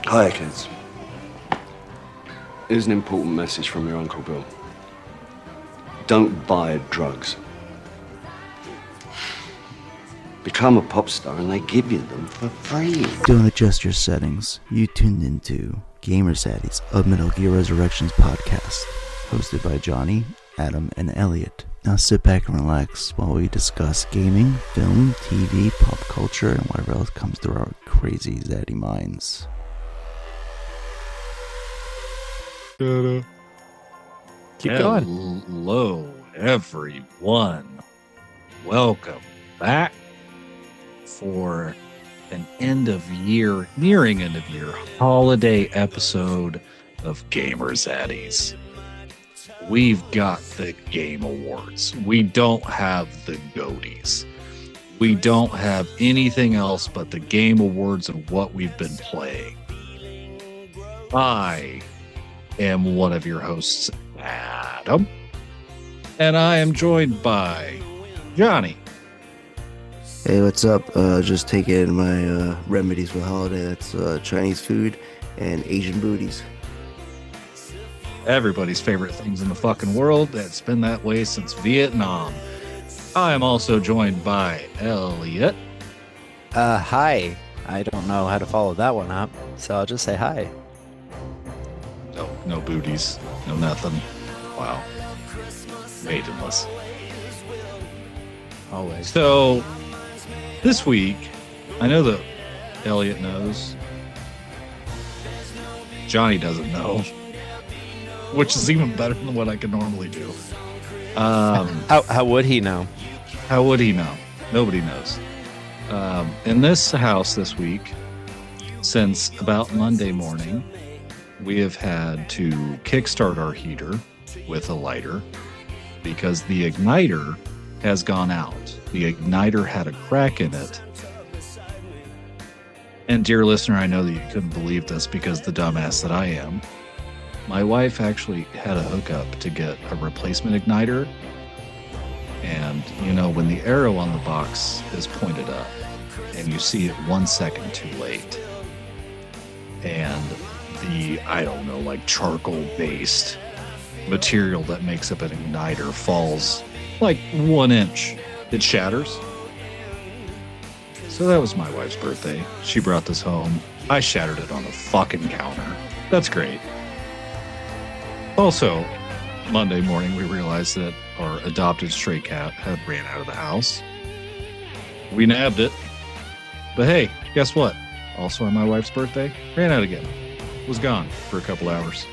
Hi, kids. Here's an important message from your Uncle Bill. Don't buy drugs. Become a pop star and they give you them for free. Don't adjust your settings. You tuned into Zaddies, a Metal Gear Resurrections podcast, hosted by Johnny, Adam, and Eliot. Now sit back and relax while we discuss gaming, film, TV, pop culture, and whatever else comes through our crazy zaddy minds. Keep going. Hello, everyone. Welcome back for an nearing end of year holiday episode of Zaddies. We've got the Game Awards. We don't have the GOTYs. We don't have anything else but the Game Awards and what we've been playing. I am one of your hosts, Adam, and I am joined by Johnny. Hey, what's up? Just taking my remedies for the holiday. That's Chinese food and Asian booties. Everybody's favorite things in the fucking world. That's been that way since Vietnam. I am also joined by Eliot. Hi. I don't know how to follow that one up, so I'll just say hi. No booties, no nothing. Wow. Maidenless. Always. So, this week, I know that Eliot knows. Johnny doesn't know, which is even better than what I could normally do. How would he know? How would he know? Nobody knows. In this house this week, since about Monday morning, we have had to kickstart our heater with a lighter because the igniter has gone out. The igniter had a crack in it. And dear listener, I know that you couldn't believe this because the dumbass that I am. My wife actually had a hookup to get a replacement igniter. And, you know, when the arrow on the box is pointed up and you see it 1 second too late, and the, I don't know, like charcoal-based material that makes up an igniter falls like 1 inch, it shatters. So that was my wife's birthday. She brought this home. I shattered it on the fucking counter. That's great. Also, Monday morning, we realized that our adopted stray cat had ran out of the house. We nabbed it. But hey, guess what? Also on my wife's birthday, ran out again. Was gone for a couple hours.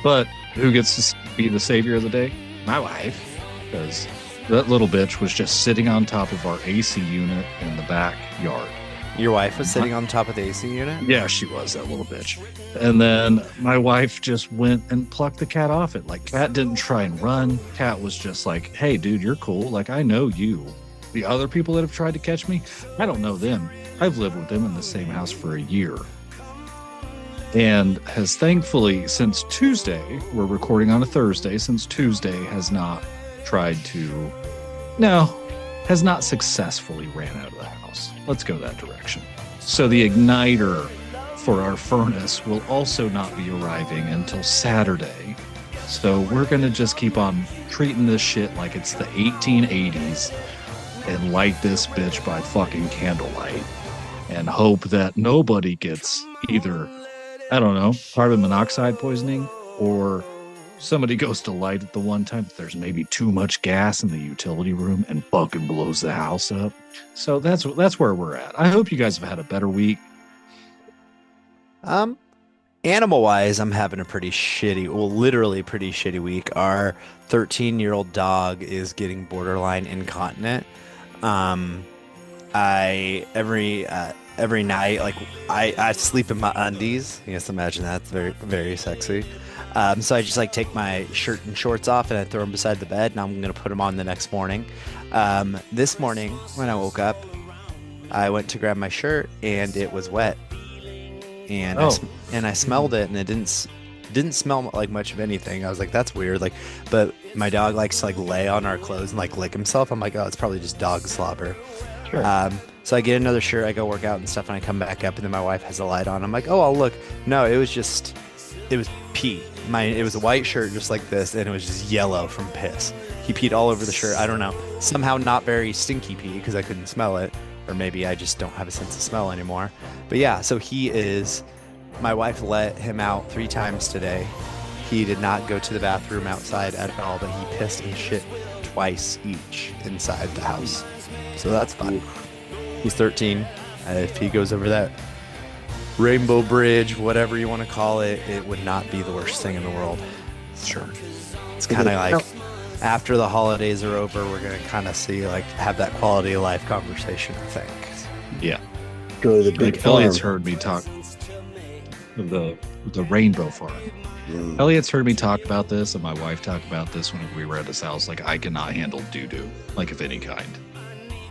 But who gets to be the savior of the day? My wife. Because that little bitch was just sitting on top of our AC unit in the backyard. Your wife was sitting on top of the AC unit? Yeah, she was, that little bitch. And then my wife just went and plucked the cat off it. Like, cat didn't try and run. Cat was just like, hey, dude, you're cool. Like, I know you. The other people that have tried to catch me, I don't know them. I've lived with them in the same house for a year. And has thankfully, since Tuesday, we're recording on a Thursday, since Tuesday has not successfully ran out of the house. Let's go that direction. So the igniter for our furnace will also not be arriving until Saturday. So we're going to just keep on treating this shit like it's the 1880s and light this bitch by fucking candlelight and hope that nobody gets either, I don't know, carbon monoxide poisoning, or somebody goes to light at the one time that there's maybe too much gas in the utility room and fucking blows the house up. So that's where we're at. I hope you guys have had a better week. Animal wise, I'm having a literally pretty shitty week. Our 13-year-old dog is getting borderline incontinent. Every night, like I sleep in my undies. You guys imagine that. It's very, very sexy. So I just like take my shirt and shorts off and I throw them beside the bed, and I'm going to put them on the next morning. This morning when I woke up, I went to grab my shirt and it was wet. And I smelled it and it didn't smell like much of anything. I was like, that's weird. Like, but my dog likes to like lay on our clothes and like lick himself. I'm like, oh, it's probably just dog slobber. Sure. So I get another shirt, I go work out and stuff, and I come back up, and then my wife has a light on. I'm like, oh, I'll look. No, it was pee. It was a white shirt just like this, and it was just yellow from piss. He peed all over the shirt. I don't know. Somehow not very stinky pee because I couldn't smell it, or maybe I just don't have a sense of smell anymore. But yeah, so my wife let him out 3 times today. He did not go to the bathroom outside at all, but he pissed and shit twice each inside the house. So that's fine. He's 13. If he goes over that Rainbow Bridge, whatever you want to call it, it would not be the worst thing in the world. Sure. It's kind of like after the holidays are over, we're going to kind of have that quality of life conversation, I think. Yeah. Go to the big Like farm. Elliot's heard me talk the Rainbow Farm. Elliot's heard me talk about this, and my wife talk about this when we were at his house. Like, I cannot handle doo-doo, like of any kind.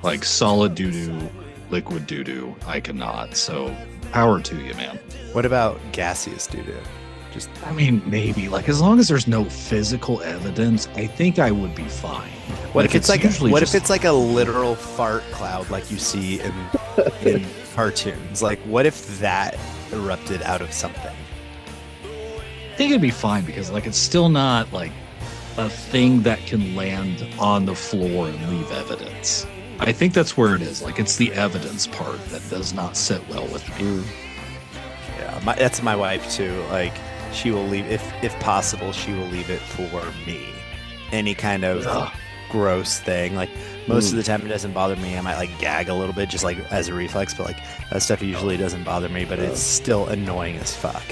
Like solid doo-doo, liquid doo-doo, I cannot. So power to you, man. What about gaseous doo-doo? I mean, maybe. Like, as long as there's no physical evidence, I think I would be fine. What if it's like a a literal fart cloud like you see in cartoons? Like, what if that erupted out of something? I think it'd be fine because, like, it's still not like a thing that can land on the floor and leave evidence. I think that's where it is. Like, it's the evidence part that does not sit well with me. Yeah, that's my wife too. Like, she will leave if possible. She will leave it for me. Any kind of gross thing. Like, most of the time, it doesn't bother me. I might like gag a little bit, just like as a reflex. But like that stuff usually doesn't bother me. But it's still annoying as fuck.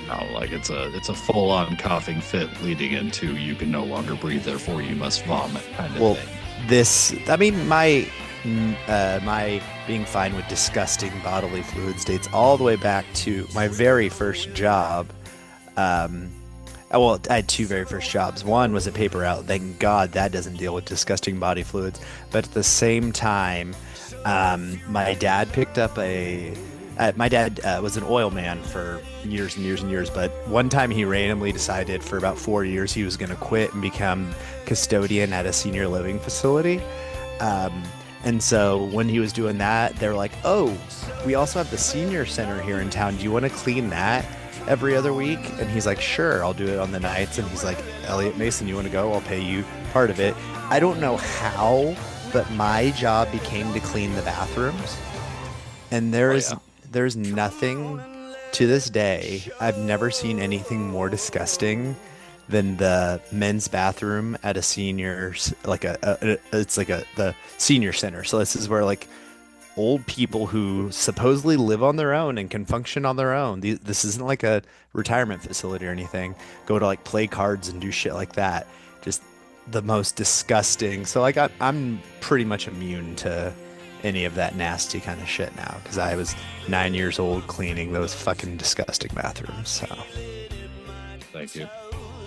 No, like it's a full-on coughing fit leading into you can no longer breathe, therefore you must vomit kind of thing. My being fine with disgusting bodily fluids dates all the way back to my very first job. I had 2 very first jobs. One was a paper route. Thank God that doesn't deal with disgusting body fluids. But at the same time, my dad picked up my dad was an oil man for years and years and years, but one time he randomly decided for about 4 years he was going to quit and become custodian at a senior living facility. And so when he was doing that, they were like, oh, we also have the senior center here in town. Do you want to clean that every other week? And he's like, sure, I'll do it on the nights. And he's like, Elliot Mason, you want to go? I'll pay you part of it. I don't know how, but my job became to clean the bathrooms. And there's nothing to this day. I've never seen anything more disgusting than the men's bathroom at a senior's, the senior center. So this is where like old people who supposedly live on their own and can function on their own. This isn't like a retirement facility or anything. Go to like play cards and do shit like that. Just the most disgusting. So like I'm pretty much immune to any of that nasty kind of shit now because I was 9 years old cleaning those fucking disgusting bathrooms. So Thank you.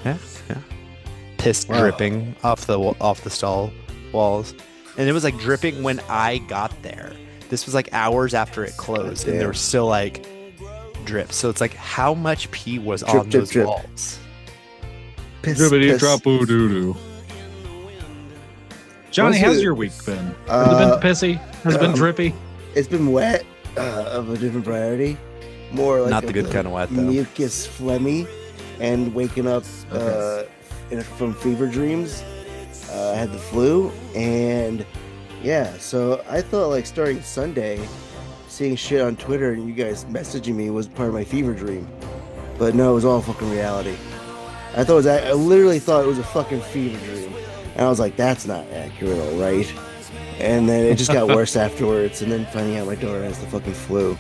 yeah. Piss dripping off the stall walls, and it was like dripping when I got there. This was like hours after it closed, and there was still like drips. So it's like, how much pee was on those walls? Drippity drop-oo doo-doo. Johnny, how's your week been? Has it been pissy? Has it been drippy? It's been wet, of a different priority. More like Not the good kind of wet, though. Mucus phlegmy, and waking up from fever dreams. I had the flu, and yeah, so I thought like starting Sunday, seeing shit on Twitter and you guys messaging me was part of my fever dream, but no, it was all fucking reality. I literally thought it was a fucking fever dream, and I was like, that's not accurate, all right. And then it just got worse afterwards, and then finding out my daughter has the fucking flu,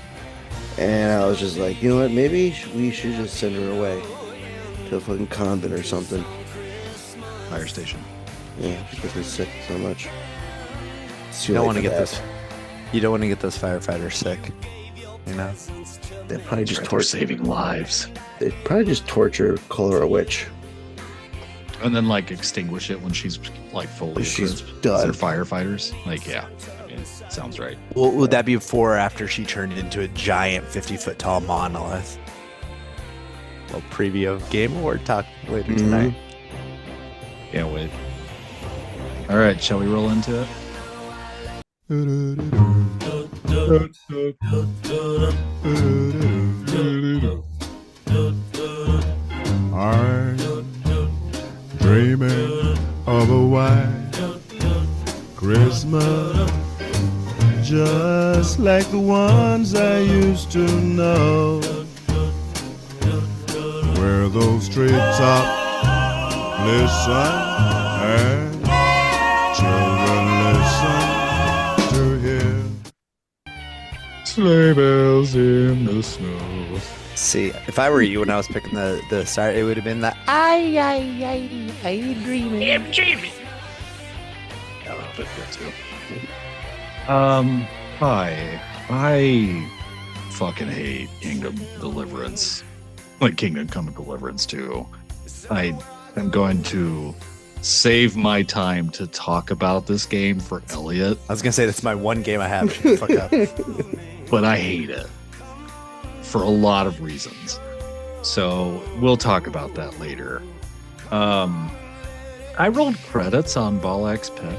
and I was just like, you know what, maybe we should just send her away to a fucking convent or something. Fire station. Yeah, she gets me sick so much. You don't want to get those. You don't want to get those firefighters sick. You know. They probably just They're saving lives. They probably just torture, call her a witch, and then like extinguish it when she's like fully. She's equipped. done. They're firefighters. Like, yeah, I mean, sounds right. Well, would that be before or after she turned into a giant 50-foot tall monolith? A little preview of Game Award talk later tonight. Can't wait. All right, shall we roll into it? I'm dreaming of a white Christmas, just like the ones I used to know, where those treetops listen and children listen to hear sleigh bells in the snow. See, if I were you when I was picking the start, it would have been that I dreaming. I'm dreaming. Yeah, that'll fit good too. I fucking hate Kingdom Deliverance. Like Kingdom Come Deliverance too. I am going to save my time to talk about this game for Eliot. I was gonna say that's my one game I have. Shut the fuck up. But I hate it for a lot of reasons. So we'll talk about that later. I rolled credits on Ball X Pit,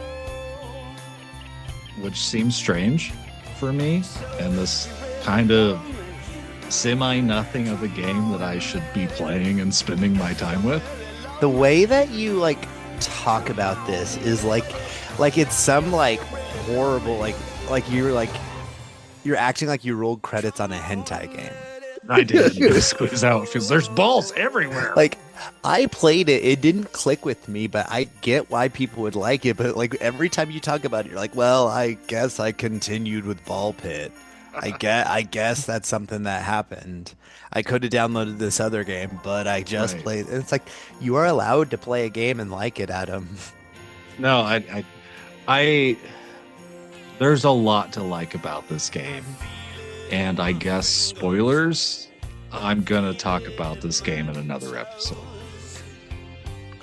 which seems strange for me, and this kind of semi-nothing of a game that I should be playing and spending my time with. The way that you like talk about this is like it's some like horrible like you're acting like you rolled credits on a hentai game. I did. You squeeze out because there's balls everywhere. Like I played it, it didn't click with me, but I get why people would like it. But like every time you talk about it, you're like, well, I guess I continued with Ball Pit. I guess that's something that happened. I could have downloaded this other game, but I just played. It's like you are allowed to play a game and like it, Adam. No, I there's a lot to like about this game. And I guess spoilers, I'm going to talk about this game in another episode.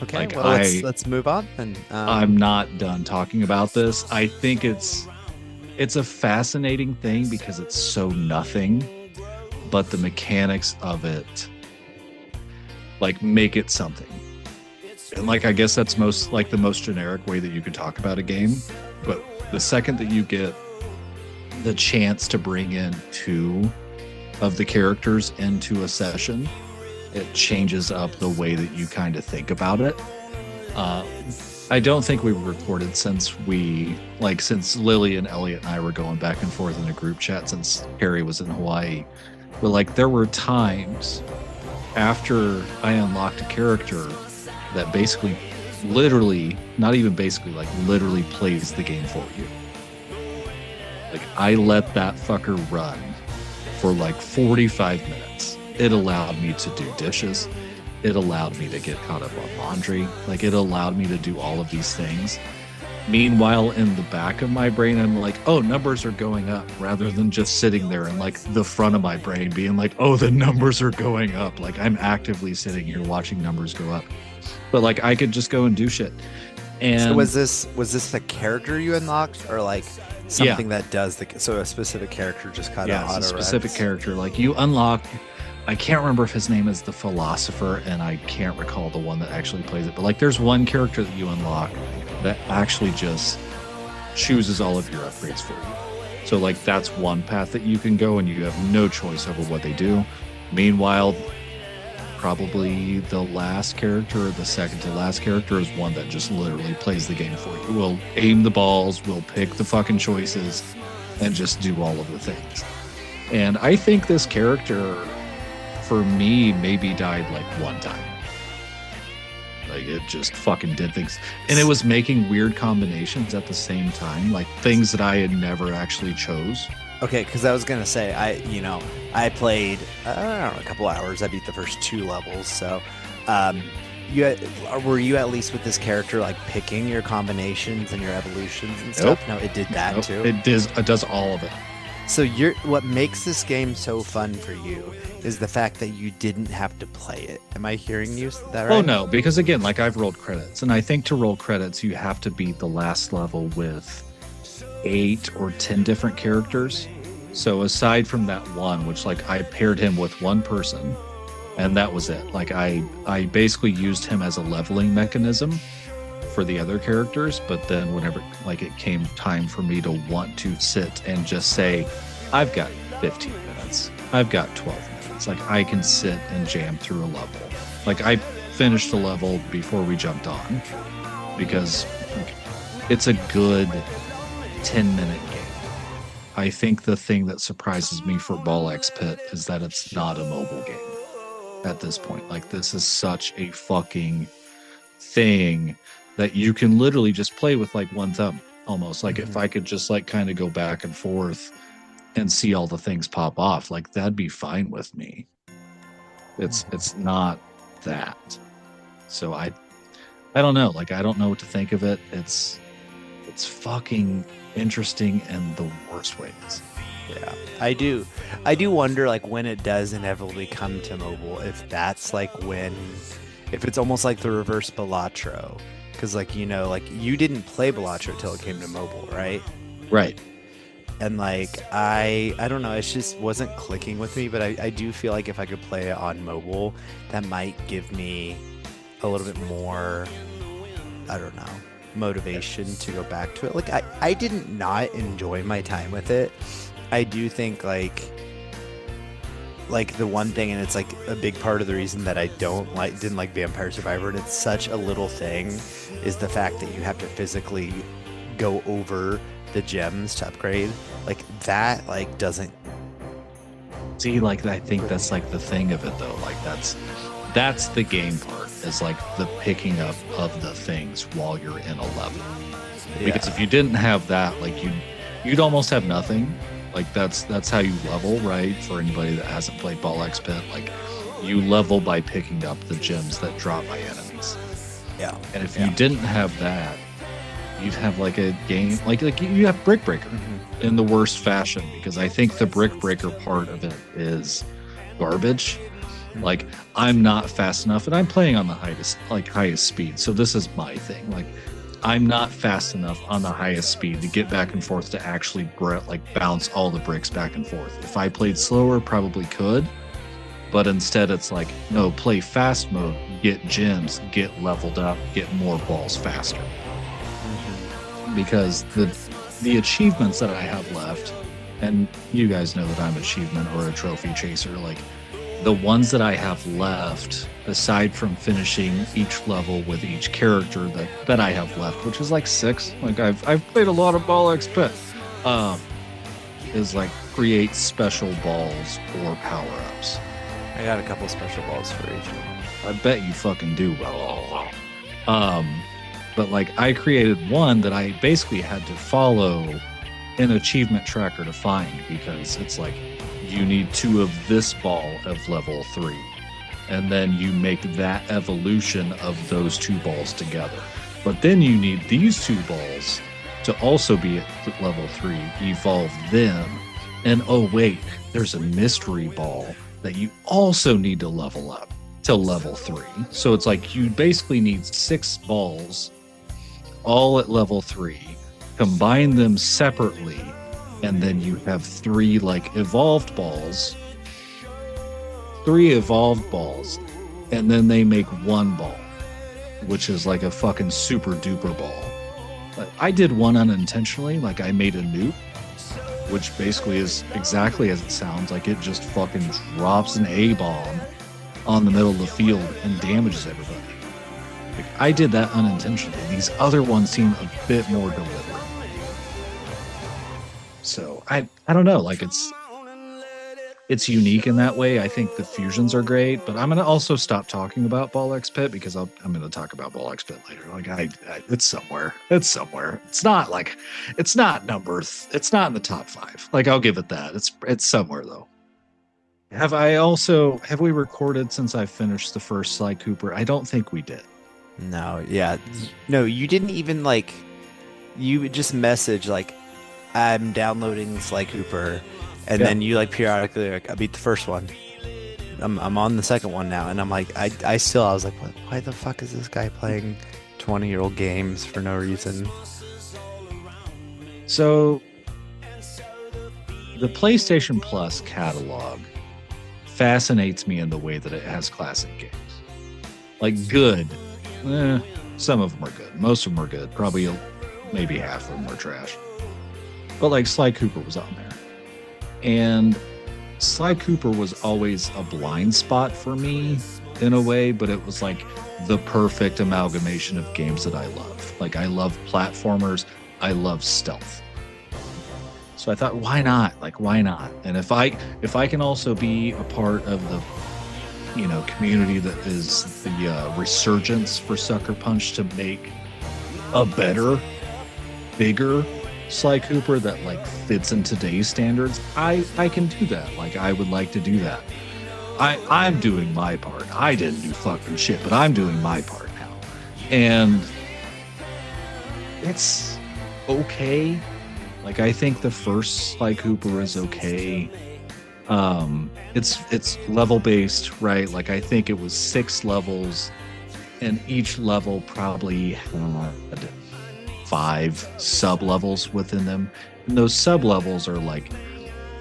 Okay, like well, let's move on. And I'm not done talking about this. I think it's a fascinating thing because it's so nothing, but the mechanics of it like make it something. And like I guess that's the most generic way that you could talk about a game. But the second that you get the chance to bring in two of the characters into a session, it changes up the way that you kind of think about it. I don't think we've recorded since Lily and Elliot and I were going back and forth in a group chat since Harry was in Hawaii. But like there were times after I unlocked a character that basically literally plays the game for you. Like I let that fucker run for like 45 minutes. It allowed me to do dishes. It allowed me to get caught up on laundry. Like it allowed me to do all of these things. Meanwhile, in the back of my brain, I'm like, oh, numbers are going up, rather than just sitting there and like the front of my brain being like, oh, the numbers are going up. Like I'm actively sitting here watching numbers go up. But like I could just go and do shit. And so was this the character you unlocked, or like something that does a specific character just kind of it's a specific character. Like you unlock, I can't remember if his name is the Philosopher, and I can't recall the one that actually plays it, but like there's one character that you unlock that actually just chooses all of your upgrades for you. So like that's one path that you can go, and you have no choice over what they do. Meanwhile, probably the last character or the second to last character is one that just literally plays the game for you. Will aim the balls, will pick the fucking choices, and just do all of the things. And I think this character, for me, maybe died like one time. Like it just fucking did things. And it was making weird combinations at the same time, like things that I had never actually chose. Okay, because I was gonna say I played I don't know, a couple hours. I beat the first 2 levels. So, were you at least with this character like picking your combinations and your evolutions and stuff? Nope. No, it did that too. It does all of it. So what makes this game so fun for you is the fact that you didn't have to play it. Am I hearing you that right? Oh no, because again, like I've rolled credits, and I think to roll credits you have to beat the last level with 8 or 10 different characters. So aside from that one, which like I paired him with one person, and that was it. Like I basically used him as a leveling mechanism, for the other characters, but then whenever like it came time for me to want to sit and just say, I've got 15 minutes, I've got 12 minutes, like I can sit and jam through a level. Like I finished the level before we jumped on because it's a good 10-minute game. I think the thing that surprises me for Ball X Pit is that it's not a mobile game at this point. Like this is such a fucking thing that you can literally just play with like one thumb almost. Like if I could just like kind of go back and forth and see all the things pop off, like that'd be fine with me. It's not that. So I don't know. Like I don't know what to think of it. It's fucking interesting in the worst ways. Yeah, I do wonder like when it does inevitably come to mobile, if that's like when, if it's almost like the reverse Balatro, because like like you didn't play Balatro till it came to mobile, right? Right. And like I don't know, it just wasn't clicking with me, but I do feel like if I could play it on mobile, that might give me a little bit more, I don't know, motivation to go back to it. Like I didn't not enjoy my time with it. I do think like the one thing, and it's like a big part of the reason that I didn't like Vampire Survivor, and it's such a little thing, is the fact that you have to physically go over the gems to upgrade. Like that like doesn't see, like I think that's like the thing of it though. Like that's the game part, is like the picking up of the things while you're in a level. Because if you didn't have that, like you'd almost have nothing. Like that's how you level, right? For anybody that hasn't played Ball X Pit, like you level by picking up the gems that drop by enemies. Yeah. And if you didn't have that, you'd have like a game like you have Brick Breaker in the worst fashion, because I think the Brick Breaker part of it is garbage. Like I'm not fast enough, and I'm playing on the highest speed, so this is my thing. Like I'm not fast enough on the highest speed to get back and forth to actually bounce all the bricks back and forth. If I played slower, probably could, but instead it's like, no, play fast mode, get gems, get leveled up, get more balls faster. Because the achievements that I have left, and you guys know that I'm an achievement or a trophy chaser, like the ones that I have left, aside from finishing each level with each character that I have left, which is like 6, like I've played a lot of Ball X Pit, is like create special balls or power-ups. I got a couple special balls for each one. I bet you fucking do. But like I created one that I basically had to follow an achievement tracker to find, because it's like you need 2 of this ball of level 3, and then you make that evolution of those 2 balls together. But then you need these 2 balls to also be at level 3, evolve them, and oh wait, there's a mystery ball that you also need to level up to level 3. So it's like you basically need 6 balls all at level 3, combine them separately, and then you have 3 like evolved balls, 3 evolved balls, and then they make 1 ball, which is like a fucking super duper ball. But I did one unintentionally, like I made a nuke, which basically is exactly as it sounds, like it just fucking drops an A-bomb on the middle of the field and damages everybody. Like, I did that unintentionally. These other ones seem a bit more deliberate. So I don't know, like it's unique in that way. I think the fusions are great, but I'm going to also stop talking about Ball X Pit, because I'm going to talk about Ball X Pit later. Like it's somewhere. It's not like, it's not in the top 5. Like I'll give it that. It's somewhere though. Have we recorded since I finished the first Sly Cooper? I don't think we did. No, yeah. No, you didn't even like, you just message like, I'm downloading Sly Cooper, and then you like periodically like, I beat the first one, I'm on the second one now, and I'm like, I was like, why the fuck is this guy playing 20-year-old games for no reason? So the PlayStation Plus catalog fascinates me in the way that it has classic games, like good, Some of them are good. Most of them are good. Probably maybe half of them are trash. But like Sly Cooper was on there. And Sly Cooper was always a blind spot for me in a way, but it was like the perfect amalgamation of games that I love. Like I love platformers, I love stealth. So I thought, why not? Like, why not? And if I can also be a part of the, you know, community that is the resurgence for Sucker Punch to make a better, bigger Sly Cooper that like fits in today's standards, I can do that. Like I would like to do that. I'm doing my part. I didn't do fucking shit, but I'm doing my part now. And it's okay. Like I think the first Sly Cooper is okay. It's level based, right? Like I think it was 6 levels, and each level probably had 5 sub levels within them. And those sub levels are like,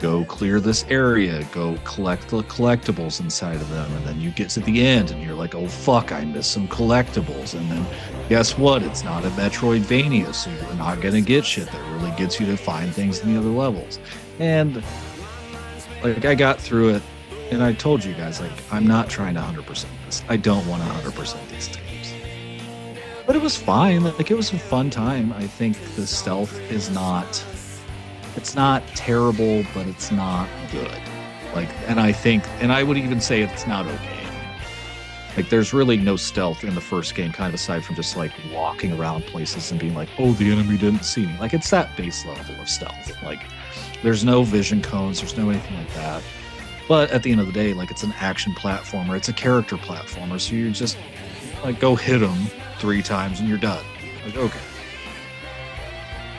go clear this area, go collect the collectibles inside of them, and then you get to the end and you're like, oh fuck, I missed some collectibles. And then guess what? It's not a Metroidvania, so you're not gonna get shit that really gets you to find things in the other levels. And like I got through it, and I told you guys, like, I'm not trying to 100% this. I don't want to 100% these games. But it was fine. Like, it was a fun time. I think the stealth is not, it's not terrible, but it's not good. Like, and I think, and I would even say it's not okay. Like, there's really no stealth in the first game, kind of aside from just like walking around places and being like, oh, the enemy didn't see me. Like, it's that base level of stealth. Like, there's no vision cones, there's no anything like that. But at the end of the day, like, it's an action platformer, it's a character platformer, so you just like go hit them 3 times and you're done. Like, okay.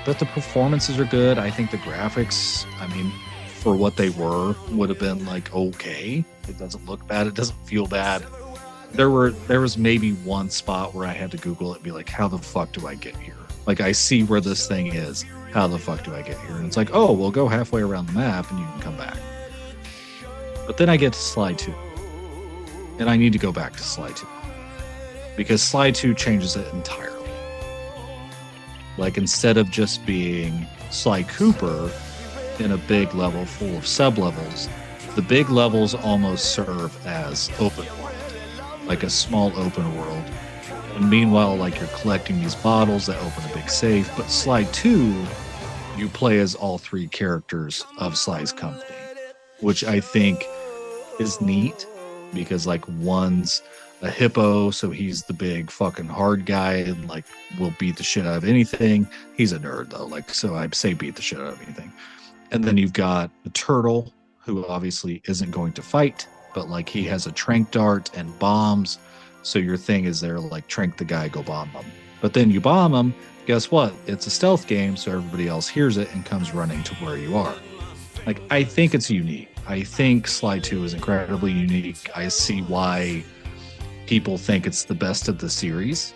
But the performances are good. I think the graphics, I mean, for what they were, would have been like okay. It doesn't look bad, it doesn't feel bad. There was maybe one spot where I had to Google it and be like, how the fuck do I get here? Like, I see where this thing is. How the fuck do I get here? And it's like, oh, we'll go halfway around the map and you can come back. But then I get to Sly 2. And I need to go back to Sly 2. Because Sly 2 changes it entirely. Like, instead of just being Sly Cooper in a big level full of sub-levels, the big levels almost serve as open world. Like a small open world. And meanwhile, like, you're collecting these bottles that open a big safe. But Sly 2, you play as all 3 characters of Sly's company, which I think is neat because, like, one's a hippo, so he's the big fucking hard guy and, like, will beat the shit out of anything. He's a nerd, though, like, so I'd say beat the shit out of anything. And then you've got the turtle, who obviously isn't going to fight, but, like, he has a tranq dart and bombs. So your thing is there, like, tranq the guy, go bomb him. But then you bomb him, guess what? It's a stealth game, so everybody else hears it and comes running to where you are. Like, I think it's unique. I think Sly 2 is incredibly unique. I see why people think it's the best of the series,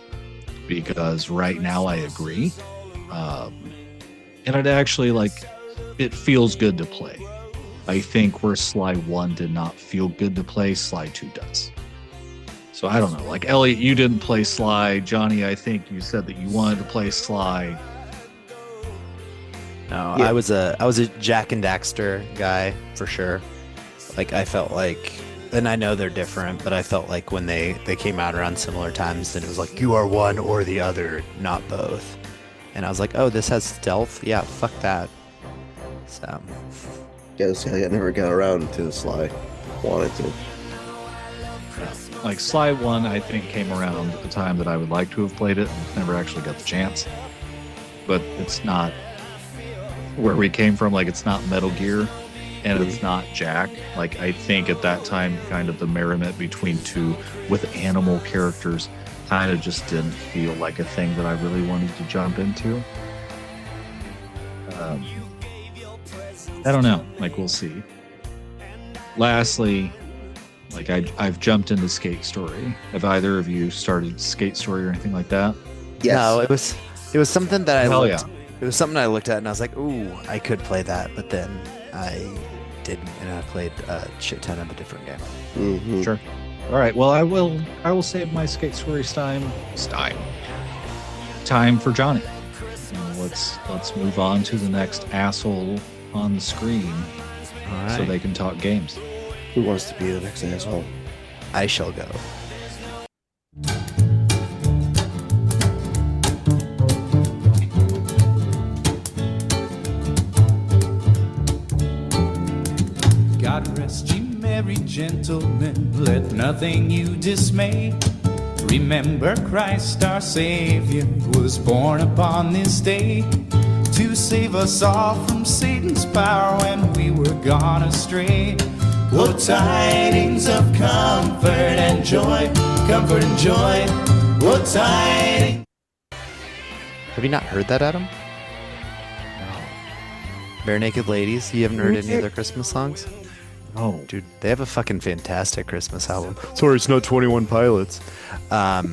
because right now I agree. And it actually, like, it feels good to play. I think where Sly 1 did not feel good to play, Sly 2 does. So I don't know. Like, Eliot, you didn't play Sly. Johnny, I think you said that you wanted to play Sly. No, Yeah. I was a Jack and Daxter guy for sure. Like, I felt like, and I know they're different, but I felt like when they came out around similar times, that it was like, you are one or the other, not both. And I was like, oh, this has stealth? Yeah, fuck that. So, Yeah, I never got around to Sly. Wanted to. Like, Sly 1, I think, came around at the time that I would like to have played it and never actually got the chance. But it's not where we came from. Like, it's not Metal Gear, and it's not Jack. Like, I think at that time, kind of the merriment between 2 with animal characters kind of just didn't feel like a thing that I really wanted to jump into. I don't know. Like, we'll see. Lastly, like, I've jumped into Skate Story. Have either of you started Skate Story or anything like that? Yes. no, it was something that I Hell looked, yeah. It was something I looked at and I was like, ooh, I could play that, but then I didn't, and I played a shit ton of a different game. Mm-hmm. Sure. All right. Well, I will save my Skate Story time time for Johnny. Let's move on to the next asshole on the screen, so they can talk games. Who wants to be the next asshole? I shall go. God rest you, merry gentlemen, let nothing you dismay. Remember Christ our Savior was born upon this day to save us all from Satan's power when we were gone astray. Oh, tidings of comfort and joy, comfort and joy. Oh, tidings. Have you not heard that, Adam? No. Bare Naked Ladies? You haven't heard any of their Christmas songs? Oh, Dude, they have a fucking fantastic Christmas album. Sorry, it's not 21 Pilots. But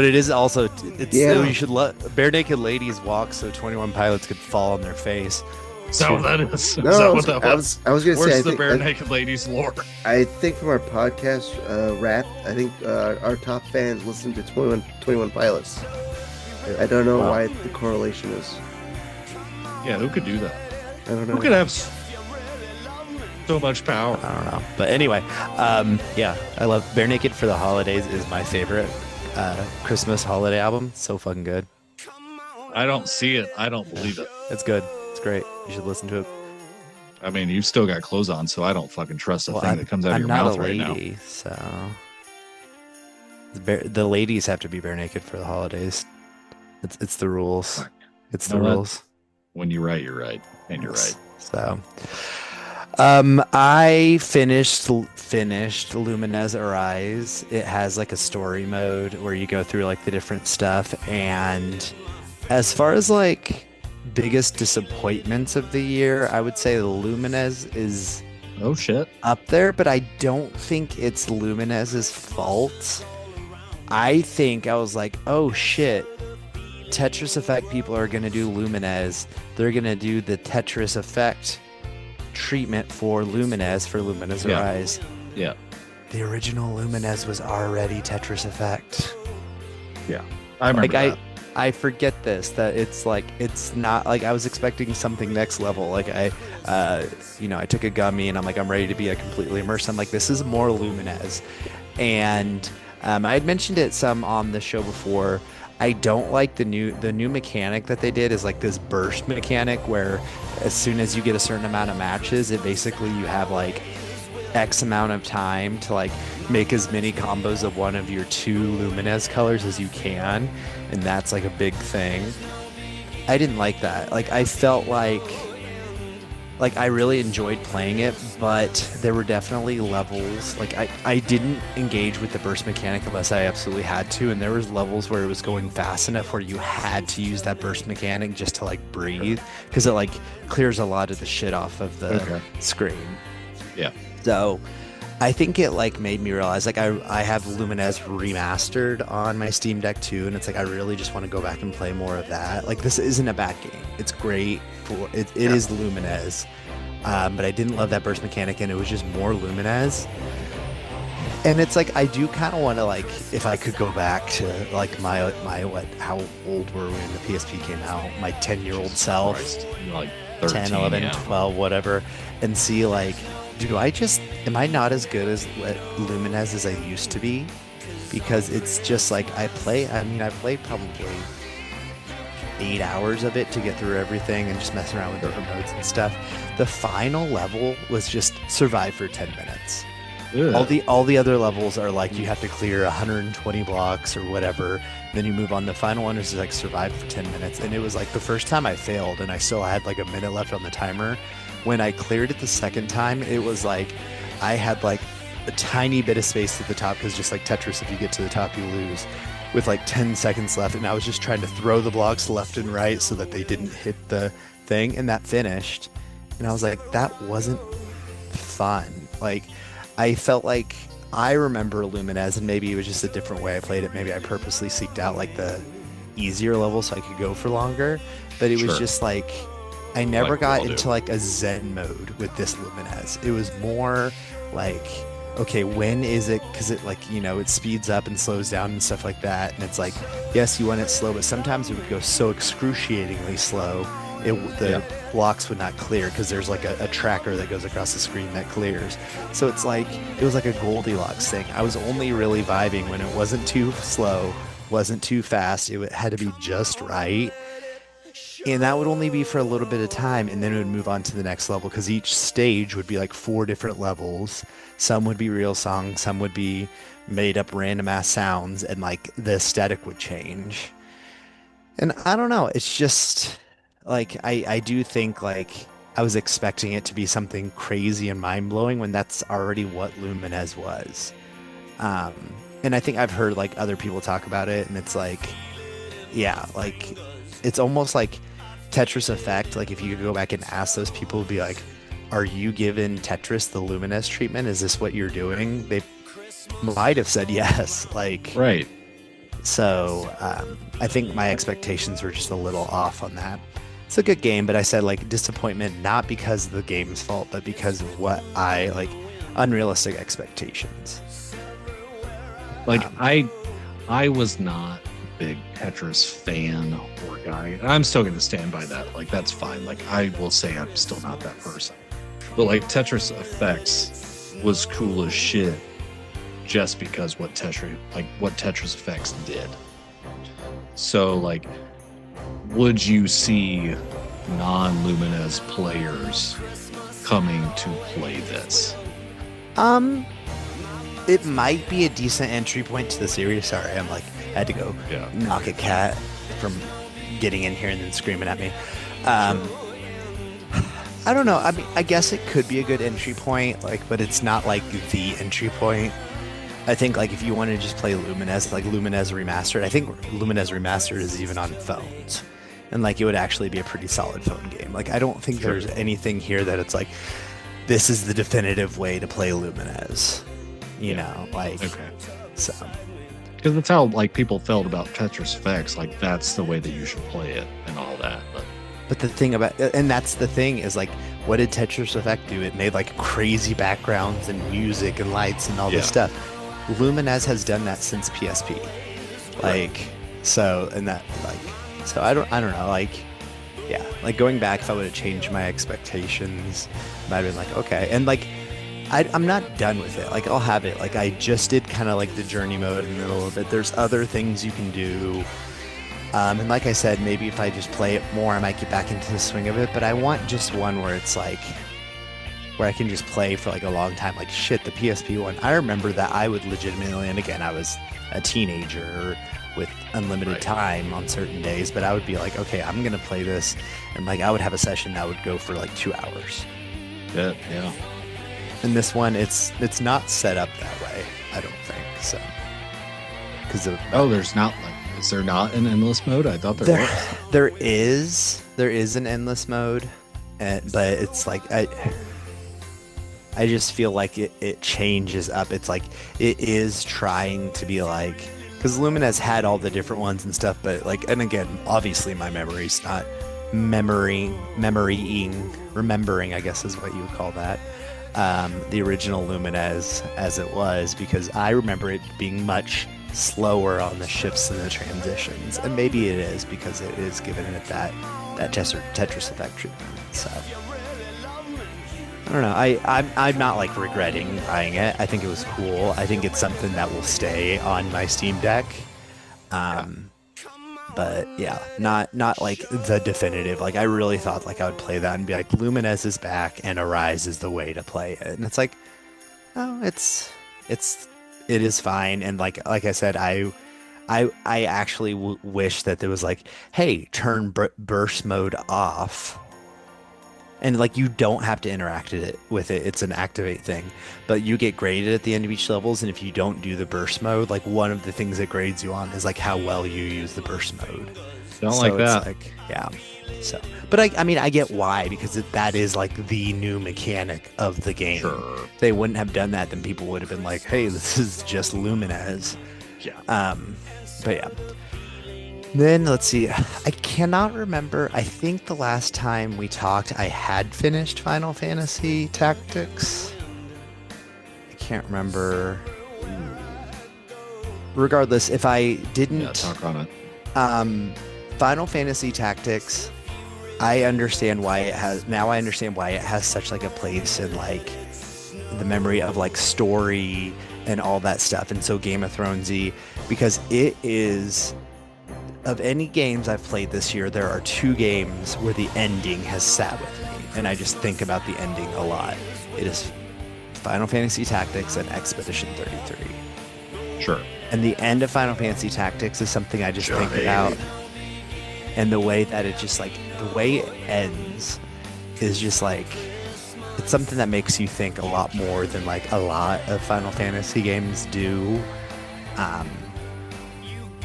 it is also, you should let Bare Naked Ladies walk so 21 Pilots could fall on their face. is that what that is? No, Is that what that was? I was going to say, Where's the Bare Naked Ladies lore? I think from our podcast rap, I think our top fans listen to 21 Pilots. I don't know why the correlation is. Yeah, who could do that? I don't know. Who could have so much power? I don't know. But anyway, yeah, I love Bare Naked for the Holidays is my favorite Christmas holiday album. So fucking good. I don't see it. I don't believe it. It's good. It's great. You should listen to it. I mean, you've still got clothes on, so I don't fucking trust a thing that comes out of your mouth right now. I'm not a lady, so the ladies have to be bare naked for the holidays. It's the rules. It's the rules. When you're right, you're right, and you're right. So, I finished Lumines Arise. It has like a story mode where you go through like the different stuff, and as far as like biggest disappointments of the year, I would say Lumines is up there, but I don't think it's Lumines's fault. I think I was like, oh shit, Tetris Effect people are going to do Lumines. They're going to do the Tetris Effect treatment for Lumines Arise. Yeah. The original Lumines was already Tetris Effect. Yeah. I remember that. I forget this, that it's like, it's not like I was expecting something next level. Like I took a gummy and I'm like, I'm ready to be completely immersed. I'm like, this is more Lumines. And I had mentioned it some on the show before. I don't like the new mechanic that they did is like this burst mechanic where as soon as you get a certain amount of matches, it basically you have like X amount of time to like make as many combos of one of your two Lumines colors as you can, and that's like a big thing. I didn't like that. Like I felt like I really enjoyed playing it, but there were definitely levels. Like I didn't engage with the burst mechanic unless I absolutely had to, and there was levels where it was going fast enough where you had to use that burst mechanic just to like breathe, because it like clears a lot of the shit off of the screen. Yeah. So I think it like made me realize like I have Lumines remastered on my Steam Deck too, and it's like I really just want to go back and play more of that. Like this isn't a bad game. It's great for it is Lumines. But I didn't love that burst mechanic, and it was just more Lumines. And it's like I do kind of want to like if I could go back to like my how old were we when the PSP came out? My 10-year-old self, like 13, 10, 11, 12, whatever, and see like am I not as good as Lumines as I used to be? Because it's just like I played probably 8 hours of it to get through everything and just messing around with different modes and stuff. The final level was just survive for 10 minutes. Ugh. All the other levels are like you have to clear 120 blocks or whatever. Then you move on. The final one is like survive for 10 minutes. And it was like the first time I failed and I still had like a minute left on the timer. When I cleared it the second time, it was like I had like a tiny bit of space at the top, because just like Tetris, if you get to the top, you lose, with like 10 seconds left. And I was just trying to throw the blocks left and right so that they didn't hit the thing, and that finished. And I was like, that wasn't fun. Like I felt like I remember Lumines, and maybe it was just a different way I played it. Maybe I purposely seeked out like the easier level so I could go for longer, but it was just like I never got into like a Zen mode with this Lumines. It was more like okay, when is it? Because it like, it speeds up and slows down and stuff like that. And it's like, yes, you want it slow, but sometimes it would go so excruciatingly slow, the blocks would not clear because there's like a tracker that goes across the screen that clears. So it's like, it was like a Goldilocks thing. I was only really vibing when it wasn't too slow, wasn't too fast. It had to be just right. And that would only be for a little bit of time, and then it would move on to the next level because each stage would be like 4 different levels. Some would be real songs, some would be made up random ass sounds, and like the aesthetic would change. And I don't know, it's just like I do think like I was expecting it to be something crazy and mind blowing when that's already what Lumines was. And I think I've heard like other people talk about it, and it's like, yeah, like it's almost like Tetris Effect. Like if you could go back and ask those people, be like, are you giving Tetris the Lumines treatment? Is this what you're doing? They might have said yes. Like, right. So I think my expectations were just a little off on that. It's a good game, but I said like disappointment, not because of the game's fault, but because of what I like, unrealistic expectations. Like I was not a big Tetris fan or guy. I'm still going to stand by that. Like that's fine. Like I will say I'm still not that person. But like Tetris Effects was cool as shit just because what Tetris Effects did. So like, would you see non-Lumines players coming to play this? It might be a decent entry point to the series. Sorry, I had to go knock a cat from getting in here and then screaming at me. I don't know. I mean, I guess it could be a good entry point, like, but it's not like the entry point. I think like if you want to just play Lumines, like Lumines Remastered, I think Lumines Remastered is even on phones, and like it would actually be a pretty solid phone game. Like I don't think there's anything here that it's like this is the definitive way to play Lumines. You know, like so. Because that's how like people felt about Tetris Effects. Like that's the way that you should play it and all that. But the thing about, and that's the thing, is like, what did Tetris Effect do? It made like crazy backgrounds and music and lights and all this stuff. Lumines has done that since PSP. Like, so, and that, like, so I don't know, like, yeah, like going back, if I would have changed my expectations, I might have been like, okay. And like, I'm not done with it. Like, I'll have it. Like, I just did kind of like the journey mode in the middle of it. There's other things you can do. And like I said, maybe if I just play it more, I might get back into the swing of it. But I want just one where it's like, where I can just play for like a long time. Like shit, the PSP one. I remember that I would legitimately, and again, I was a teenager with unlimited time on certain days, but I would be like, okay, I'm going to play this. And like, I would have a session that would go for like 2 hours. Yeah. And this one, it's not set up that way, I don't think. So, because there's not like. Is there not an endless mode? I thought there was. There is an endless mode, but it's like I just feel like it changes up. It's like it is trying to be like, because Lumines had all the different ones and stuff, but like, and again, obviously my memory's not remembering, I guess is what you would call that. The original Lumines as it was, because I remember it being much slower on the shifts and the transitions, and maybe it is because it is giving it that Tetris Effect treatment. So I don't know. I'm not like regretting buying it. I think it was cool. I think it's something that will stay on my Steam Deck. But yeah, not like the definitive. Like I really thought like I would play that and be like, Lumines is back and Arise is the way to play it. And it's like, oh, it is fine. And like I said, I actually wish that there was like, hey, turn burst mode off, and like you don't have to interact with it. It's an activate thing, but you get graded at the end of each levels. And if you don't do the burst mode, like one of the things that grades you on is like how well you use the burst mode. Don't like that. Like, yeah. So, but I mean, I get why, because that is like the new mechanic of the game. Sure. If they wouldn't have done that, then people would have been like, hey, this is just Lumines. Yeah. But yeah. Then let's see. I cannot remember. I think the last time we talked, I had finished Final Fantasy Tactics. I can't remember. Regardless, if I didn't talk on it. Final Fantasy Tactics, I understand why it has such like a place in like the memory of like story and all that stuff, and so Game of Thronesy, because it is, of any games I've played this year, there are 2 games where the ending has sat with me, and I just think about the ending a lot. It is Final Fantasy Tactics and Expedition 33. Sure. And the end of Final Fantasy Tactics is something I just think about. And the way that it just like, the way it ends is just like, it's something that makes you think a lot more than like a lot of Final Fantasy games do.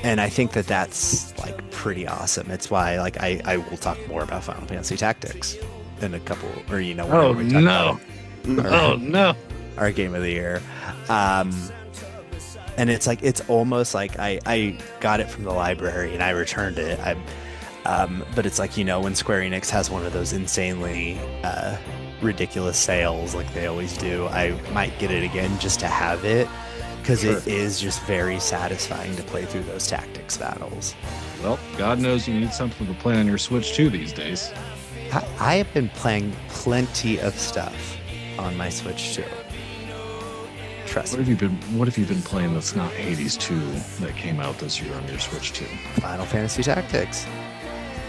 And I think that that's like pretty awesome. It's why like I will talk more about Final Fantasy Tactics in a couple, or Oh no. Oh no. Our game of the year. And it's like, it's almost like I got it from the library and I returned it. But it's like, when Square Enix has one of those insanely ridiculous sales like they always do, I might get it again just to have it, because it is just very satisfying to play through those tactics battles. Well, God knows you need something to play on your Switch too these days. I have been playing plenty of stuff on my Switch too. Trust me. What have you been playing that's not Hades 2 that came out this year on your Switch 2? Final Fantasy Tactics,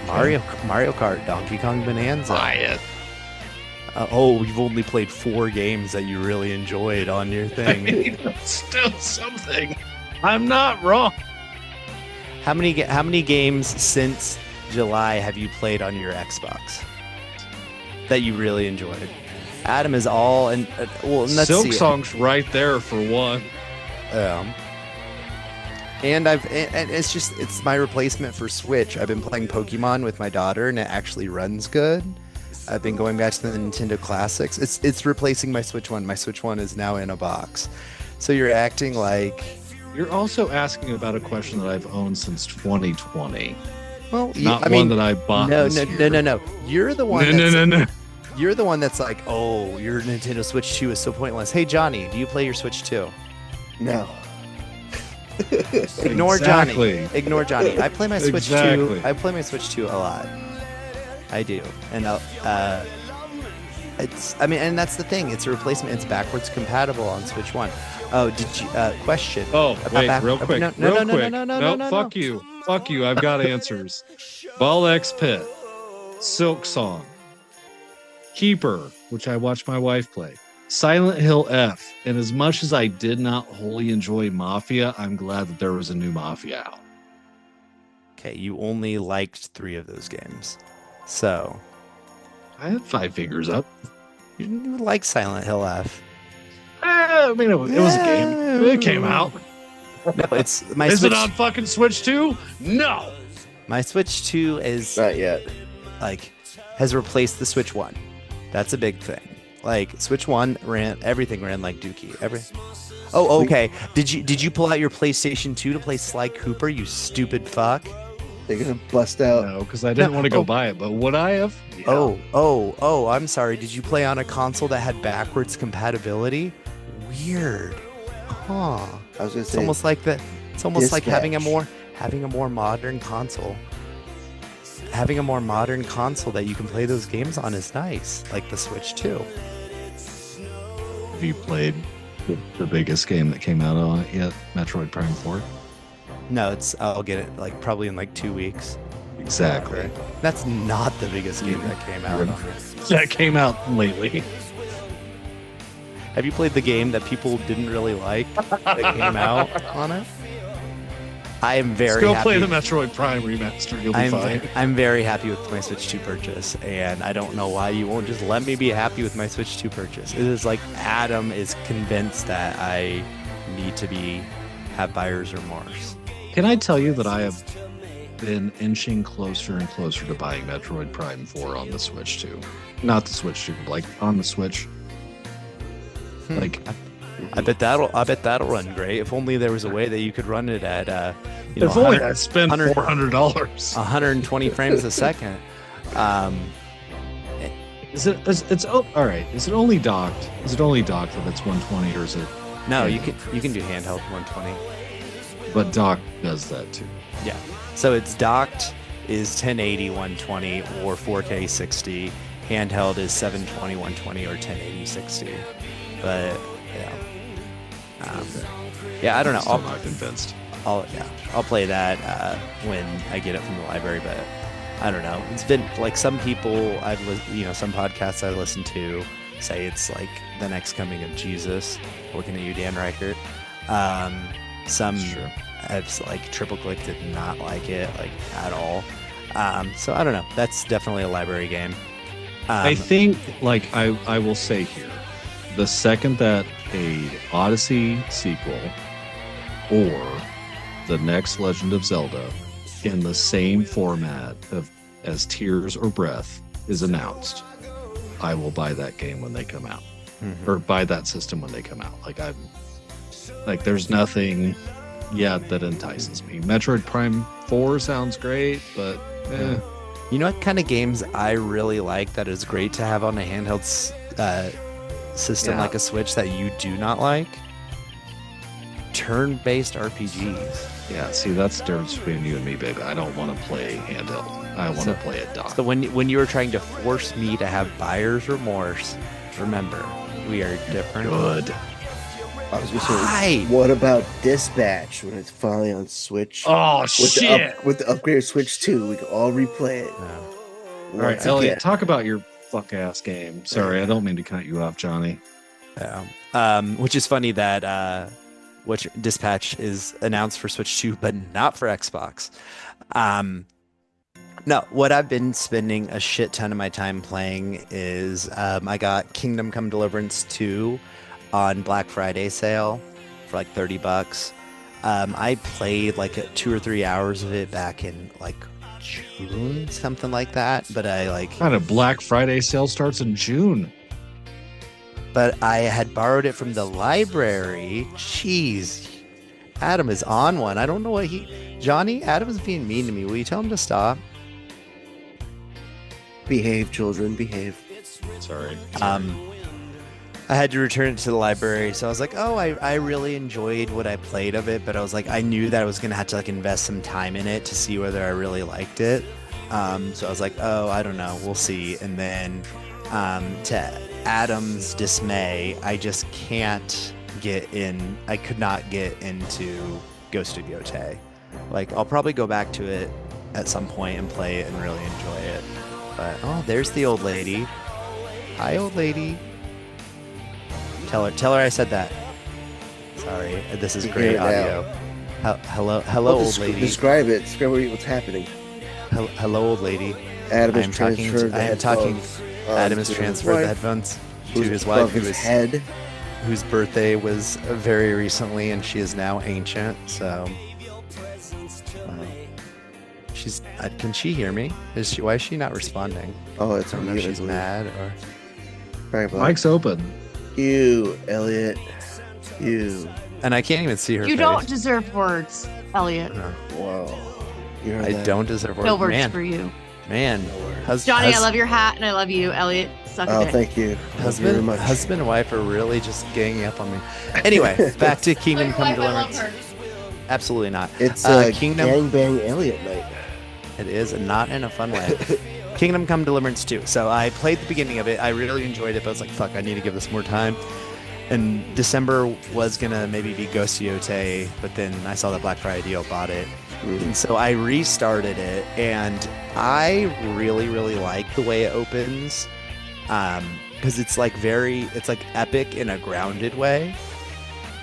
Mario Kart, Donkey Kong Bonanza. Buy it. You've only played 4 games that you really enjoyed on your thing. Still something. I'm not wrong. How many games since July have you played on your Xbox that you really enjoyed? Adam is all and let's Silk see. Song's right there for one. And it's my replacement for Switch. I've been playing Pokemon with my daughter, and it actually runs good. I've been going back to the Nintendo Classics. It's replacing my Switch 1. My Switch 1 is now in a box. So you're acting like... You're also asking about a question that I've owned since 2020. Well, one that I bought. No. You're the one. No. You're the one that's like, oh, your Nintendo Switch 2 is so pointless. Hey, Johnny, do you play your Switch 2? No. Ignore Exactly. Johnny. Ignore Johnny. I play my Switch 2. Exactly. I play my Switch 2 a lot. I do. And and that's the thing. It's a replacement. It's backwards compatible on Switch 1. Oh, did you question? Oh, wait, real quick. No, fuck you. Fuck you. I've got answers. Ball X Pit, Silk Song, Keeper, which I watched my wife play, Silent Hill F, and as much as I did not wholly enjoy Mafia, I'm glad that there was a new Mafia out. Okay, you only liked 3 of those games. So I had 5 fingers up. you like Silent Hill F. I mean, it was a game. It came out. No, it's my Is Switch. it on fucking Switch 2? No. My Switch 2 is Not yet. has replaced the Switch 1. That's a big thing. Like Switch 1 everything ran like Dookie. Oh, okay. Did you pull out your PlayStation 2 to play Sly Cooper, you stupid fuck? They're gonna bust out. No, because I didn't want to go buy it, but would I have? Yeah. Oh, I'm sorry. Did you play on a console that had backwards compatibility? Weird. Huh. I was gonna It's say almost like that. It's almost like having a Dispatch. more modern console. Having a more modern console that you can play those games on is nice, like the Switch 2. Have you played the biggest game that came out on it yet? Metroid Prime 4? No, I'll get it like probably in like 2 weeks. Exactly. That's not the biggest game that came out on it. That came out lately. Have you played the game that people didn't really like that came out on it? I am very Let's go happy. play the Metroid Prime remaster. You'll be fine. I'm very happy with my Switch 2 purchase, and I don't know why you won't just let me be happy with my Switch 2 purchase. It is like Adam is convinced that I need to have buyer's remorse. Can I tell you that I have been inching closer and closer to buying Metroid Prime 4 on the Switch 2? Not the Switch 2, like on the Switch. Like, I bet that'll run great. If only there was a way that you could run it at if only I spent $400. 120 frames a second. All right? Is it only docked? Is it only docked if it's 120, or is it No, Yeah. you can do handheld 120. But dock does that too. Yeah. So it's docked is 1080 120 or 4K 60. Handheld is 720 120 or 1080 60. But yeah, I don't know. Still not convinced. I'll play that when I get it from the library. But I don't know. It's been like some people some podcasts I listen to say it's like the next coming of Jesus. Looking at you, Dan Reichert. Some have like triple click did not like it like at all. So I don't know. That's definitely a library game. I think, like I will say here, the second that a Odyssey sequel or the next Legend of Zelda in the same format as Tears or Breath is announced, I will buy that game when they come out, or buy that system when they come out. There's nothing yet that entices me. Metroid Prime 4 sounds great, but You know what kind of games I really like that is great to have on a handheld system like a Switch that you do not like? Turn-based RPGs. yeah, see, that's the difference between you and me, baby. I don't want to play handheld. I want to play it dock. So when you were trying to force me to have buyer's remorse, remember, we are different. Good. I was gonna Why? say, what about Dispatch when it's finally on Switch? Oh, with shit. with the upgraded Switch 2, we can all replay it. All right, Elliot, talk about your fuck-ass game. Sorry, I don't mean to cut you off, Johnny. Yeah. Which is funny that Dispatch is announced for Switch 2, but not for Xbox. No, what I've been spending a shit ton of my time playing is I got Kingdom Come Deliverance 2 on Black Friday sale for like $30. I played like 2 or 3 hours of it back in like June, something like that. But Kind of Black Friday sale starts in June. But I had borrowed it from the library. Jeez, Adam is on one. I don't know what Johnny, Adam is being mean to me. Will you tell him to stop? Behave, children, behave. Sorry. I had to return it to the library, so I was like, oh, I really enjoyed what I played of it, but I was like, I knew that I was gonna have to like invest some time in it to see whether I really liked it. So I was like, oh, I don't know, we'll see. And then to Adam's dismay, I just can't get in. I could not get into Ghost of Yotei. Like, I'll probably go back to it at some point and play it and really enjoy it. But oh, there's the old lady. Hi, old lady. Tell her I said that. Sorry, this is great audio. Hello, old lady. Describe it. Describe what's happening. Hello, old lady. Adam is Adam has transferred the headphones to his wife, whose birthday was very recently, and she is now ancient. So, she's. Can she hear me? Why is she not responding? Oh, it's I don't know if she's mad or. Right, Mic's open. You, Elliot. You. And I can't even see her. You face. don't deserve words, Elliot. Whoa. I don't deserve words. No words Man. for you. Man, Johnny, I love your hat and I love you, Elliot. Suck a dick. Thank you. Husband and wife are really just ganging up on me. Anyway, back to Kingdom Come Deliverance. Absolutely not. It's Kingdom gangbang Elliot night. It is, and not in a fun way. Kingdom Come Deliverance 2. So I played the beginning of it. I really enjoyed it, but I was like, fuck, I need to give this more time. And December was gonna maybe be Ghost of Yotei, but then I saw the Black Friday deal, bought it. And so I restarted it, and I really, really like the way it opens, because it's like epic in a grounded way,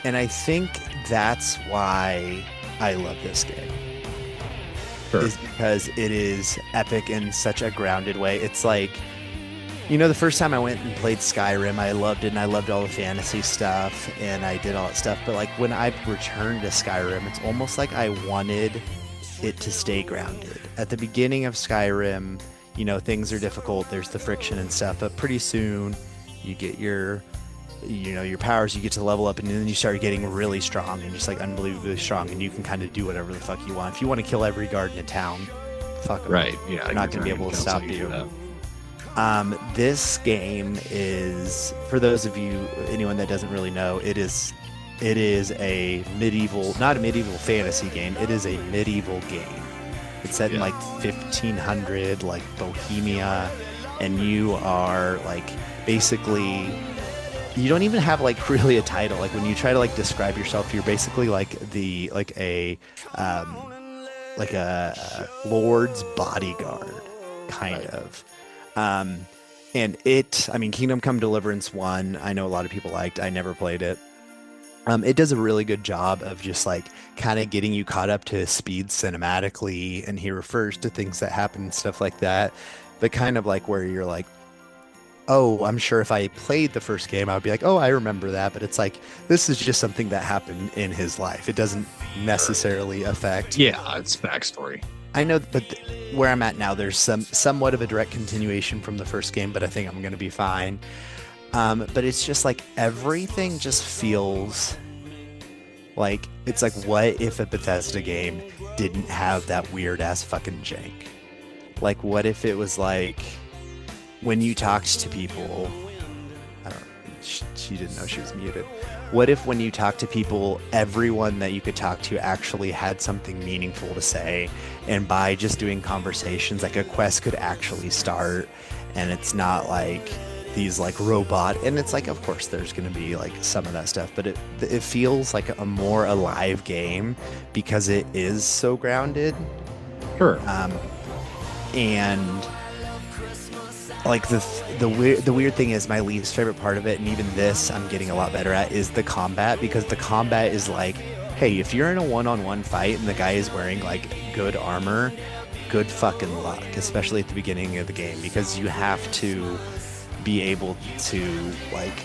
and I think that's why I love this game. Sure. Is because it is epic in such a grounded way. It's like, the first time I went and played Skyrim, I loved it, and I loved all the fantasy stuff, and I did all that stuff. But like when I returned to Skyrim, it's almost like I wanted it to stay grounded. At the beginning of Skyrim, things are difficult. There's the friction and stuff, but pretty soon you get your powers, you get to level up, and then you start getting really strong and just like unbelievably strong, and you can kind of do whatever the fuck you want. If you want to kill every guard in a town, fuck 'em. Right, yeah. They're not going to be able to stop you. This game is, for those of you, anyone that doesn't really know, it is it is a medieval, not a medieval fantasy game. It is a medieval game. It's set in like 1500, like Bohemia, and you are like basically, you don't even have like really a title. Like when you try to like describe yourself, you're basically like a lord's bodyguard, kind of. And I mean, Kingdom Come Deliverance 1, I know a lot of people liked. I never played it. It does a really good job of just like kind of getting you caught up to speed cinematically, and he refers to things that happen and stuff like that. But kind of like where you're like, oh, I'm sure if I played the first game, I would be like, oh, I remember that. But it's like, this is just something that happened in his life. It doesn't necessarily affect. Yeah, it's backstory. I know, but where I'm at now, there's somewhat of a direct continuation from the first game, but I think I'm going to be fine. But it's just like everything just feels like, it's like, what if a Bethesda game didn't have that weird ass fucking jank? Like, what if it was like, when you talked to people, I don't know, she didn't know she was muted. What if when you talk to people, everyone that you could talk to actually had something meaningful to say, and by just doing conversations, like a quest could actually start, and it's not like these like robot, and it's like, of course there's going to be like some of that stuff, but it feels like a more alive game because it is so grounded. Sure. And like the weird thing is, my least favorite part of it, and even this I'm getting a lot better at, is the combat, because the combat is like, hey, if you're in a one-on-one fight and the guy is wearing like good armor, good fucking luck, especially at the beginning of the game, because you have to be able to like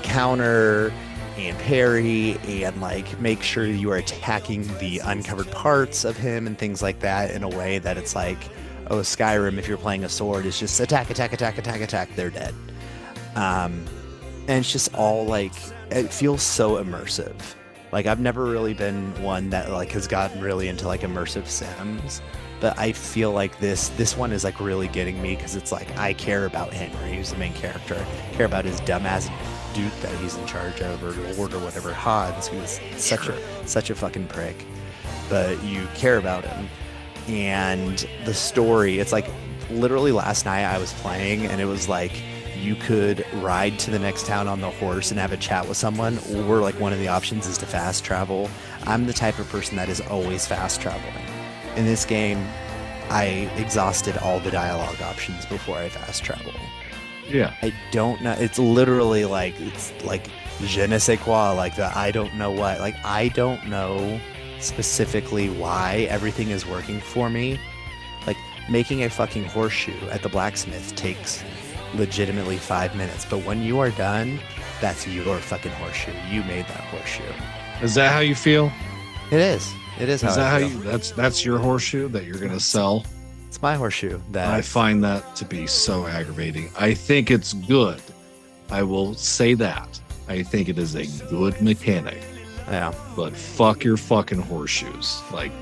counter and parry and like make sure you are attacking the uncovered parts of him and things like that in a way that it's like, oh, Skyrim, if you're playing a sword, is just attack, attack, attack, attack, attack, they're dead. And it's just all like, it feels so immersive. Like, I've never really been one that like has gotten really into like immersive sims, but I feel like this one is like really getting me, because it's like, I care about Henry, who's the main character. I care about his dumbass dude that he's in charge of, or Lord or whatever, Hans, who's such a fucking prick. But you care about him. And the story, it's like, literally last night I was playing, and it was like, you could ride to the next town on the horse and have a chat with someone, or like one of the options is to fast travel. I'm the type of person that is always fast traveling. In this game, I exhausted all the dialogue options before I fast travel. Yeah. I don't know. It's literally like, it's like je ne sais quoi, like the I don't know what. Like, I don't know specifically why everything is working for me. Like, making a fucking horseshoe at the blacksmith takes legitimately 5 minutes, but when you are done, that's your fucking horseshoe. You made that horseshoe. Is that how you feel? It is. It is. Is that how you? That's your horseshoe that you're gonna sell? It's my horseshoe. That I find that to be so aggravating. I think it's good. I will say that. I think it is a good mechanic. Yeah. But fuck your fucking horseshoes. Like,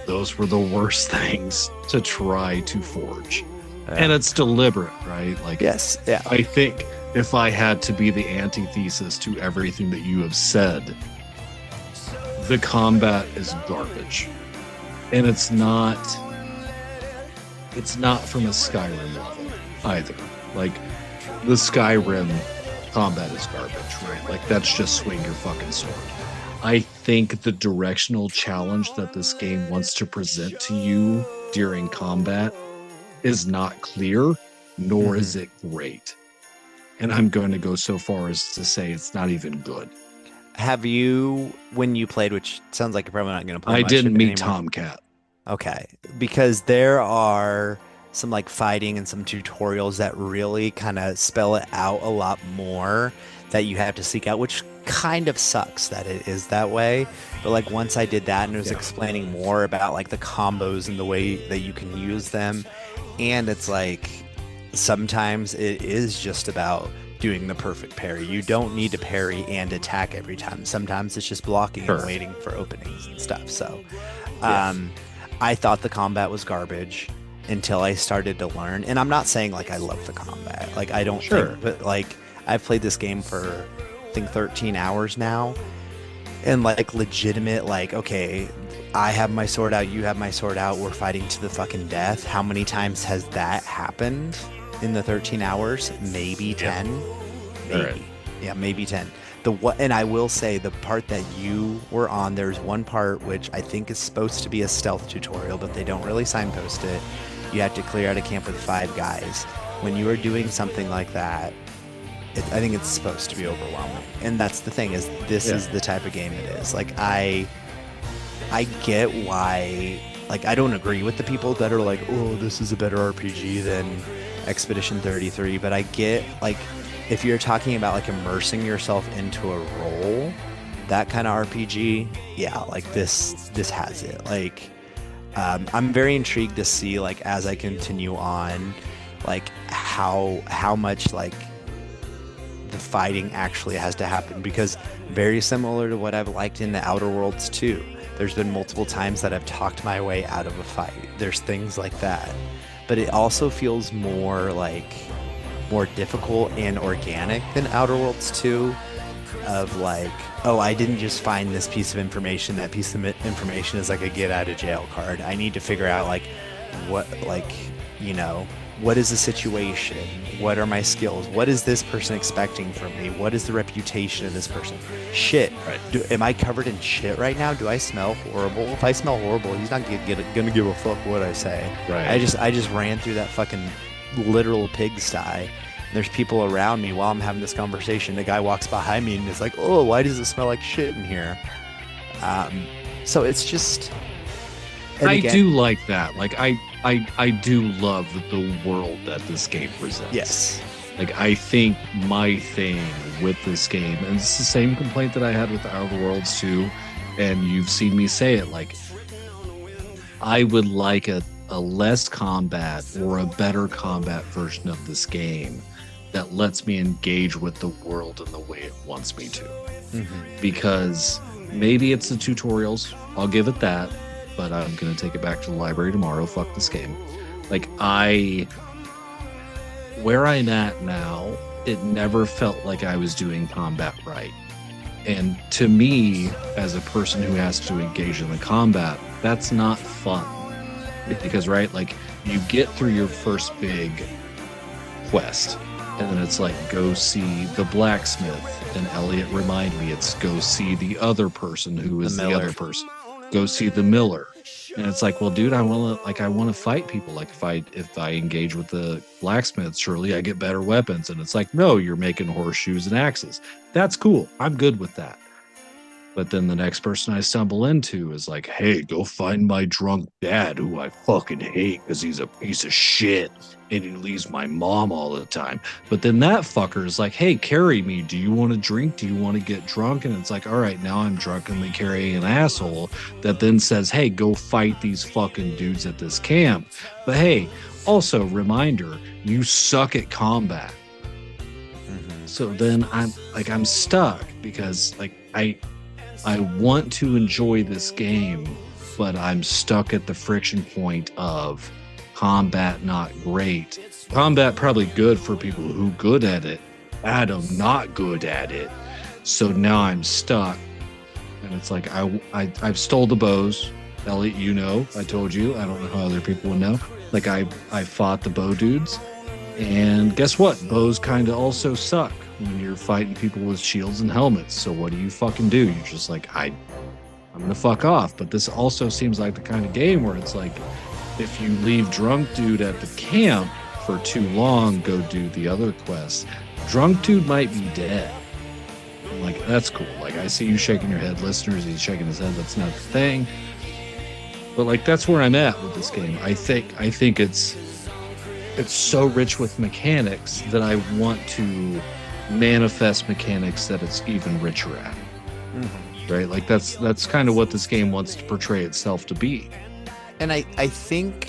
those were the worst things to try to forge. Yeah. And it's deliberate, right? Like, yes. Yeah. I think if I had to be the antithesis to everything that you have said, the combat is garbage. And it's not from a Skyrim level either. Like, the Skyrim combat is garbage, right? Like, that's just swing your fucking sword. I think the directional challenge that this game wants to present to you during combat is not clear, nor is it great. And I'm going to go so far as to say it's not even good. Have you, when you played, which sounds like you're probably not going to play I much didn't meet anymore. Tomcat. Okay. Because there are some like fighting and some tutorials that really kind of spell it out a lot more that you have to seek out, which kind of sucks that it is that way. But like, once I did that and it was explaining more about like the combos and the way that you can use them, and it's like, sometimes it is just about doing the perfect parry. You don't need to parry and attack every time. Sometimes it's just blocking and waiting for openings and stuff. So I thought the combat was garbage until I started to learn. And I'm not saying like I love the combat. Like, I don't think, but like, I've played this game for I think 13 hours now, and like legitimate, like, okay, I have my sword out, you have my sword out, we're fighting to the fucking death. How many times has that happened in the 13 hours? Maybe 10. Maybe. Right. Yeah, maybe 10. And I will say the part that you were on, there's one part which I think is supposed to be a stealth tutorial, but they don't really signpost it. You have to clear out a camp with 5 guys. When you are doing something like that, I think it's supposed to be overwhelming. And that's the thing, is this is the type of game it is. Like, I get why, like, I don't agree with the people that are like, oh, this is a better RPG than Expedition 33, but I get, like, if you're talking about like immersing yourself into a role, that kind of RPG, yeah, like this has it. Like, I'm very intrigued to see, like, as I continue on, like how much like the fighting actually has to happen, because very similar to what I've liked in the Outer Worlds 2, there's been multiple times that I've talked my way out of a fight. There's things like that, but it also feels more difficult and organic than Outer Worlds 2, of like, oh, I didn't just find this piece of information. That piece of information is like a get out of jail card. I need to figure out like what, like, you know, what is the situation? What are my skills? What is this person expecting from me? What is the reputation of this person? Shit. Right. Am I covered in shit right now? Do I smell horrible? If I smell horrible, he's not gonna give a fuck what I say. Right. I just ran through that fucking literal pigsty. There's people around me while I'm having this conversation. The guy walks behind me and is like, oh, why does it smell like shit in here? So it's just... I do like that. Like, I do love the world that this game presents. Yes. Like, I think my thing with this game, and it's the same complaint that I had with Outer Worlds 2, and you've seen me say it, like, I would like a less combat or a better combat version of this game that lets me engage with the world in the way it wants me to. Mm-hmm. Because maybe it's the tutorials, I'll give it that, but I'm going to take it back to the library tomorrow. Fuck this game. Like, where I'm at now, it never felt like I was doing combat right. And to me, as a person who has to engage in the combat, that's not fun. Because, right, like, you get through your first big quest, and then it's like, go see the blacksmith, and Eliot reminded me, it's go see the other person who is the other person. Go see the miller. And it's like, well, dude, I want to fight people. Like, if I engage with the blacksmith, surely I get better weapons. And it's like, no, you're making horseshoes and axes. That's cool. I'm good with that. But then the next person I stumble into is like, hey, go find my drunk dad, who I fucking hate because he's a piece of shit and he leaves my mom all the time. But then that fucker is like, hey, carry me. Do you want to drink? Do you want to get drunk? And it's like, all right, now I'm drunkenly carrying an asshole that then says, hey, go fight these fucking dudes at this camp. But hey, also reminder, you suck at combat. Mm-hmm. So then I'm stuck because like I want to enjoy this game, but I'm stuck at the friction point of combat not great. Combat probably good for people who good at it. Adam not good at it. So now I'm stuck. And it's like I've stole the bows. Eliot, you know, I told you. I don't know how other people would know. Like I fought the bow dudes. And guess what? Bows kind of also suck when you're fighting people with shields and helmets. So what do you fucking do? You're just like, I'm gonna fuck off. But this also seems like the kind of game where it's like, if you leave drunk dude at the camp for too long, go do the other quests, drunk dude might be dead. I'm like, that's cool. Like, I see you shaking your head, listeners. He's shaking his head. That's not the thing. But like, that's where I'm at with this game. I think it's so rich with mechanics that I want to manifest mechanics that it's even richer at. Mm-hmm. Right? Like that's kind of what this game wants to portray itself to be. And I think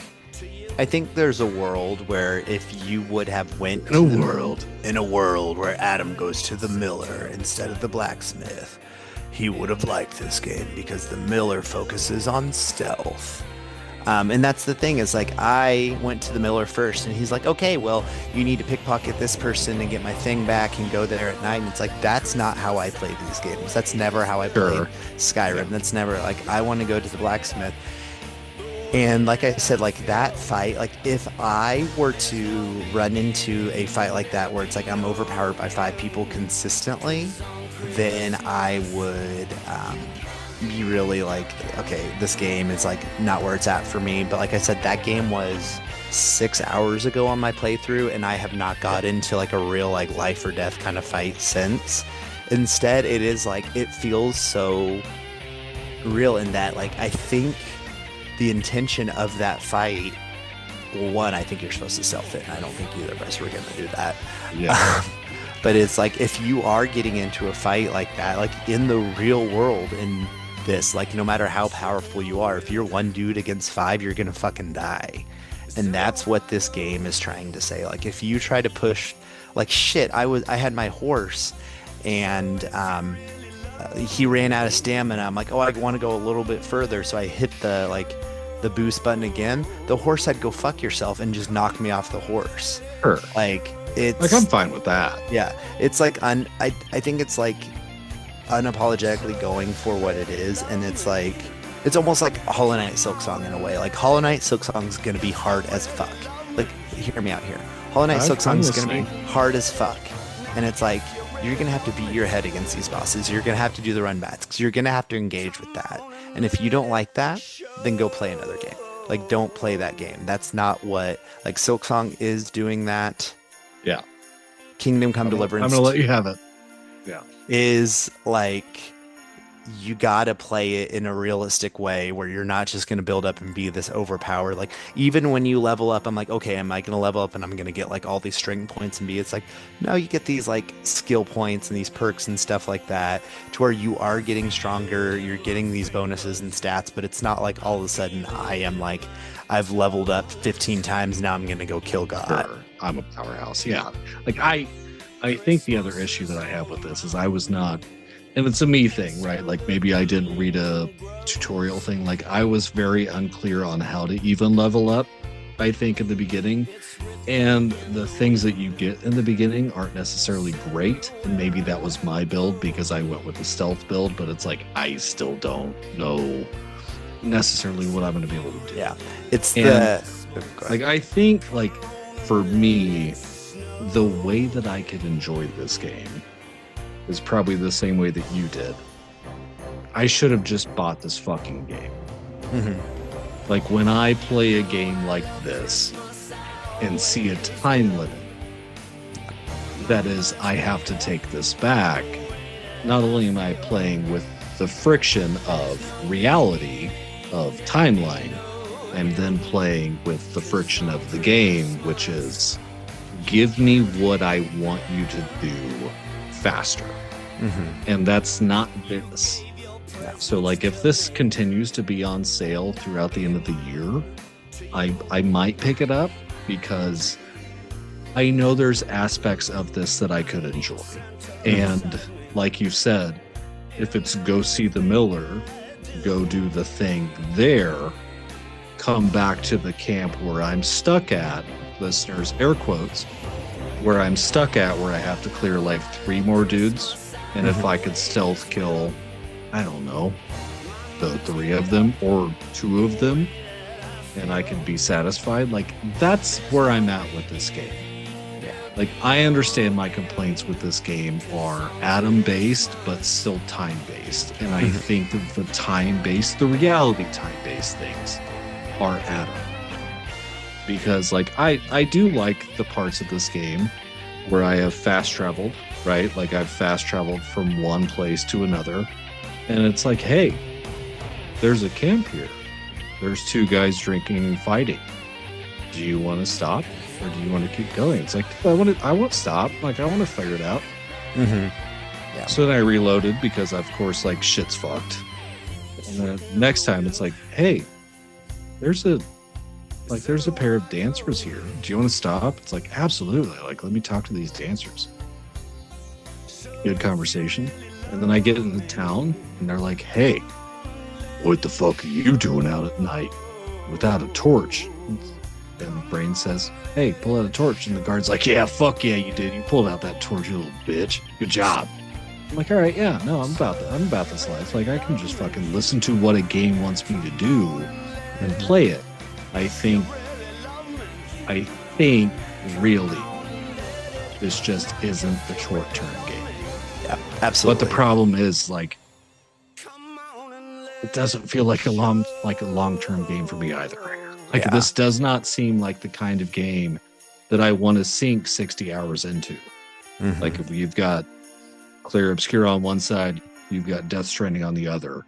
there's a world where if you would have went in a world where Adam goes to the miller instead of the blacksmith, he would have liked this game because the miller focuses on stealth. And that's the thing is like I went to the Miller first and he's like, okay, well, you need to pickpocket this person and get my thing back and go there at night. And it's like, that's not how I play these games. That's never how I played Skyrim. That's never like, I want to go to the blacksmith. And like I said, like that fight, like if I were to run into a fight like that where it's like I'm overpowered by 5 people consistently, then I would be really like, okay, this game is like not where it's at for me. But like I said, that game was 6 hours ago on my playthrough, and I have not got into like a real like life or death kind of fight since. Instead, it is like it feels so real in that like I think the intention of that fight, well, one, I think you're supposed to self it, and I don't think either of us were gonna do that. Yeah. But it's like if you are getting into a fight like that, like in the real world, in this, like no matter how powerful you are, if you're one dude against 5, you're gonna fucking die. And that's what this game is trying to say. Like if you try to push, like shit, I had my horse, and he ran out of stamina. I'm like, oh, I want to go a little bit further, so I hit the boost button again. The horse said, go fuck yourself, and just knocked me off the horse. Sure. Like it's like I'm fine with that. Yeah, it's like I think it's like unapologetically going for what it is, and it's like it's almost like Hollow Knight Silksong in a way. Like Hollow Knight Silksong is gonna be hard as fuck. Like hear me out here. Hollow Knight Silksong is gonna be hard as fuck, and it's like you're gonna have to beat your head against these bosses. You're gonna have to do the run backs. You're gonna have to engage with that. And if you don't like that, then go play another game. Like don't play that game. That's not what like Silksong is doing that. Yeah. Kingdom Come Deliverance. I'm gonna let you have it. Yeah. Is like you gotta play it in a realistic way where you're not just gonna build up and be this overpowered. Like even when you level up, I'm like, okay, am I gonna level up and I'm gonna get like all these strength points and be? It's like no, you get these like skill points and these perks and stuff like that to where you are getting stronger. You're getting these bonuses and stats, but it's not like all of a sudden I am like I've leveled up 15 times, now I'm gonna go kill God. Sure. I'm a powerhouse. Yeah. Like I think the other issue that I have with this is I was not, and it's a me thing, right? Like maybe I didn't read a tutorial thing. Like I was very unclear on how to even level up, I think, in the beginning. And the things that you get in the beginning aren't necessarily great. And maybe that was my build because I went with the stealth build, but it's like I still don't know necessarily what I'm going to be able to do. Yeah. It's like I think like for me, the way that I could enjoy this game is probably the same way that you did. I should have just bought this fucking game. Mm-hmm. Like when I play a game like this and see a time limit, that is, I have to take this back. Not only am I playing with the friction of reality, of timeline, I'm then playing with the friction of the game, which is give me what I want you to do faster. Mm-hmm. And that's not this. So like if this continues to be on sale throughout the end of the year, I might pick it up because I know there's aspects of this that I could enjoy. And like you said, if it's go see the Miller, go do the thing there, come back to the camp where I'm stuck at, listeners, air quotes, where I'm stuck at, where I have to clear like 3 more dudes. And if I could stealth kill, I don't know, the 3 of them or 2 of them, and I could be satisfied, like that's where I'm at with this game. Yeah. Like I understand my complaints with this game are atom-based, but still time-based. And I think that the time-based, the reality time-based things are atom. Because like I do like the parts of this game where I have fast traveled, right? Like I've fast traveled from one place to another, and it's like, hey, there's a camp here. There's 2 guys drinking and fighting. Do you want to stop or do you want to keep going? It's like, I won't stop. Like I want to figure it out. Yeah. So then I reloaded because of course like shit's fucked. And then next time it's like, hey, there's a pair of dancers here. Do you want to stop? It's like, absolutely. Like, let me talk to these dancers. Good conversation. And then I get into town and they're like, hey, what the fuck are you doing out at night? without a torch. And Brain says, hey, pull out a torch. And the guard's like, yeah, fuck yeah, you did. You pulled out that torch, you little bitch. Good job. I'm like, all right, yeah, no, I'm about this life. Like, I can just fucking listen to what a game wants me to do and play it. I think really, this just isn't a short-term game. Yeah, absolutely. But the problem is, like, it doesn't feel like a long-term game for me either. Like, this does not seem like the kind of game that I want to sink 60 hours into. Mm-hmm. Like, if you've got Clear Obscura on one side, you've got Death Stranding on the other.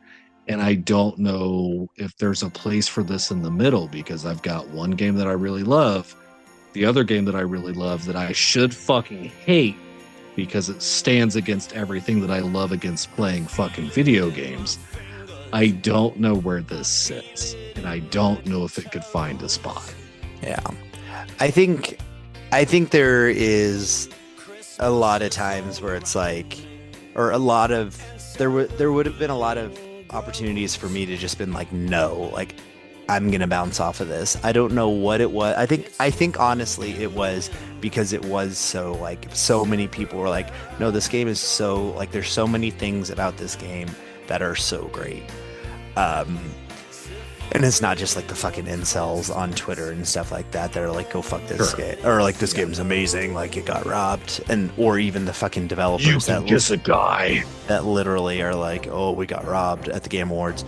And I don't know if there's a place for this in the middle, because I've got one game that I really love, the other game that I really love that I should fucking hate because it stands against everything that I love against playing fucking video games. I don't know where this sits, and I don't know if it could find a spot. Yeah. I think there is a lot of times where it's like, or there would have been a lot of opportunities for me to just been like, no, like, I'm gonna bounce off of this. I don't know what it was. I think honestly it was because it was so, like, so many people were like, no, this game is so, like, there's so many things about this game that are so great. And it's not just like the fucking incels on Twitter and stuff like that that are like, go fuck this game, or like, this game's amazing, like, it got robbed, and or even the fucking developers that just a guy that literally are like, oh, we got robbed at the Game Awards.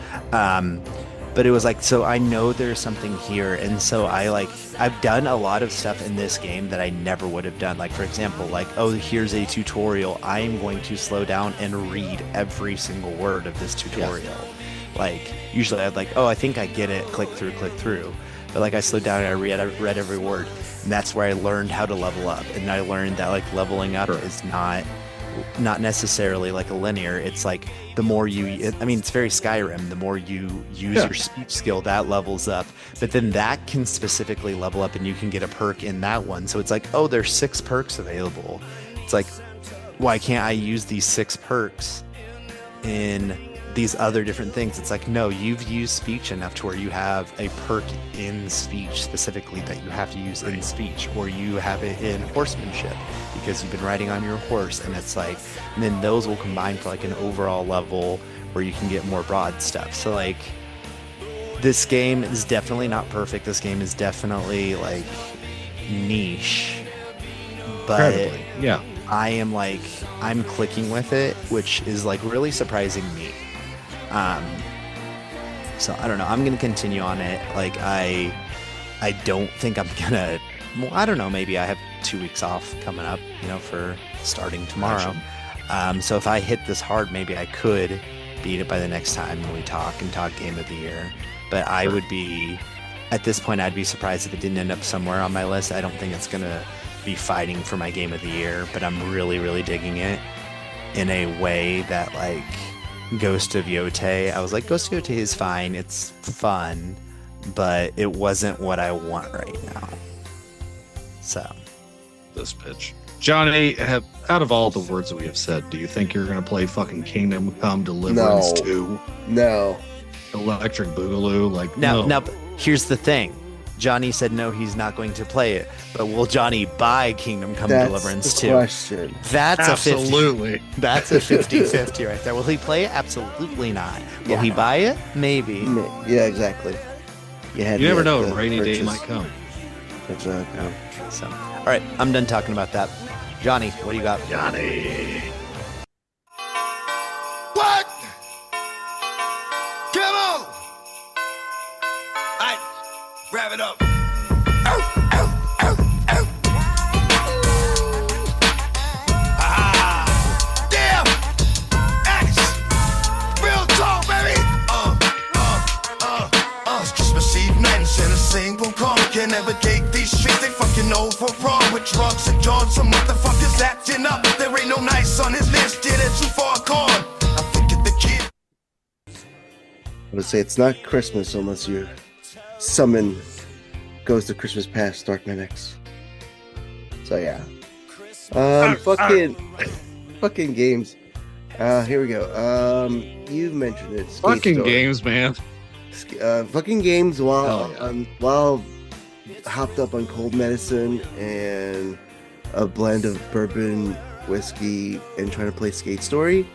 But it was like, so I know there's something here, and so I've done a lot of stuff in this game that I never would have done. Like, for example, like, oh, here's a tutorial. I am going to slow down and read every single word of this tutorial. Yeah. Like, usually I'd like, oh, I think I get it, click through. But like, I slowed down and I read every word, and that's where I learned how to level up. And I learned that, like, leveling up is not necessarily like a linear. It's like, the more it's very Skyrim, the more you use your speech skill, that levels up, but then that can specifically level up and you can get a perk in that one. So it's like, oh, there's 6 perks available. It's like, why can't I use these 6 perks in these other different things? It's like, no, you've used speech enough to where you have a perk in speech specifically that you have to use in speech, or you have it in horsemanship because you've been riding on your horse, and it's like, and then those will combine for like an overall level where you can get more broad stuff. So like, this game is definitely not perfect. This game is definitely like niche, but yeah, I'm clicking with it, which is like really surprising me. So I don't know, I'm gonna continue on it. Like, I don't think I'm gonna, well, I don't know, maybe I have 2 weeks off coming up, for starting tomorrow. So if I hit this hard, maybe I could beat it by the next time when we talk Game of the Year. But I would be, at this point, I'd be surprised if it didn't end up somewhere on my list. I don't think it's gonna be fighting for my Game of the Year, but I'm really, really digging it in a way that, like, Ghost of Yotei, I was like, Ghost of Yotei is fine, it's fun, but it wasn't what I want right now. So, this pitch. Johnny, out of all the words that we have said, do you think you're going to play fucking Kingdom Come Deliverance 2? No. Electric Boogaloo? Like, now, no. Now, here's the thing. Johnny said no, he's not going to play it. But will Johnny buy Kingdom Come Deliverance 2? Question. That's absolutely. That's a 50-50 right there. Will he play it? Absolutely not. Will he buy it? Maybe. Yeah, exactly. You never know. A rainy day might come. Exactly. Yeah. So, all right, I'm done talking about that. Johnny, what do you got? Johnny. What? Come on! Alright, wrap it up. Damn! Axe! Real talk, baby! It's Christmas Eve night, and Santa saying won't come. Can't navigate these streets, they fucking overrun with drugs and guns. Some motherfuckers acting up. There ain't no nice on his list, yeah, they're too far gone. I think of the kid. I would say it's not Christmas unless you summon Ghost of Christmas Past Dark Knight X. So yeah. Fucking games. Here we go. You've mentioned it. Fucking games, man. Fucking games while Hell yeah. while hopped up on cold medicine and a blend of bourbon, whiskey, and trying to play Skate Story,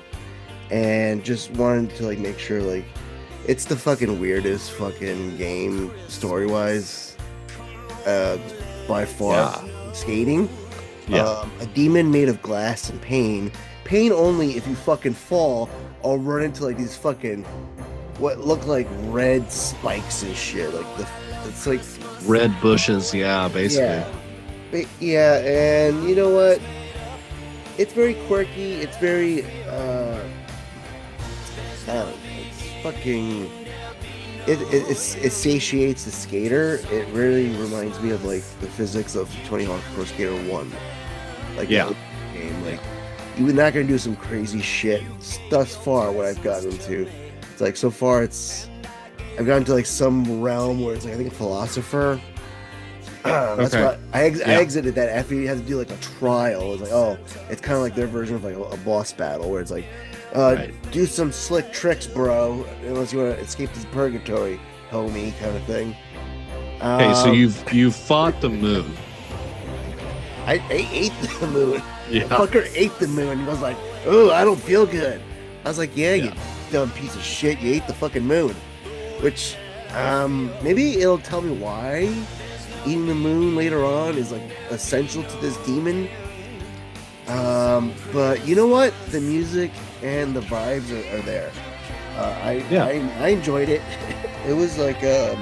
and just wanted to like make sure like it's the fucking weirdest fucking game story wise, by far. Skating. Yeah. A demon made of glass and pain. Pain only if you fucking fall or run into like these fucking what look like red spikes and shit. Like it's like Red bushes, yeah, basically. yeah, and you know what? It's very quirky. It's very I don't know, it's fucking. It satiates the skater. It really reminds me of like the physics of Tony Hawk Pro Skater 1. Like Yeah. game, like you're not gonna do some crazy shit. Thus far, what I've gotten into, it's like so far I've gotten to like some realm where it's like I think a philosopher. That's Okay. why I exited that after you had to do like a trial. It's like, oh, it's kind of like their version of like a boss battle where it's like, Right. do some slick tricks, bro, unless you want to escape this purgatory, homie, kind of thing. Okay, so you've fought the moon. I ate the moon. Yeah. The fucker ate the moon. He was like, oh, I don't feel good. I was like, yeah, you dumb piece of shit. You ate the fucking moon. Which, maybe it'll tell me why eating the moon later on is like essential to this demon. But you know what? The music and the vibes are there. I enjoyed it. It was like in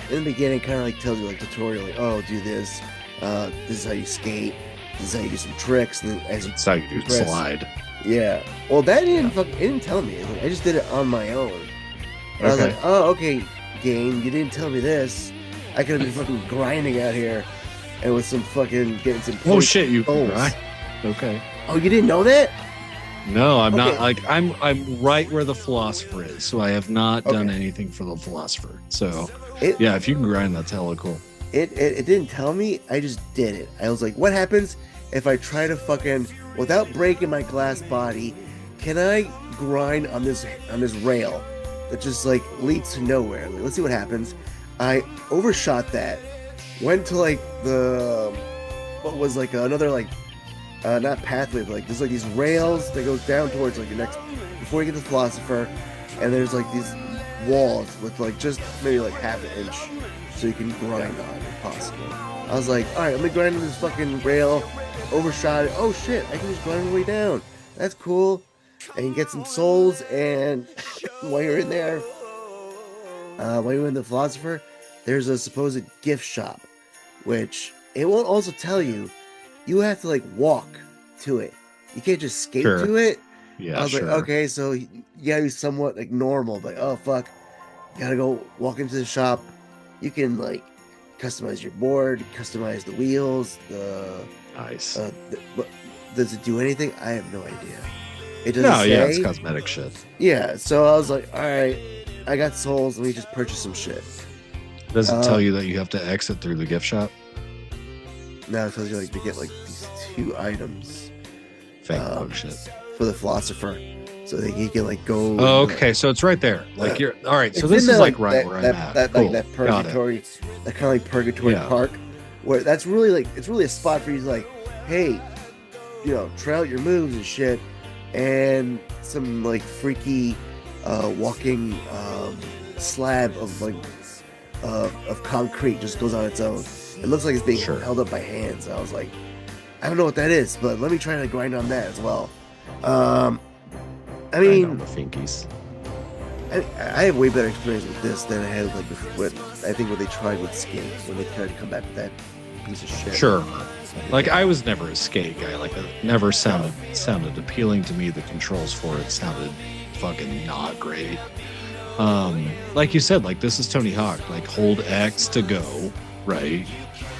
the beginning, kind of like tells you like tutorial, like, oh, do this. This is how you skate. This is how you do some tricks. And then as you That's how you do progress- slide. Yeah. Well, that it didn't tell me. I just did it on my own. And I was Okay. like, oh, okay, game. You didn't tell me this. I could have been fucking grinding out here, and with some fucking getting some. Oh shit, you goals. right. Okay. Oh, you didn't know that? No, I'm not Okay. like I'm right where the philosopher is, so I have not done Okay. anything for the philosopher. So It yeah, if you can grind, that's hella cool. it didn't tell me. I just did it. I was like, what happens if I try to fucking without breaking my glass body? Can I grind on this rail that just like leads to nowhere? Like, let's see what happens. I overshot that. Went to like the what was like another like not pathway, but like there's like these rails that goes down towards like your next before you get to the philosopher, and there's like these walls with like just maybe like half an inch so you can grind on if possible. I was like, all right, let me grind on this fucking rail. Overshot it. Oh shit, I can just grind my way down. That's cool. And you get some souls, and while you're in there, while you're in the philosopher, there's a supposed gift shop, which it won't also tell you. You have to like walk to it. You can't just skate Sure. to it. Yeah, I was sure. like, okay, so you gotta be somewhat like normal, but oh fuck, gotta go walk into the shop. You can like customize your board, customize the wheels, Nice. but does it do anything? I have no idea. It doesn't No, say. yeah, it's cosmetic shit. Yeah, so I was like, all right, I got souls. Let me just purchase some shit. Does it tell you that you have to exit through the gift shop? Now it tells you like to get like these 2 items Fake bug shit. for the philosopher, so that he can like go. Oh, okay, so it's right there. Like you're all right. So It's this in is the, like right that, where that, I'm at. That, Cool. like that Got it. purgatory, that kind of like purgatory Yeah. park, where that's really like it's really a spot for you to like, hey, you know, try out your moves and shit, and some like freaky walking slab of like of concrete just goes on its own. It looks like it's being Sure. held up by hands. I was like, I don't know what that is, but let me try to grind on that as well. I I mean, know the finkies. I have way better experience with this than I had like with I think what they tried with Skin when they tried to come back with that piece of shit. Sure. Like I was never a skate guy. Like it never sounded appealing to me. The controls for it sounded fucking not great. Like you said, like this is Tony Hawk. Like hold X to go, right?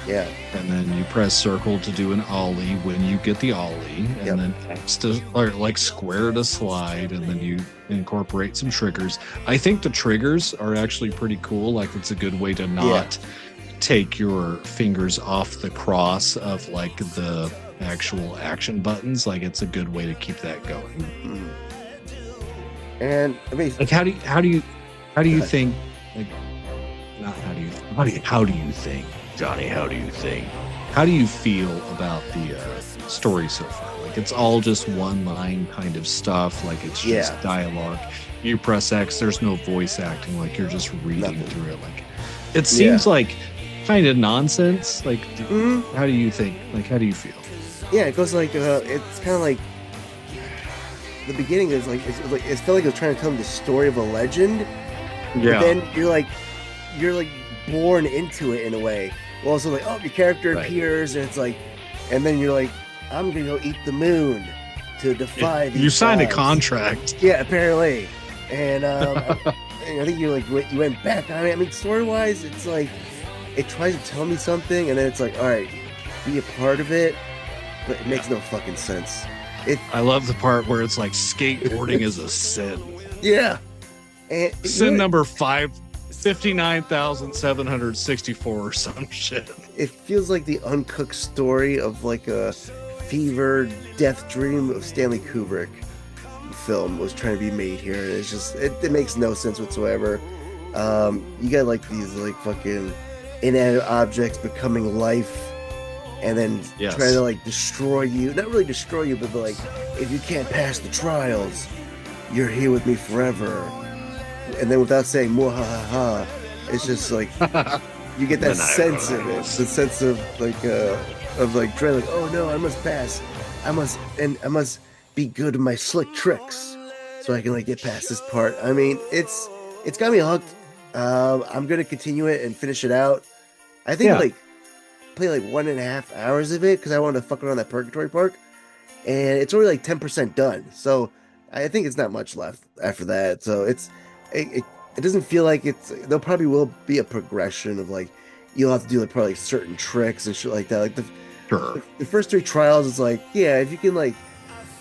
Yeah. And then you press circle to do an ollie when you get the ollie, and Yep. then X to or like square to slide, and then you incorporate some triggers. I think the triggers are actually pretty cool. Like it's a good way to not take your fingers off the cross of like the actual action buttons. Like it's a good way to keep that going. And I mean, Like how do you How do you think? Like, not how do you think, Johnny? How do you think? How do you feel about the story so far? Like, it's all just one line kind of stuff. Like, it's just dialogue. You press X, there's no voice acting. Like, you're just reading through it. Like, it seems like kind of nonsense. Like, how do you think? Like, how do you feel? Yeah, it goes like it's kind of like the beginning is like it felt like it was trying to tell me the story of a legend. Yeah. But then you're like born into it in a way. Well, also like, oh, your character appears, and it's like, and then you're like, I'm gonna go eat the moon to defy these You signed gods. a contract. Yeah, apparently. And I think you went back on it. I mean, story wise, it's like it tries to tell me something, and then it's like, all right, be a part of it, but it makes no fucking sense. I love the part where it's like skateboarding is a sin. Yeah. And sin number 59,764 or some shit. It feels like the uncooked story of like a fever death dream of Stanley Kubrick film was trying to be made here. And it's just it makes no sense whatsoever. You got like these like fucking inanimate objects becoming life, and then trying to like destroy you. Not really destroy you, but like, if you can't pass the trials, you're here with me forever. And then without saying "mwahaha," it's just like you get that sense of it, the sense of like dread, like, oh no, I must pass, I must be good at my slick tricks, so I can like get past this part. I mean, it's got me hooked. I'm gonna continue it and finish it out. I think like play like 1.5 hours of it because I wanted to fuck around that Purgatory Park, and it's already like 10% done. So I think it's not much left after that. So it doesn't feel like there probably will be a progression of like you'll have to do like probably certain tricks and shit like that. Like the first 3 trials is like, yeah, if you can like,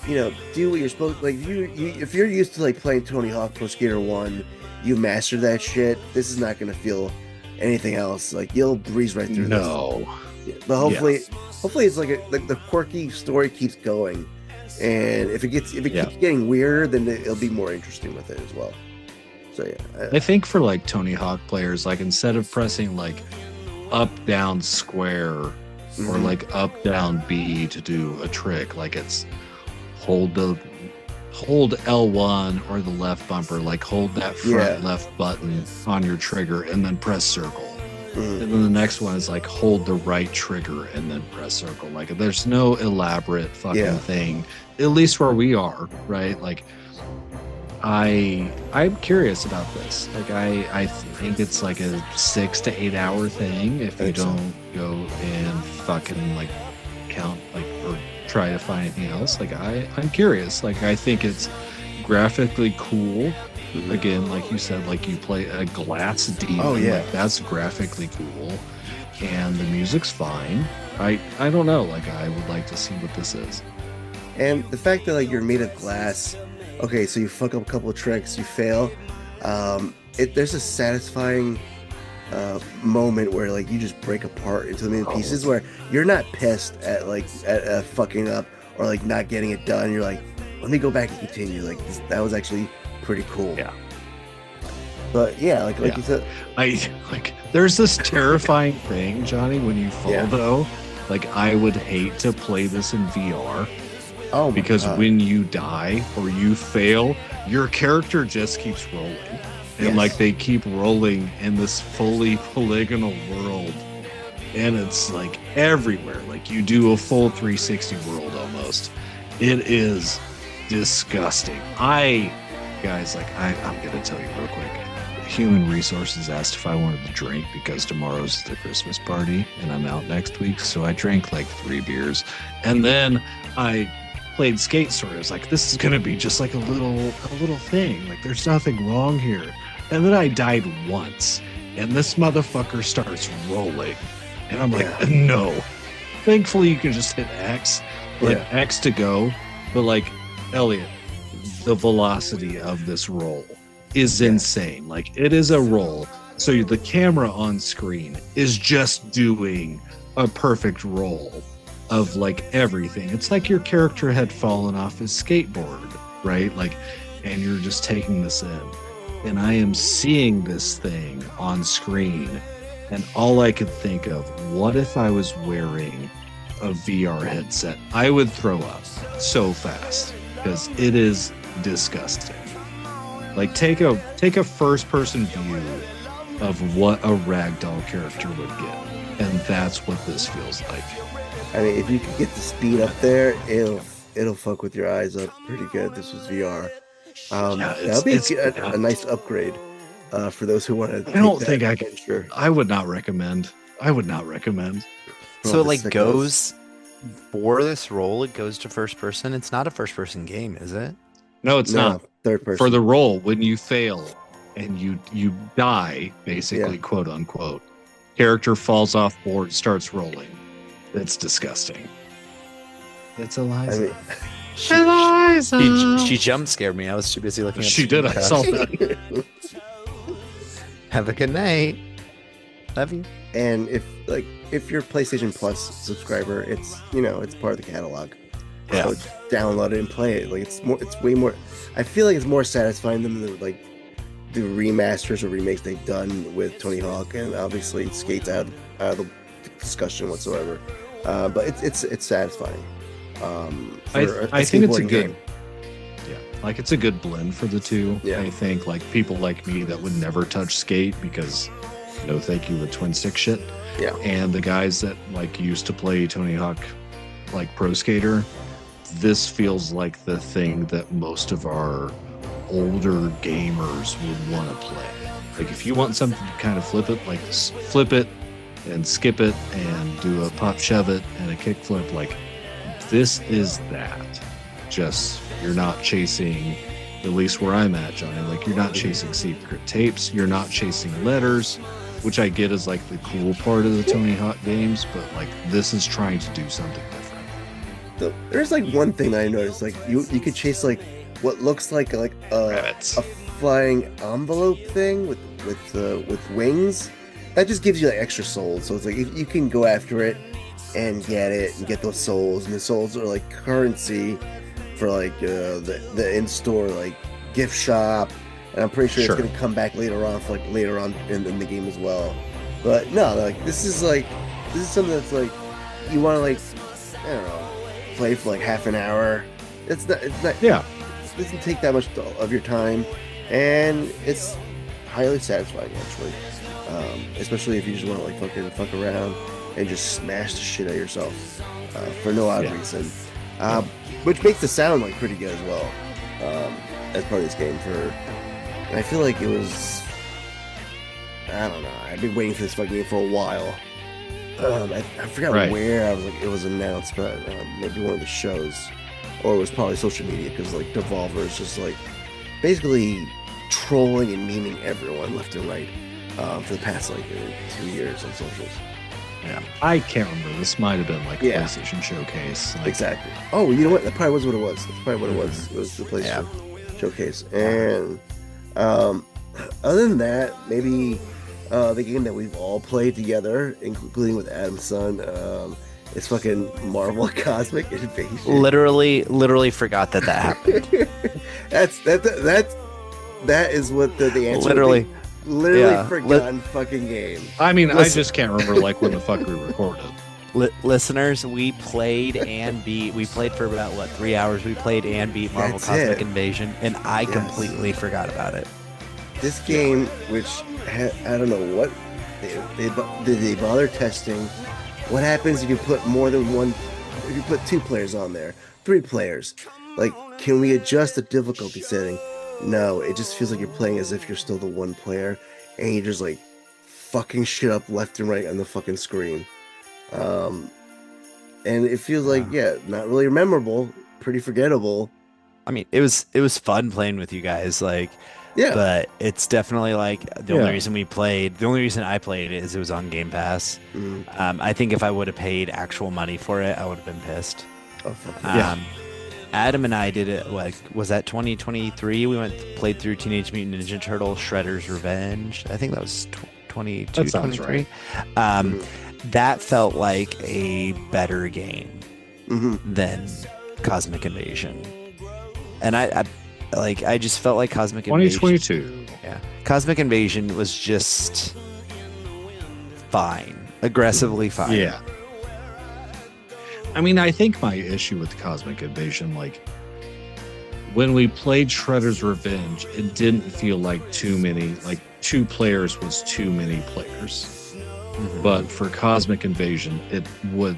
you know, do what you're supposed to, like if you're used to like playing Tony Hawk Pro Skater 1, you master that shit. This is not gonna feel anything else. Like you'll breeze right through this. But hopefully it's like the quirky story keeps going, and if it keeps getting weirder, then it'll be more interesting with it as well. So I think for like Tony Hawk players, like instead of pressing like up down square or like up down B to do a trick, like it's hold L1 or the left bumper, like hold that front left button on your trigger and then press circle. And then the next one is like hold the right trigger and then press circle. Like there's no elaborate fucking thing, at least where we are, right? Like I'm curious about this. Like I think it's like a 6 to 8 hour thing if you don't go and fucking like count like or try to find anything else. Like I'm curious. Like I think it's graphically cool. Again, like you said, like you play a glass demon. Oh yeah, like, that's graphically cool, and the music's fine. I don't know. Like I would like to see what this is. And the fact that like you're made of glass. Okay, so you fuck up a couple of tricks, you fail. There's a satisfying moment where like you just break apart into a million pieces where you're not pissed at like at fucking up or like not getting it done. You're like, let me go back and continue. Like that was actually pretty cool. Yeah. But yeah, like you said, there's this terrifying thing, Johnny, when you fall though. Like I would hate to play this in VR. Oh, because when you die or you fail, your character just keeps rolling. And like they keep rolling in this fully polygonal world. And it's like everywhere. Like you do a full 360 world almost. It is disgusting. I'm going to tell you real quick. Human Resources asked if I wanted to drink because tomorrow's the Christmas party and I'm out next week. So I drank like 3 beers. And then I played Skate Story. I was like, this is gonna be just like a little thing. Like there's nothing wrong here. And then I died once, and this motherfucker starts rolling, and I'm like, no. Thankfully, you can just hit X, X to go. But like, Eliot, the velocity of this roll is insane. Like it is a roll, so the camera on screen is just doing a perfect roll of like everything. It's like your character had fallen off his skateboard, right? Like, and you're just taking this in. and I am seeing this thing on screen, and all I could think of, what if I was wearing a VR headset? I would throw up so fast because it is disgusting. Like take a first person view of what a ragdoll character would get, and that's what this feels like. I mean, if you could get the speed up there, it'll fuck with your eyes up pretty good. This was VR. That'll be a nice upgrade for those who want to. I don't think I can. Sure. I would not recommend. So it like goes for this role. It goes to first person. It's not a first person game, is it? No, it's not. Third person. For the role, when you fail and you die, basically, quote unquote, character falls off board, starts rolling. It's disgusting. It's Eliza. She jump scared me. I was too busy looking at She did. I saw that. Have a good night. Love you. And if you're a PlayStation Plus subscriber, it's part of the catalog. Yeah. So download it and play it. Like it's way more. I feel like it's more satisfying than the remasters or remakes they've done with Tony Hawk, and obviously Skate's out of the discussion whatsoever. But it's satisfying. I think it's a good. Yeah, like it's a good blend for the two. Yeah. I think like people like me that would never touch Skate because no thank you with twin stick shit. Yeah. And the guys that like used to play Tony Hawk like Pro Skater, this feels like the thing that most of our older gamers would want to play. Like if you want something to kind of flip it and skip it and do a pop shove it and a kick flip, like this is that. Just you're not chasing, at least where I'm at, Johnny, like you're not chasing secret tapes, you're not chasing letters, which I get is like the cool part of the Tony Hawk games, but like this is trying to do something different. There's like one thing that I noticed, like you could chase like what looks like a flying envelope thing with wings. That just gives you like extra souls. So it's like if you can go after it and get it and get those souls, and the souls are like currency for like the in-store like gift shop, and I'm pretty sure it's gonna come back later on in the game as well. But no, like this is something that's like you want to like I don't know, play for like half an hour. It's not yeah. It doesn't take that much of your time, and it's highly satisfying actually. Especially if you just want to like fuck around and just smash the shit out of yourself for no odd reason, which makes the sound like pretty good as well as part of this game. And I feel like it was, I don't know, I've been waiting for this fucking game for a while. I forgot where I was like it was announced, but maybe one of the shows, or it was probably social media, because like Devolver is just like basically trolling and memeing everyone left and right for the past like 2 years on socials. Yeah, I can't remember. This might have been like a PlayStation Showcase. Like, exactly. Oh, you know what? That probably was what it was. That's probably what it was. It was the PlayStation Showcase. And other than that, maybe the game that we've all played together, including with Adam's son, is fucking Marvel Cosmic Invasion. Literally forgot that happened. That is what the answer. Literally forgotten fucking game. I mean, I just can't remember like when the fuck we recorded. Listeners, we played for about 3 hours. We played and beat Marvel Cosmic Invasion, and I completely forgot about it. This game, which I don't know what did they bother testing. What happens if you put more than one? If you put 2 players on there, 3 players, like can we adjust the difficulty setting? No, it just feels like you're playing as if you're still the one player, and you're just like fucking shit up left and right on the fucking screen. And it feels like not really memorable, pretty forgettable. I mean, it was fun playing with you guys, like but it's definitely like the only reason I played it is it was on Game Pass. I think if I would have paid actual money for it, I would have been pissed. Oh fuck Adam and I did it, like, was that 2023? We played through Teenage Mutant Ninja Turtles Shredder's Revenge. I think that was 22, that sounds 23. Right. That felt like a better game than Cosmic Invasion. And like I just felt like Cosmic Invasion. 2022. Yeah, Cosmic Invasion was just fine, aggressively fine. Yeah. I mean, I think my issue with Cosmic Invasion, like when we played Shredder's Revenge, it didn't feel like too many, like 2 players was too many players. But for Cosmic Invasion, it would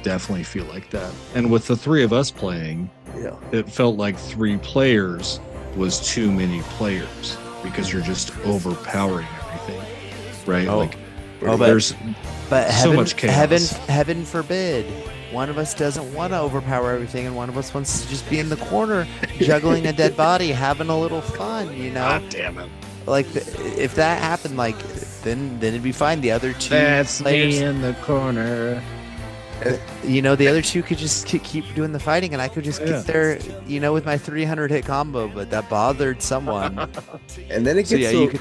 definitely feel like that. And with the 3 of us playing, Yeah. it felt like 3 players was too many players because you're just overpowering everything, right? Oh. Like, but there's But so much chaos. Heaven forbid, one of us doesn't want to overpower everything, and one of us wants to just be in the corner, juggling a dead body, having a little fun. You know, God damn it. like if that happened, like then it'd be fine. The other 2 That's players, me in the corner. you know, the other 2 could just keep doing the fighting, and I could just Yeah. get there, you know, with my 300 hit combo. But that bothered someone. And then it So gets yeah, so, you could.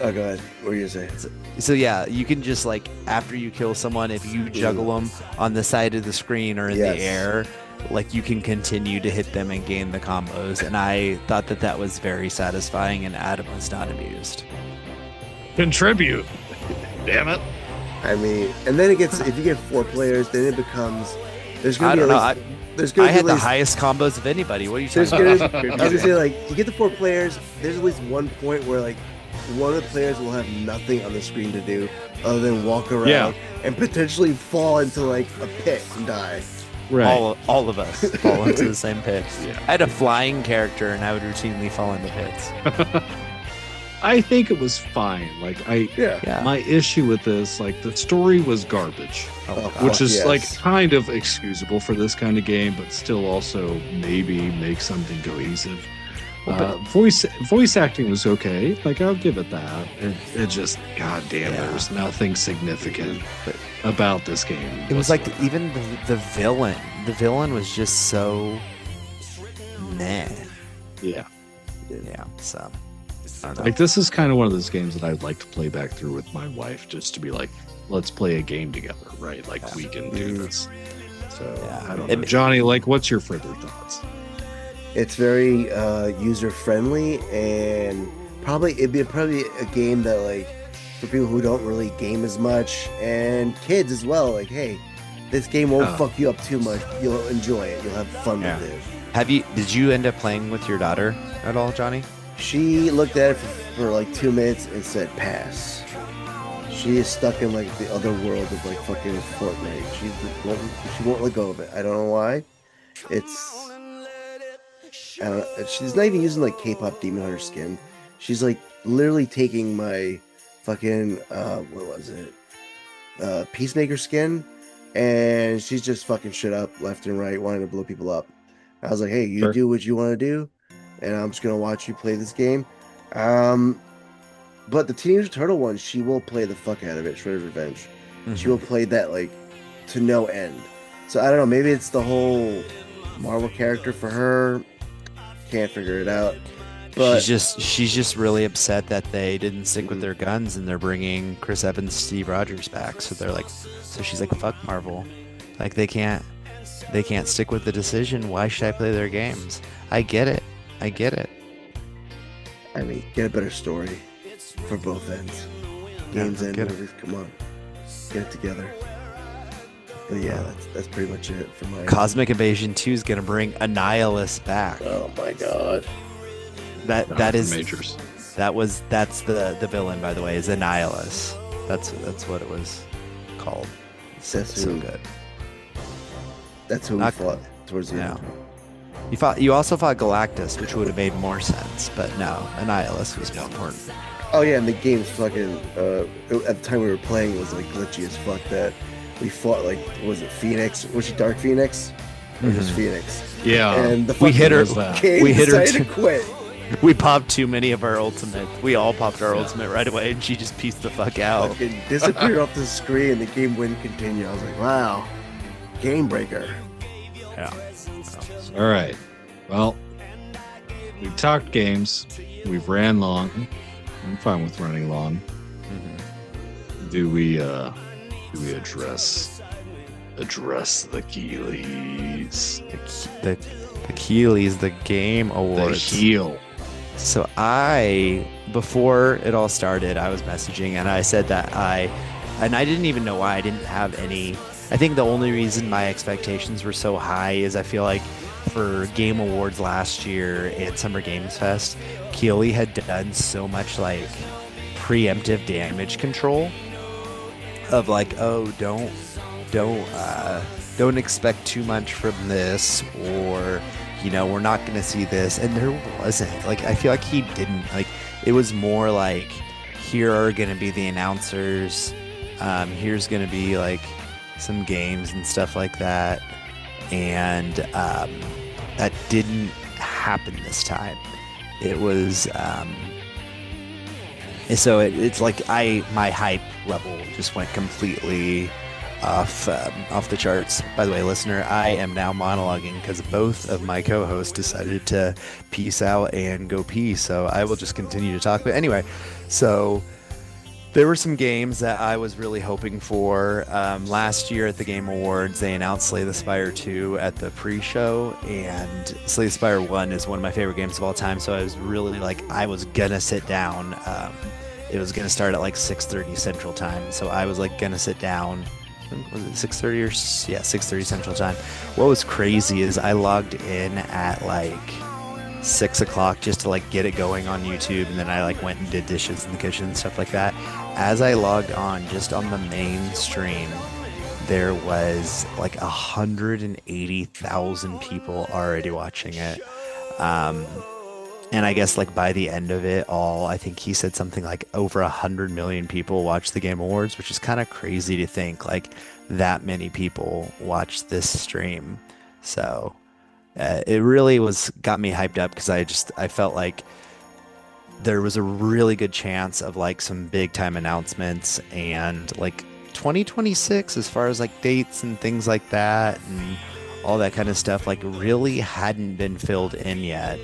Oh, go ahead. What were you gonna say? So yeah, you can just like after you kill someone, if you juggle them on the side of the screen or in Yes. the air, like you can continue to hit them and gain the combos. And I thought that was very satisfying, and Adam was not amused. Contribute. Damn it. I mean, and then it gets if you get 4 players, then it becomes there's I gonna be don't know. at least, there's gonna I be had at the least, highest combos of anybody. What are you There's talking gonna, about? I was gonna say, like, you get the 4 players, there's at least one point where like one of the players will have nothing on the screen to do other than walk around Yeah. and potentially fall into like a pit and die. Right. All of us fall into the same pit. Yeah. I had a flying character, and I would routinely fall into pits. I think it was fine. Like Yeah. my issue with this, like the story was garbage, which fuck is yes. like kind of excusable for this kind of game, but still also maybe make something cohesive. Voice acting was okay. Like I'll give it that. It just, goddamn, Yeah. there's nothing significant about this game. It was like whatsoever. even the villain. The villain was just so meh. Yeah. Yeah. So I don't know. Like this is kind of one of those games that I'd like to play back through with my wife, just to be like, let's play a game together, right? Like we can do this. So Yeah. I don't know, Johnny. Like, what's your further thoughts? It's very user friendly, and it'd be probably a game that like for people who don't really game as much and kids as well. Like, hey, this game won't fuck you up too much. You'll enjoy it. You'll have fun Yeah. with it. Did you end up playing with your daughter at all, Johnny? She looked at it for like 2 minutes and said pass. She is stuck in like the other world of like fucking Fortnite. She won't let go of it. I don't know why. She's not even using like K-pop Demon Hunter skin. She's like literally taking my fucking what was it? Peacemaker skin, and she's just fucking shit up left and right, wanting to blow people up. I was like, hey, you Sure. do what you want to do, and I'm just gonna watch you play this game. But the Teenage Turtle one, she will play the fuck out of it. Shredder's Revenge. She will play that like to no end. So I don't know. Maybe it's the whole Marvel character for her. Can't figure it out. But she's just really upset that they didn't stick with their guns, and they're bringing Chris Evans, Steve Rogers back. So she's like, fuck Marvel. Like they can't stick with the decision. Why should I play their games? I get it. I mean, get a better story for both ends. Games and get it. movies. Come on, get it together. But yeah, that's pretty much it for my Cosmic Invasion 2 is gonna bring Annihilus back. Oh my god. That is Majors. that's the villain, by the way, is Annihilus. That's what it was called. So That's good. That's who we Not- fought towards the Yeah. end. You also fought Galactus, which would have made more sense, but no, Annihilus was more important. Oh yeah, and the game's fucking. At the time we were playing, it was like glitchy as fuck. That we fought like, what was it Phoenix? Was she Dark Phoenix? Or just Phoenix? Yeah. And the We hit her- Game we hit her decided too- to quit. We popped too many of our ultimate. We all popped our ultimate right away, and she just pieced the fuck out. Fucking disappeared off the screen. The game wouldn't continue. I was like, wow, game breaker. Yeah. All right. Well, we've talked games. We've ran long. I'm fine with running long. Do we address the Keighleys? The The Keighleys, the Game Awards. The heel. So before it all started, I was messaging and I said that I didn't even know why I didn't have any. I think the only reason my expectations were so high is I feel like for Game Awards last year and Summer Games Fest, Keighleys had done so much like preemptive damage control of like, oh, don't expect too much from this, or we're not going to see this. And there wasn't, like, I feel like he didn't, like, it was more like, here are going to be the announcers, here's going to be like some games and stuff like that. And that didn't happen this time. It was so it's like my hype level just went completely off the charts. By the way, listener, I am now monologuing because both of my co-hosts decided to peace out and go pee, so I will just continue to talk. But anyway, so there were some games that I was really hoping for. Last year at the Game Awards, they announced Slay the Spire 2 at the pre-show, and Slay the Spire 1 is one of my favorite games of all time, so I was really like, I was gonna sit down. It was gonna start at like 6:30 Central Time, so I was like gonna sit down. Was it 6:30 or yeah, 6:30 Central Time. What was crazy is I logged in at like 6 o'clock just to like get it going on YouTube, and then I like went and did dishes in the kitchen and stuff like that. As I logged on, just on the main stream, there was like 180,000 people already watching it. And I guess like by the end of it all, I think he said something like over 100 million people watched the Game Awards, which is kind of crazy to think like that many people watched this stream. So it really got me hyped up because I felt like there was a really good chance of like some big time announcements, and like 2026 as far as like dates and things like that and all that kind of stuff like really hadn't been filled in yet.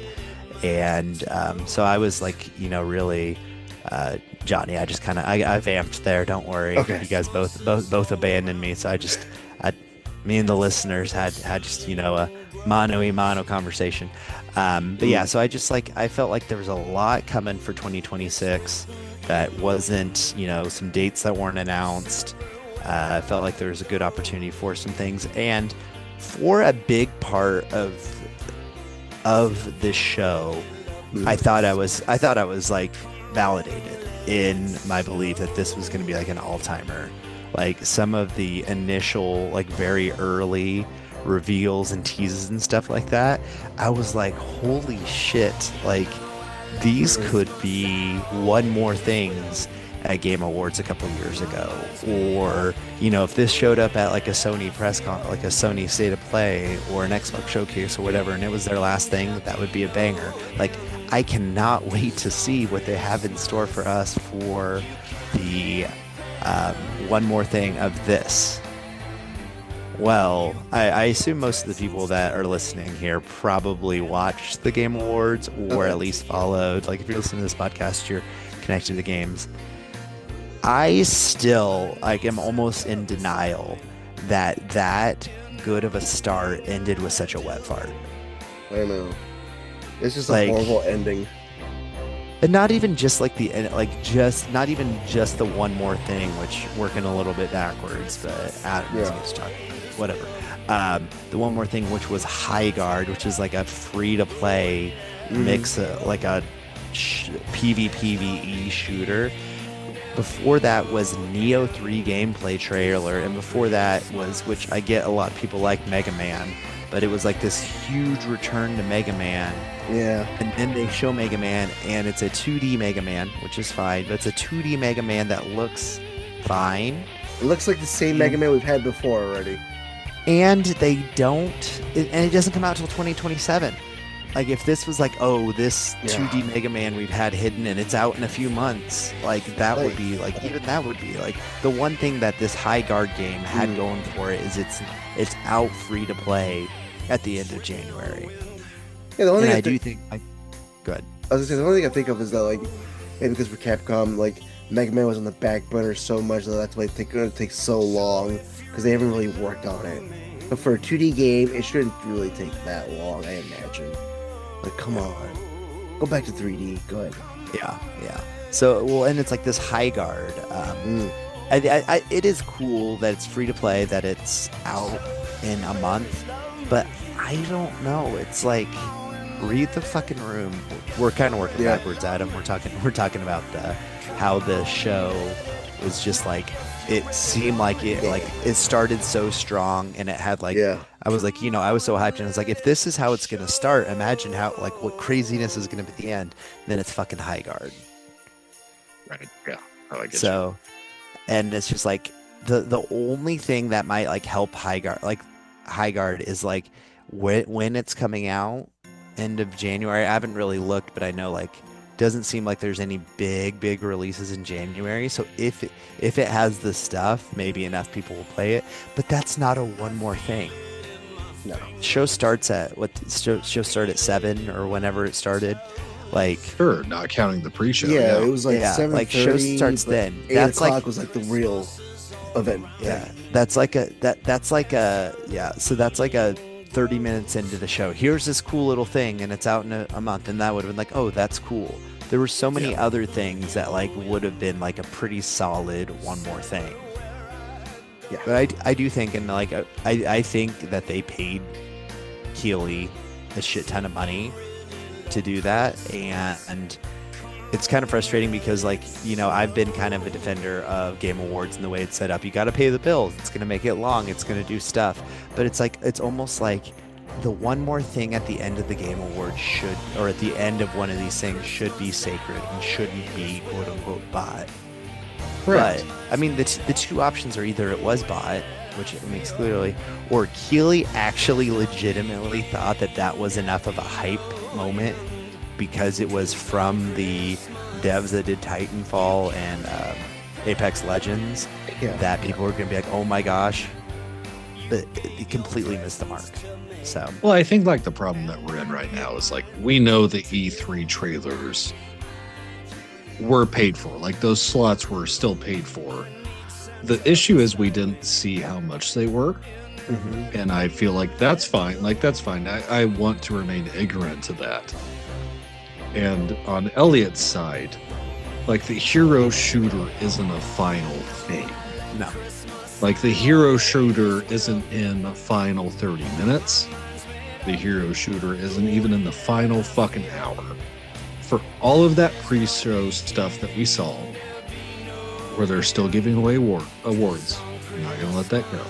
And so I was like, really, Johnny, I just kind of, I vamped there. Don't worry. Okay. You guys both abandoned me. So me and the listeners had just, a mano-a-mano conversation. But yeah, so I felt like there was a lot coming for 2026 that wasn't, some dates that weren't announced. I felt like there was a good opportunity for some things. And for a big part of this show, I thought I was like validated in my belief that this was going to be like an all-timer. Like some of the initial like very early reveals and teases and stuff like that, I was like, holy shit, like these could be one more things at Game Awards a couple years ago, or if this showed up at like a Sony like a Sony State of Play or an Xbox Showcase or whatever, and it was their last thing, that would be a banger. Like I cannot wait to see what they have in store for us for the one more thing of this. Well, I assume most of the people that are listening here probably watched the Game Awards or at least followed. Like if you're listening to this podcast, you're connected to games. I still am almost in denial that good of a start ended with such a wet fart. I know. It's just Like- a horrible ending. And not even just like the end, not even just the one more thing, which working a little bit backwards, but Adam Yeah. gets talking, whatever. The one more thing, which was High Guard, which is like a free to play mix, like a PvPvE shooter. Before that was Neo 3 gameplay trailer, and before that was, which I get a lot of people like Mega Man, but it was like this huge return to Mega Man. Yeah. And then they show Mega Man, and it's a 2D Mega Man, which is fine, but it's a 2D Mega Man that looks fine. It looks like the same Mega Man we've had before already. And they don't, and it doesn't come out till 2027. Like if this was like, oh, this 2D Mega Man we've had hidden and it's out in a few months, like that would be like, even that would be like the one thing that this High Guard game had going for it is it's out free to play at the end of January. Yeah, the only And thing I do think, go ahead. I was gonna say, the only thing I think of is that like maybe because for Capcom, like Mega Man was on the back burner so much that that's why it's gonna take so long because they haven't really worked on it. But for a 2D game, it shouldn't really take that long, I imagine. Like, come on. Go back to 3D. Go ahead. Yeah. So, well, and it's like this high guard. It is cool that it's free to play, that it's out in a month, but I don't know. It's like, read the fucking room. We're kind of working backwards, Adam. We're talking about how the show was just like, it seemed like it started so strong, and it had like, I was like, I was so hyped, and I was like, if this is how it's gonna start, imagine how like what craziness is gonna be at the end. Then it's fucking high guard. Right. Yeah. I like it. So, and it's just like the only thing that might like help high guard is like when it's coming out, end of January. I haven't really looked, but I know like doesn't seem like there's any big releases in January. So if it has the stuff, maybe enough people will play it. But that's not a one more thing. No. Show starts at show started at 7 or whenever it started. Like, sure, not counting the pre-show. Yeah, it was like 7:30. Like show starts then. 8 That's o'clock like was like the real event. Yeah, that's like a So that's like a 30 minutes into the show. Here's this cool little thing, and it's out in a month, and that would have been like, oh, that's cool. There were so many other things that like would have been like a pretty solid one more thing. Yeah, but I do think, and like I think that they paid Keighleys a shit ton of money to do that, and it's kind of frustrating because like I've been kind of a defender of Game Awards and the way it's set up. You got to pay the bills. It's gonna make it long. It's gonna do stuff, but it's like it's almost like the one more thing at the end of the Game Awards should, or at the end of one of these things, should be sacred and shouldn't be quote unquote bought. Right. But I mean, the two options are either it was bought, which it makes clearly, or Keighleys actually legitimately thought that was enough of a hype moment because it was from the devs that did Titanfall and Apex Legends, that people were going to be like, oh my gosh, but it completely missed the mark. So, well, I think like the problem that we're in right now is like, we know the E3 trailers were paid for, like those slots were still paid for. The issue is we didn't see how much they were. Mm-hmm. And I feel like that's fine. Like, that's fine. I want to remain ignorant to that. And on Eliot's side, like the hero shooter isn't a final thing. No. Like the hero shooter isn't in the final 30 minutes. The hero shooter isn't even in the final fucking hour. For all of that pre-show stuff that we saw, where they're still giving away awards, I'm not going to let that go.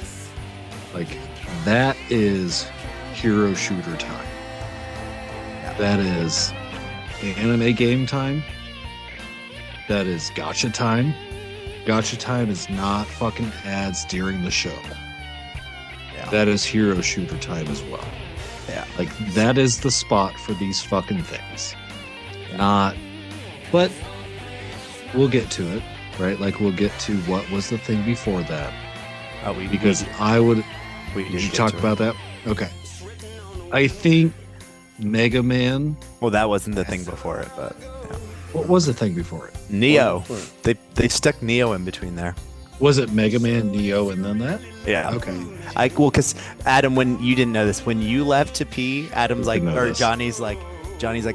Like, that is hero shooter time. That is anime game time. That is gacha time. Gacha time is not fucking ads during the show. Yeah. That is hero shooter time as well. Yeah. Like, that is the spot for these fucking things. Not, but we'll get to it, right? Like, we'll get to what was the thing before that. Did you talk about that? Okay. I think Mega Man. Well, that wasn't the thing before it, but yeah. What was the thing before it? Neo. They stuck Neo in between there. Was it Mega Man, Neo, and then that? Yeah. Okay. Because Adam, when you didn't know this, when you left to pee, Adam's like, or Johnny's like,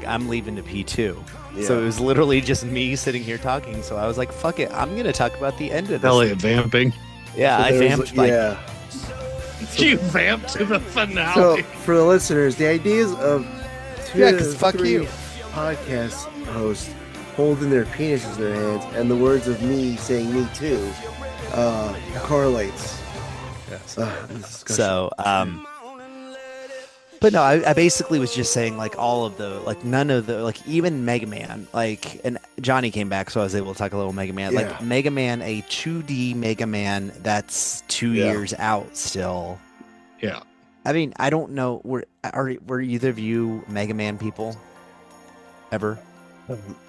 I'm leaving to pee too. Yeah. So it was literally just me sitting here talking. So I was like, fuck it, I'm gonna talk about the end of this. Eliot vamping. Yeah, so I vamped. You vamped to the finale. So for the listeners, the ideas of fuck three you podcast hosts holding their penises in their hands and the words of me saying me too correlates. Yes. But no, I basically was just saying like all of the, like none of the, like even Mega Man, like, and Johnny came back, so I was able to talk a little Mega Man. Like Mega Man, a 2D Mega Man that's 2 years out still. Yeah. I mean, I don't know. Were either of you Mega Man people ever?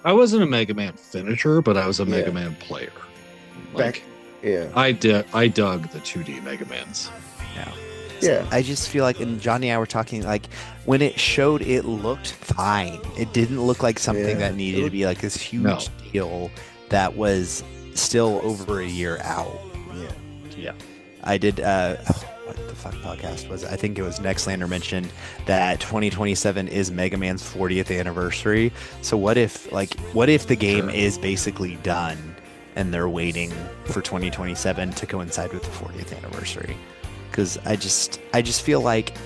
I wasn't a Mega Man finisher, but I was a Mega Man player. Like, I dug the 2D Mega Mans. Yeah. Yeah. I just feel like, and Johnny and I were talking, like, when it showed, it looked fine. It didn't look like something that needed to be like this huge deal that was still over a year out. Yeah. I did, what the fuck podcast was it? I think it was Nextlander mentioned that 2027 is Mega Man's 40th anniversary. So what if the game is basically done and they're waiting for 2027 to coincide with the 40th anniversary? Because I just feel like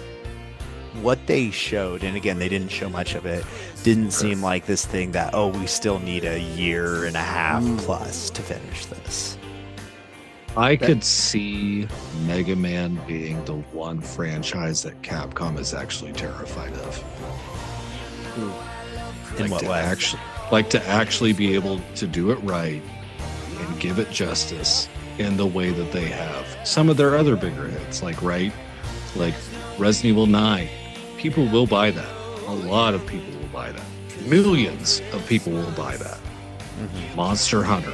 what they showed, and again, they didn't show much of it, didn't seem like this thing that, oh, we still need a year and a half plus to finish this. I could see Mega Man being the one franchise that Capcom is actually terrified of. In what way? To actually be able to do it right and give it justice in the way that they have some of their other bigger hits, like Resident Evil 9. People will buy that. A lot of people will buy that. Millions of people will buy that. Monster Hunter.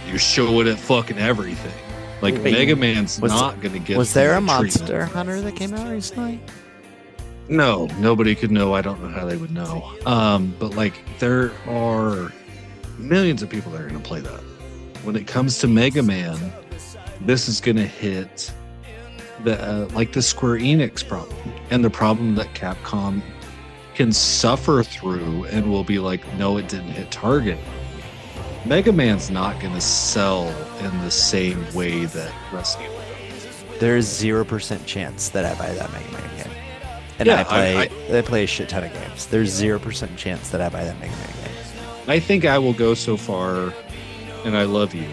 You show it at fucking everything. Like, Wait, Mega Man's not going to get. Was there a that Monster treatment. Hunter that came out recently? No, nobody could know. I don't know how they would know. But like, there are millions of people that are going to play that. When it comes to Mega Man, this is going to hit the Square Enix problem, and the problem that Capcom can suffer through and will be like, no, it didn't hit target. Mega Man's not going to sell in the same way that Resident Evil does. There's 0% chance that I buy that Mega Man game. And Yeah, I play a shit ton of games. There's 0% chance that I buy that Mega Man game. I think I will go so far, and I love you,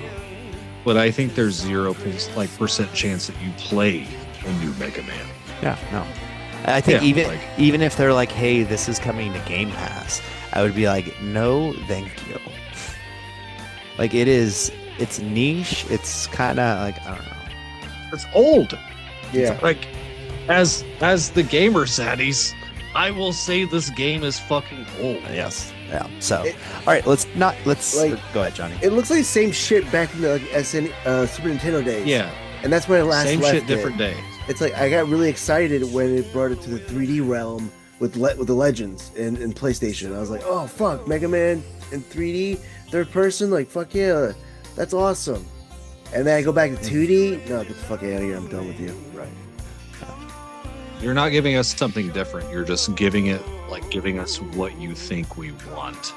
but I think there's 0% chance that you play a new Mega Man. Yeah, no. I think Yeah, even if they're like, hey, this is coming to Game Pass, I would be like, no, thank you. Like, it's niche. It's kind of like, I don't know. It's old. Yeah. It's like, as the gamer zaddies, I will say this game is fucking old. Yes. Yeah. So, all right, let's go ahead, Johnny. It looks like the same shit back in the Super Nintendo days. Yeah. And that's when I last Same left shit, different day. It's like I got really excited when it brought it to the 3D realm with the Legends in PlayStation. I was like, oh fuck, Mega Man in 3D, third person, like fuck yeah, that's awesome. And then I go back to 2D. No, get the fuck out of here. I'm done with you. Right. You're not giving us something different. You're just giving us what you think we want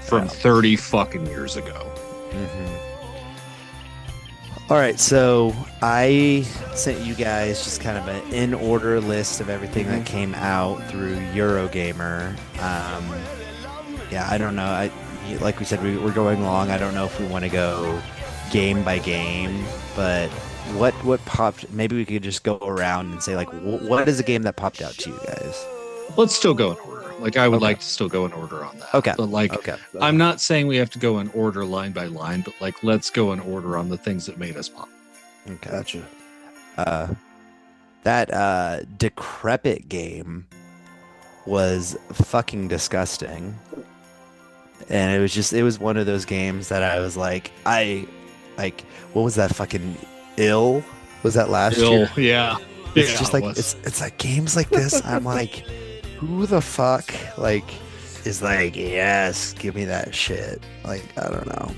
from 30 fucking years ago. All right, so I sent you guys just kind of an in-order list of everything that came out through Eurogamer. Yeah, I don't know. Like we said, we're going long. I don't know if we want to go game by game, but what popped? Maybe we could just go around and say, like, what is a game that popped out to you guys? Let's still go in order. Like, I would like to still go in order on that. Okay. But like, Okay. I'm not saying we have to go in order line by line, but like, let's go in order on the things that made us pop. Okay. Gotcha. That Decrepit game was fucking disgusting. And it was one of those games that I was like, what was that fucking Ill? Was that last year? Yeah. It's Yeah, just it like, was. it's like games like this. I'm like, who the fuck is like, yes, give me that shit. Like, I don't know.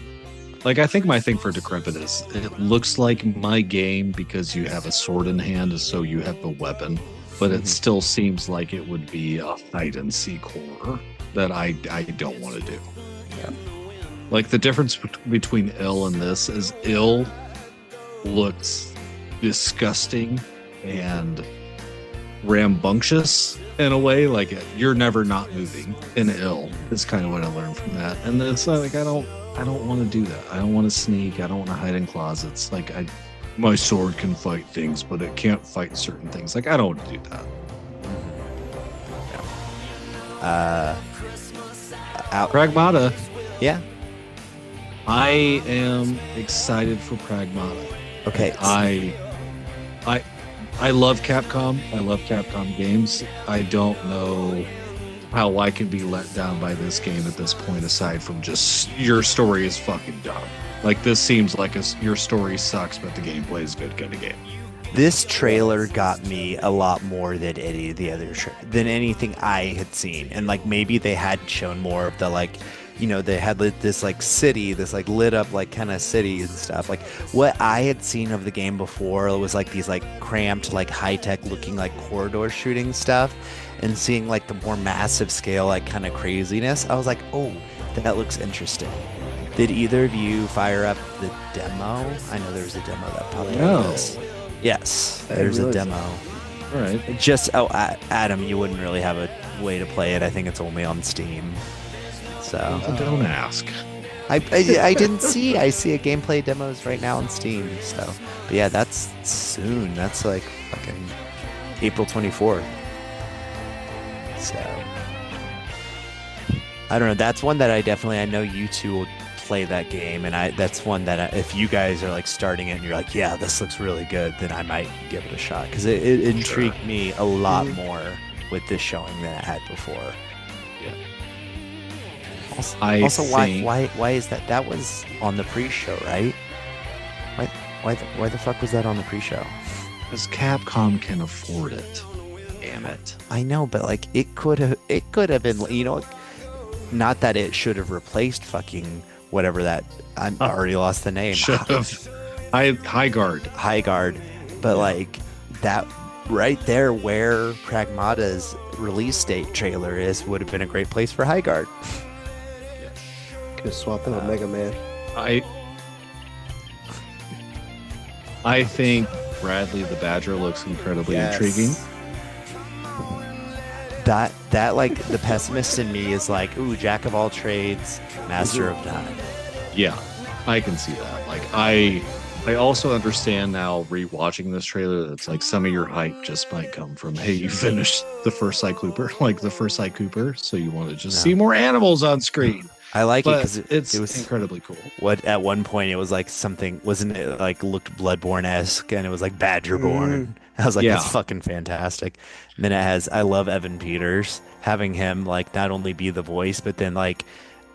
Like, I think my thing for Decrepit is it looks like my game because you have a sword in hand, so you have the weapon, but it still seems like it would be a hide and seek horror that I don't want to do. Yeah. Like, the difference between Ill and this is Ill looks disgusting and rambunctious in a way. Like, you're never not moving in Ill is kind of what I learned from that. And it's like, I don't want to do that. I don't want to sneak. I don't want to hide in closets. Like, my sword can fight things, but it can't fight certain things. Like, I don't want to do that. Pragmata. Yeah. I am excited for Pragmata. Okay. I love Capcom. I love Capcom games. I don't know how I can be let down by this game at this point, aside from just your story is fucking dumb. Like, this seems like your story sucks, but the gameplay is good kind of game. This trailer got me a lot more than any of the other than anything I had seen, and like maybe they had shown more of the like they had this like city, this like lit up like kind of city and stuff. Like what I had seen of the game before, it was like these like cramped, like high tech looking like corridor shooting stuff, and seeing like the more massive scale, like kind of craziness. I was like, oh, that looks interesting. Did either of you fire up the demo? I know there was a demo that popped up. of this. Yes, there's a demo. All right. Just Adam, you wouldn't really have a way to play it. I think it's only on Steam. So Don't ask. I didn't see. I see a gameplay demos right now on Steam. So, but yeah, that's soon. That's like fucking April 24th. So I don't know. That's one that I know you two will play that game, and that's one that if you guys are like starting it and you're like, yeah, this looks really good, then I might give it a shot because it intrigued me a lot more with this showing than it had before. Yeah. Also, why is that? That was on the pre-show, right? Why the fuck was that on the pre-show? Because Capcom can afford it. Damn it. I know, but like it could have been, not that it should have replaced fucking whatever that I already lost the name. Should have. High Guard. But like that right there where Pragmata's release date trailer would have been a great place for High Guard. Could have swapped out Mega Man. I think Bradley the Badger looks incredibly intriguing. That like the pessimist in me is like, ooh, jack of all trades, master of none. Yeah, I can see that. Like I also understand now rewatching this trailer that's like some of your hype just might come from, hey, you finished the first Sly Cooper, so you want to just see more animals on screen. I like it because it was incredibly cool. What at one point it was like something, wasn't it like looked Bloodborne-esque, and it was like Badgerborn. I was like, that's fucking fantastic. And then I love Evan Peters, having him like not only be the voice, but then like,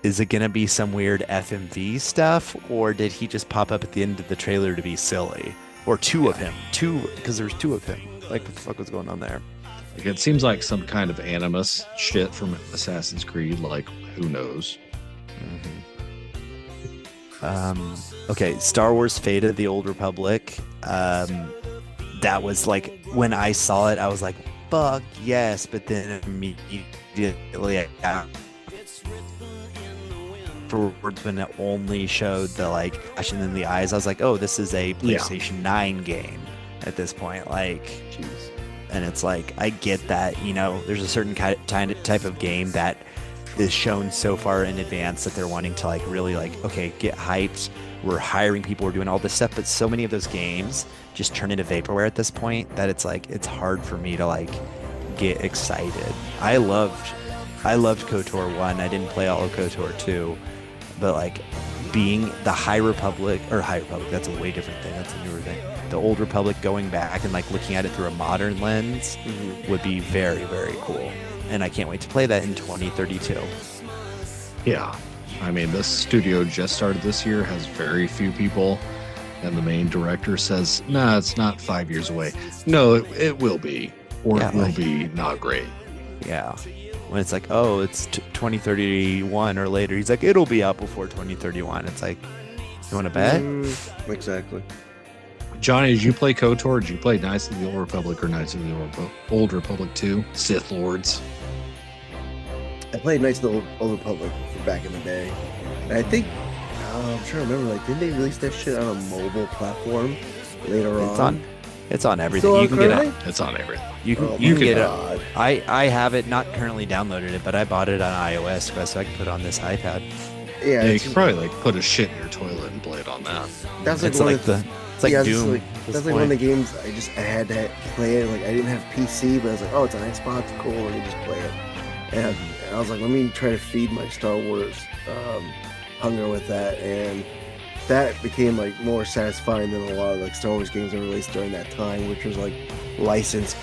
is it gonna be some weird FMV stuff, or did he just pop up at the end of the trailer to be silly? Or because there's two of him. Like, what the fuck was going on there? Like, it seems like some kind of Animus shit from Assassin's Creed. Like, who knows? Okay, Star Wars Fate of the Old Republic. That was like, when I saw it, I was like, fuck yes, but then immediately afterwards, when it only showed the like action in the eyes, I was like, oh, this is a PlayStation 9 game at this point. Like, jeez. And it's like, I get that, there's a certain type of game that is shown so far in advance that they're wanting to like really like, okay, get hyped. We're hiring people, we're doing all this stuff, but so many of those games just turn into vaporware at this point that it's like, it's hard for me to like get excited. I loved KOTOR 1. I didn't play all of KOTOR 2, but like being the High Republic, that's a way different thing. That's a newer thing. The Old Republic, going back and like looking at it through a modern lens would be very, very cool. And I can't wait to play that in 2032. Yeah. I mean, this studio just started this year, has very few people, and the main director says, nah, it's not 5 years away. No, it will be. Or it will be not great. Yeah. When it's like, oh, it's 2031 or later, he's like, it'll be out before 2031. It's like, you want to bet? Exactly. Johnny, did you play KOTOR? Did you play Knights of the Old Republic or Knights of the Old Republic 2? Sith Lords? I played Knights of the Old Republic back in the day. And I think, I'm trying to remember, like, didn't they release that shit on a mobile platform later on? It's on everything. You can get it. It's on everything. You can get it. I have it, not currently downloaded it, but I bought it on iOS so I can put it on this iPad. Yeah, you can probably like put a shit in your toilet and play it on that. That's like it's like Doom. That's like one of the games I had to play it. Like, I didn't have PC, but I was like, oh, it's on Xbox, cool, let me just play it. And I was like, let me try to feed my Star Wars hunger with that, and that became like more satisfying than a lot of like Star Wars games that were released during that time, which was like licensed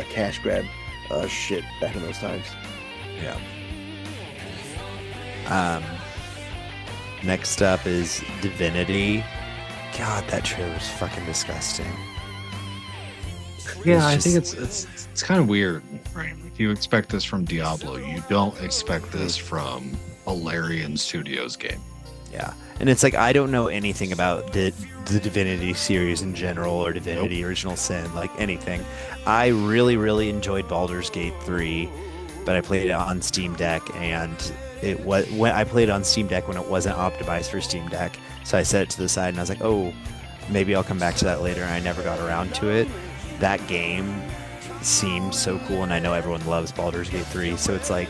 cash grab shit back in those times. Yeah. Next up is Divinity. God, that trailer was fucking disgusting. Yeah, I think it's kind of weird, right? Like, you expect this from Diablo. You don't expect this from a Valerian Studios game. Yeah. And it's like, I don't know anything about the Divinity series in general or Divinity Original Sin, like anything. I really, really enjoyed Baldur's Gate 3, but I played it on Steam Deck, and when I played it on Steam Deck when it wasn't optimized for Steam Deck. So I set it to the side and I was like, oh, maybe I'll come back to that later. And I never got around to it. That game seems so cool, and I know everyone loves Baldur's Gate 3. So it's like,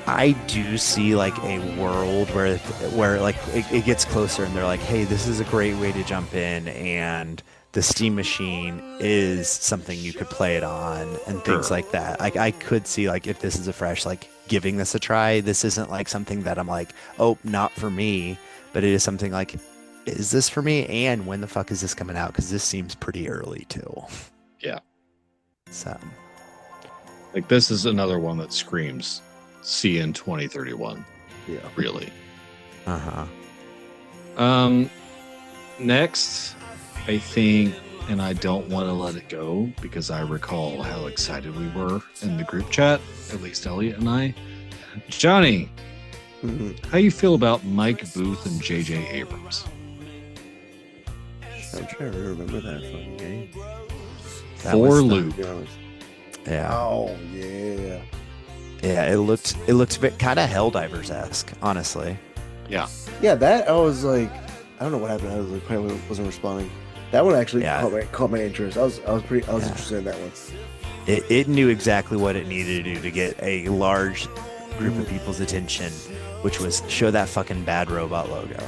I do see like a world where like it gets closer and they're like, hey, this is a great way to jump in, and the Steam machine is something you could play it on and things like that. Like, I could see like, if this is a fresh, like, giving this a try. This isn't like something that I'm like, oh, not for me, but it is something like, is this for me? And when the fuck is this coming out? Because this seems pretty early too. Yeah. So like, this is another one that screams see in 2031. Yeah. Really. Uh-huh. Next, I think, and I don't want to let it go because I recall how excited we were in the group chat, at least Elliot and I. Johnny, how you feel about Mike Booth and J.J. Abrams? I'm trying to remember that fucking game. That For was Loop. Yeah. Oh, yeah. Yeah, it looked a bit kind of Helldivers-esque, honestly. Yeah. Yeah, that I was like, I don't know what happened. I was like, probably wasn't responding. That one actually caught my interest. I was interested in that one. It knew exactly what it needed to do to get a large group of people's attention, which was show that fucking bad robot logo.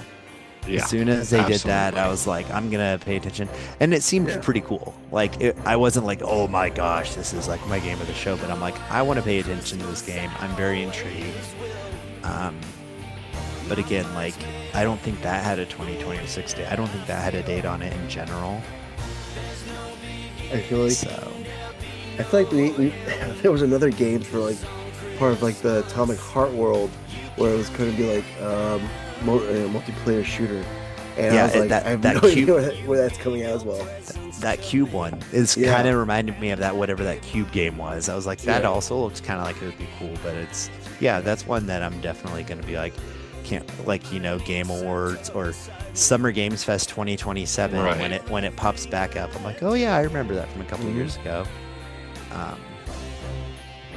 Yeah, as soon as they did that, absolutely. I was like, I'm gonna pay attention, and it seemed pretty cool. Like, I wasn't like, oh my gosh, this is like my game of the show, but I'm like, I want to pay attention to this game. I'm very intrigued. But again, like, I don't think that had a 2026 date. I don't think that had a date on it in general. I feel like So we there was another game for like part of like the Atomic Heart world where it was going to be like multiplayer shooter, and I was like, I have no idea where that's coming out as well. That Cube one is kind of reminded me of that, whatever that Cube game was. I was like, that also looks kind of like it would be cool, but it's, that's one that I'm definitely going to be like, Game Awards or Summer Games Fest 2027 when it pops back up. I'm like, oh yeah, I remember that from a couple of years ago.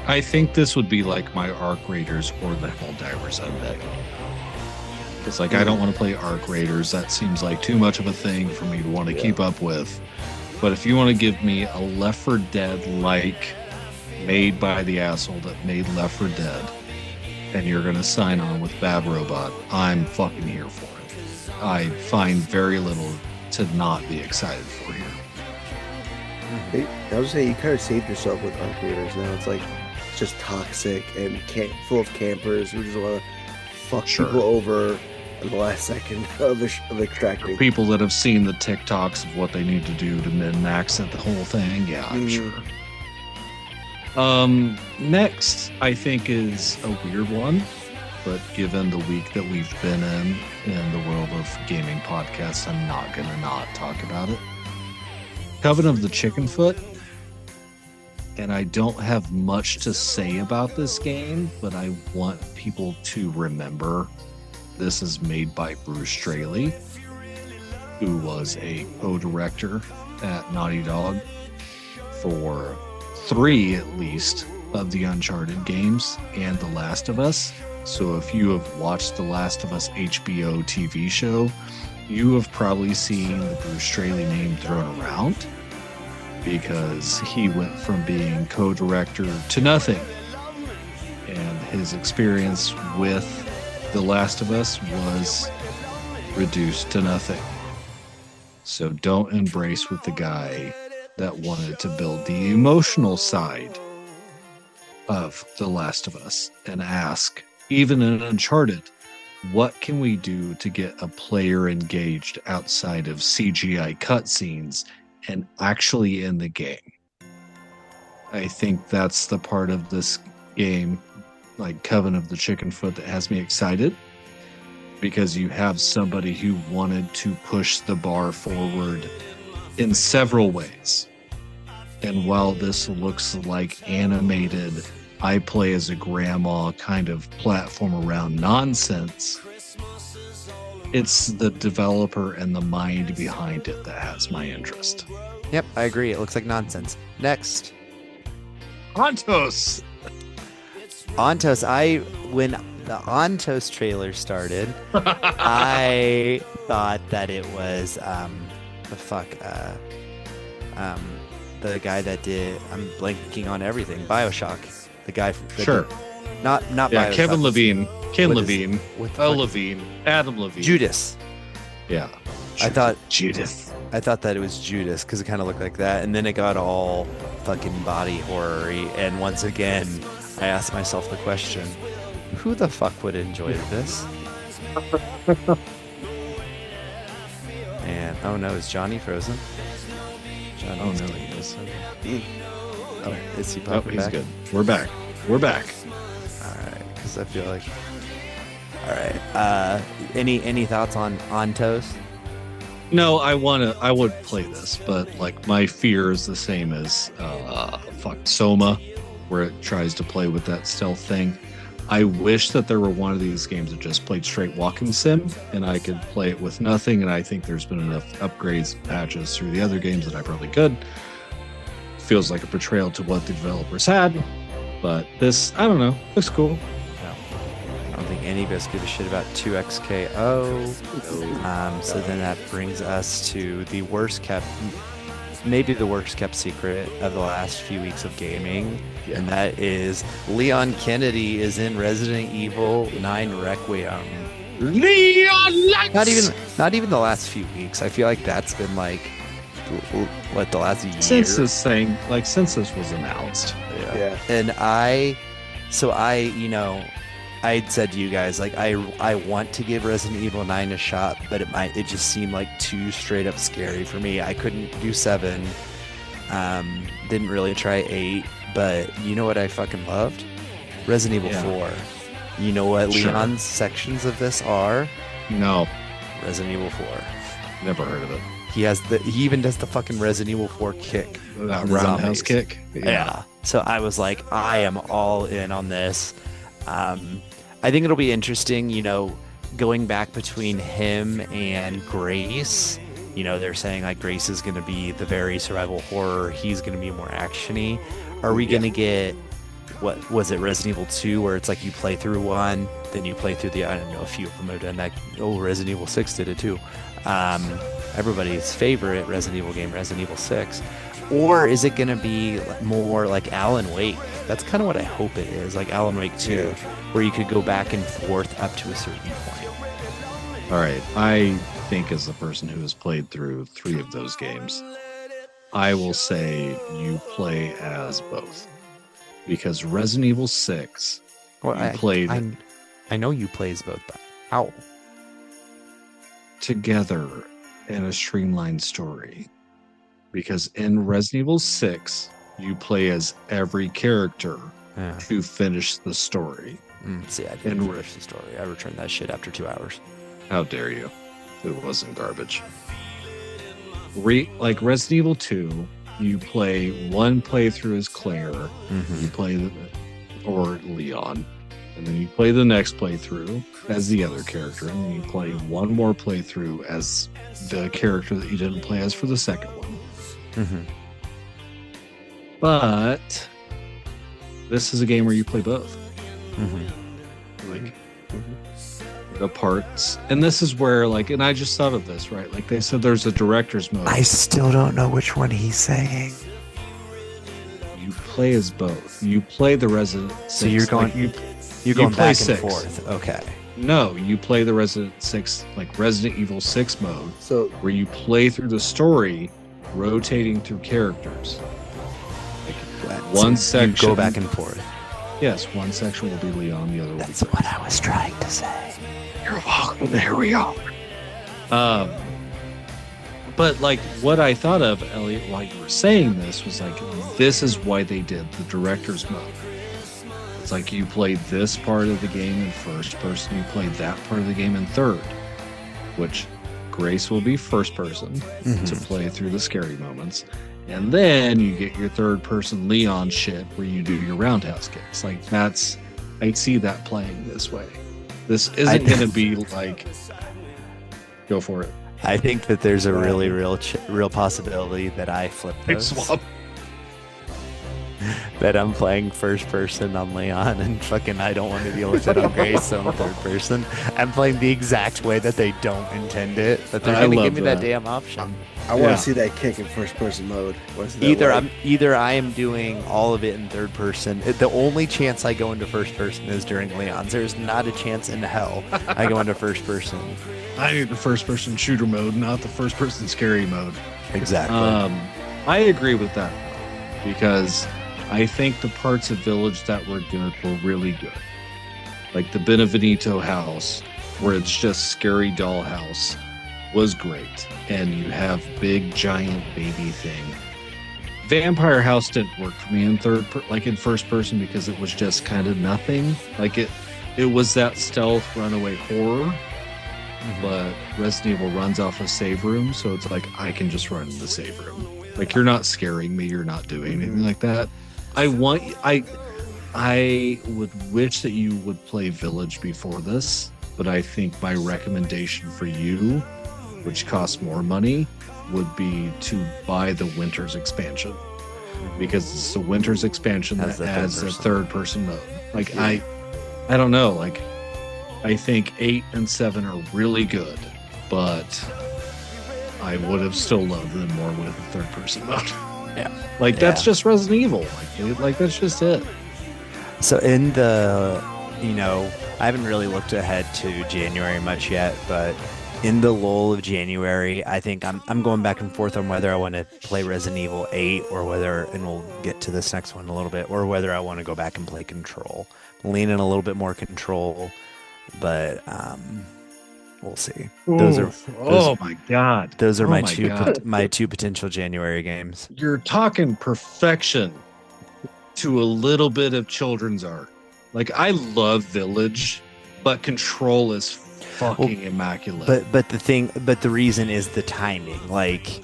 I think this would be like my Arc Raiders or the Helldivers of that. It's like, I don't want to play Arc Raiders. That seems like too much of a thing for me to want to keep up with. But if you want to give me a Left 4 Dead-like, made by the asshole that made Left 4 Dead, and you're going to sign on with Bad Robot, I'm fucking here for it. I find very little to not be excited for here. I was saying, you kind of saved yourself with Arc Raiders. Now it's like just toxic and full of campers who just want to fuck people over in the last second of extracting. People that have seen the TikToks of what they need to do to min-max at the whole thing, I'm sure. Next, I think, is a weird one, but given the week that we've been in the world of gaming podcasts, I'm not going to not talk about it. Coven of the Chickenfoot. And I don't have much to say about this game, but I want people to remember this is made by Bruce Straley, who was a co-director at Naughty Dog for 3 at least of the Uncharted games and The Last of Us. So if you have watched The Last of Us HBO TV show, you have probably seen the Bruce Straley name thrown around, because he went from being co-director to nothing. And his experience with The Last of Us was reduced to nothing. So don't embrace with the guy that wanted to build the emotional side of The Last of Us and ask, even in Uncharted, what can we do to get a player engaged outside of CGI cutscenes and actually in the game? I think that's the part of this game, like Coven of the Chickenfoot, that has me excited, because you have somebody who wanted to push the bar forward in several ways. And while this looks like animated I play as a grandma kind of platform around nonsense. It's the developer and the mind behind it that has my interest. Yep, I agree. It looks like nonsense. Next. Ontos! When the Ontos trailer started, I thought that it was the guy that did, I'm blanking on everything, BioShock. The guy that Sure. did, not Yeah, BioShock. Kevin Levine. Ken What is- Levine. what the El fuck? Levine. Adam Levine. Judas. Yeah. I thought Judith. I thought that it was Judas because it kind of looked like that, and then it got all fucking body horror-y, and once again, I asked myself the question, who the fuck would enjoy this? And, oh no, is Johnny frozen? Johnny, Oh, no, he is. Oh, is he Oh, popping he's back? good. We're back. We're back. Alright, because I feel like... Alright, any thoughts on Toast? No, I would play this, but like my fear is the same as Soma, where it tries to play with that stealth thing. I wish that there were one of these games that just played straight walking sim and I could play it with nothing, and I think there's been enough upgrades and patches through the other games that I probably could. Feels like a betrayal to what the developers had, but this, I don't know, looks cool. I don't think any of us give a shit about 2XKO. So then that brings us to the worst kept, maybe the worst kept secret of the last few weeks of gaming, and that is Leon Kennedy is in Resident Evil 9 Requiem. Leon Lights! Not even the last few weeks. I feel like that's been like what, the last year Since this thing, like since this was announced. Yeah. And I'd said to you guys, like, I want to give Resident Evil 9 a shot, but it just seemed like too straight up scary for me. I couldn't do 7. Didn't really try 8, but you know what I fucking loved? Resident Evil 4. You know what Sure. Leon's sections of this are? No, Resident Evil 4. never heard of it. He even does the fucking Resident Evil 4 kick. That on the roundhouse zombies. kick. Yeah. So I was like, I am all in on this. I think it'll be interesting, going back between him and Grace. They're saying like Grace is going to be the very survival horror. He's going to be more actiony. Are we going to get, what was it, Resident Evil 2, where it's like you play through 1, then you play through I don't know, a few of them have done that. Oh, Resident Evil 6 did it too. Everybody's favorite Resident Evil game, Resident Evil 6. Or is it going to be more like Alan Wake? That's kind of what I hope it is, like Alan Wake 2, where you could go back and forth up to a certain point. All right. I think as the person who has played through 3 of those games, I will say you play as both. Because Resident Evil 6, played I know you play as both, but how? together in a streamlined story. Because in Resident Evil 6, you play as every character Yeah. to finish the story. See, I didn't finish the story. I returned that shit after 2 hours. How dare you? It wasn't garbage. Like Resident Evil 2, you play one playthrough as Claire, you play or Leon, and then you play the next playthrough as the other character, and then you play one more playthrough as the character that you didn't play as for the second one. But this is a game where you play both. Like the parts, and this is where and I just thought of this, right? Like they said, there's a director's mode. I still don't know which one he's saying. You play as both. You play the Resident. So you're going, you're going play back 6. and forth. Okay. No, you play the Resident 6, like Resident Evil 6 mode, So where you play through the story, rotating through characters. One section. You go back and forth. Yes, one section will be Leon, the other will be That's what I was trying to say. You're welcome. There we are. But like what I thought of, Eliot, while you were saying this, was like this is why they did the director's mode. It's like you played this part of the game in first person, you played that part of the game in third, which Grace will be first person to play through the scary moments, And then you get your third person Leon shit where you do your roundhouse kicks. Like I see that playing this way. This isn't going to be like, go for it. I think that there's a really real possibility that I flip those. Swap. That I'm playing first person on Leon and fucking I don't want to deal with it on Grace, so I'm third person. I'm playing the exact way that they don't intend it, but they're going to give me that damn option. I want to see that kick in first person mode. Either I am doing all of it in third person. The only chance I go into first person is during Leon's. There's not a chance in hell I go into first person. I need the first person shooter mode, not the first person scary mode. Exactly. I agree with that because I think the parts of Village that were good were really good. Like the Benevenito house, where it's just scary doll house, was great. And you have big giant baby thing. Vampire House didn't work for me in in first person because it was just kind of nothing. Like it was that stealth runaway horror, but Resident Evil runs off a save room, so it's like I can just run in the save room. Like you're not scaring me, you're not doing anything like that. I would wish that you would play Village before this, but I think my recommendation for you, which costs more money, would be to buy the Winter's expansion, because it's the Winter's expansion that adds the third person mode. Like I don't know. Like I think 8 and 7 are really good, but I would have still loved them more with the third person mode. Yeah. That's just Resident Evil. Like that's just it. So in the, I haven't really looked ahead to January much yet, but in the lull of January, I think I'm going back and forth on whether I want to play Resident Evil 8 or whether, and we'll get to this next one a little bit, or whether I want to go back and play Control. I'm leaning a little bit more Control, but we'll see. My God. Those are my two potential January games. You're talking perfection to a little bit of children's art. Like I love Village, but Control is fucking immaculate. But the reason is the timing. Like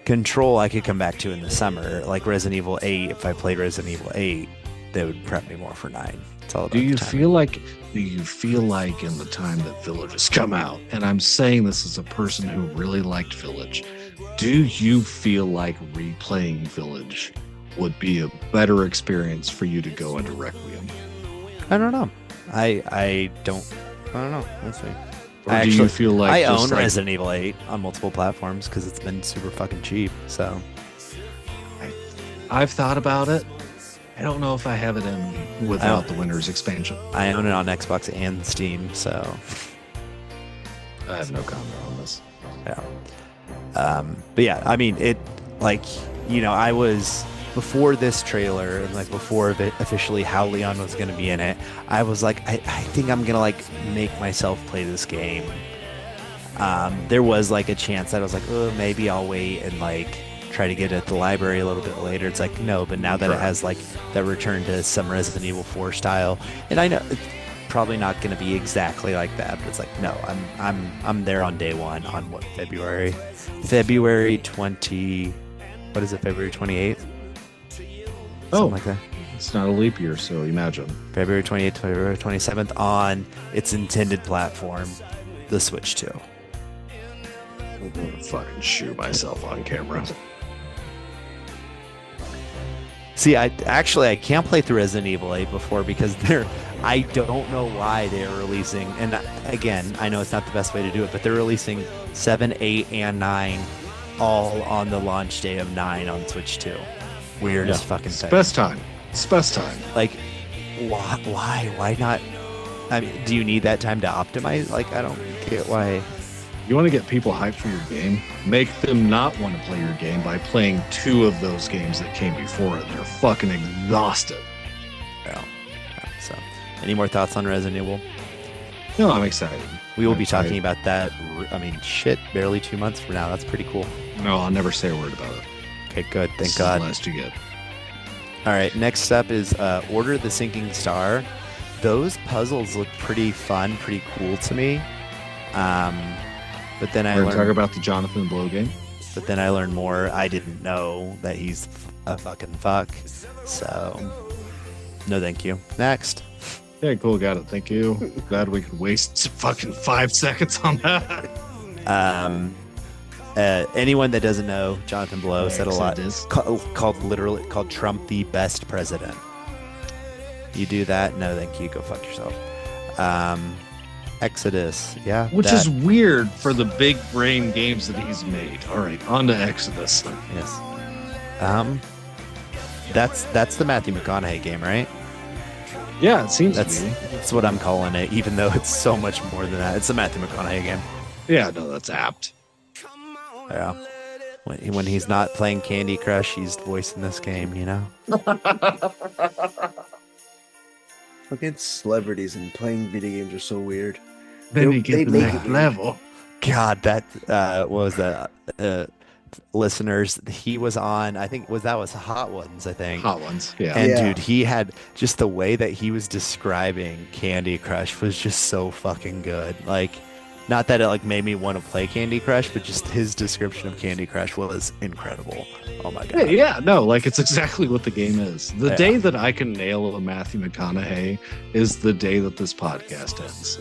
Control I could come back to in the summer. Like Resident Evil 8, if I played Resident Evil 8, they would prep me more for 9. It's all about Do you feel like in the time that Village has come out, and I'm saying this as a person who really liked Village, do you feel like replaying Village would be a better experience for you to go into Requiem? I don't know. I don't know. We'll see. Or do you feel like I own Resident Evil 8 on multiple platforms because it's been super fucking cheap. So I've thought about it. I don't know if I have it in without the Winter's expansion. I own it on Xbox and Steam, so I have no comment on this. Yeah. But yeah, I mean, I was before this trailer and before officially how Leon was going to be in it, I was like, I think I'm going to make myself play this game. There was a chance that I was like, oh, maybe I'll wait and try to get it at the library a little bit later. It's like, no, but now that it has that return to some Resident Evil 4 style, and I know it's probably not going to be exactly like that, but it's like, no, I'm there on day one on February 20, what is it, February 28th? Something like that. It's not a leap year, so imagine. February 28th, February 27th on its intended platform, the Switch 2. I'm going to fucking shoot myself on camera. See, I can't play through Resident Evil 8 before because I don't know why they're releasing, and again, I know it's not the best way to do it, but they're releasing 7, 8, and 9 all on the launch day of 9 on Switch 2. Weirdest fucking thing. It's best time. Why? Why not? I mean, do you need that time to optimize? I don't get why. You want to get people hyped for your game? Make them not want to play your game by playing 2 of those games that came before it. They're fucking exhausted. Yeah. So, any more thoughts on Resident Evil? No, I'm excited. We will be talking about that. I mean, barely 2 months from now. That's pretty cool. No, I'll never say a word about it. Okay, good. Thank This God. is the last you get. All right, next up is Order the Sinking Star. Those puzzles look pretty fun, pretty cool to me. But then We're going to talk about the Jonathan Blow game. But then I learned more. I didn't know that he's a fucking fuck. So, no thank you. Next. Yeah, cool, got it. Thank you. Glad we could waste fucking 5 seconds on that. Anyone that doesn't know, Jonathan Blow said a lot. Exodus. Called Trump the best president. You do that? No, thank you. Go fuck yourself. Exodus, yeah. Which is weird for the big brain games that he's made. All right, on to Exodus. Yes. That's the Matthew McConaughey game, right? Yeah, it seems That's to be. that's what I'm calling it, even though it's so much more than that. It's the Matthew McConaughey game. Yeah, no, that's apt. Yeah. When he's not playing Candy Crush, he's voicing this game, you know? Fucking celebrities and playing video games are so weird. Then They- you get they the make next it- level. God, that what was that? Listeners, he was on. I think was Hot Ones. I think. Hot ones, yeah. And Yeah. dude, he had just the way that he was describing Candy Crush was just so fucking good. Like, not that it like made me want to play Candy Crush, but just his description of Candy Crush was incredible. Oh my god. Yeah, no, like it's exactly what the game is. The Yeah. day that I can nail a Matthew McConaughey is the day that this podcast ends.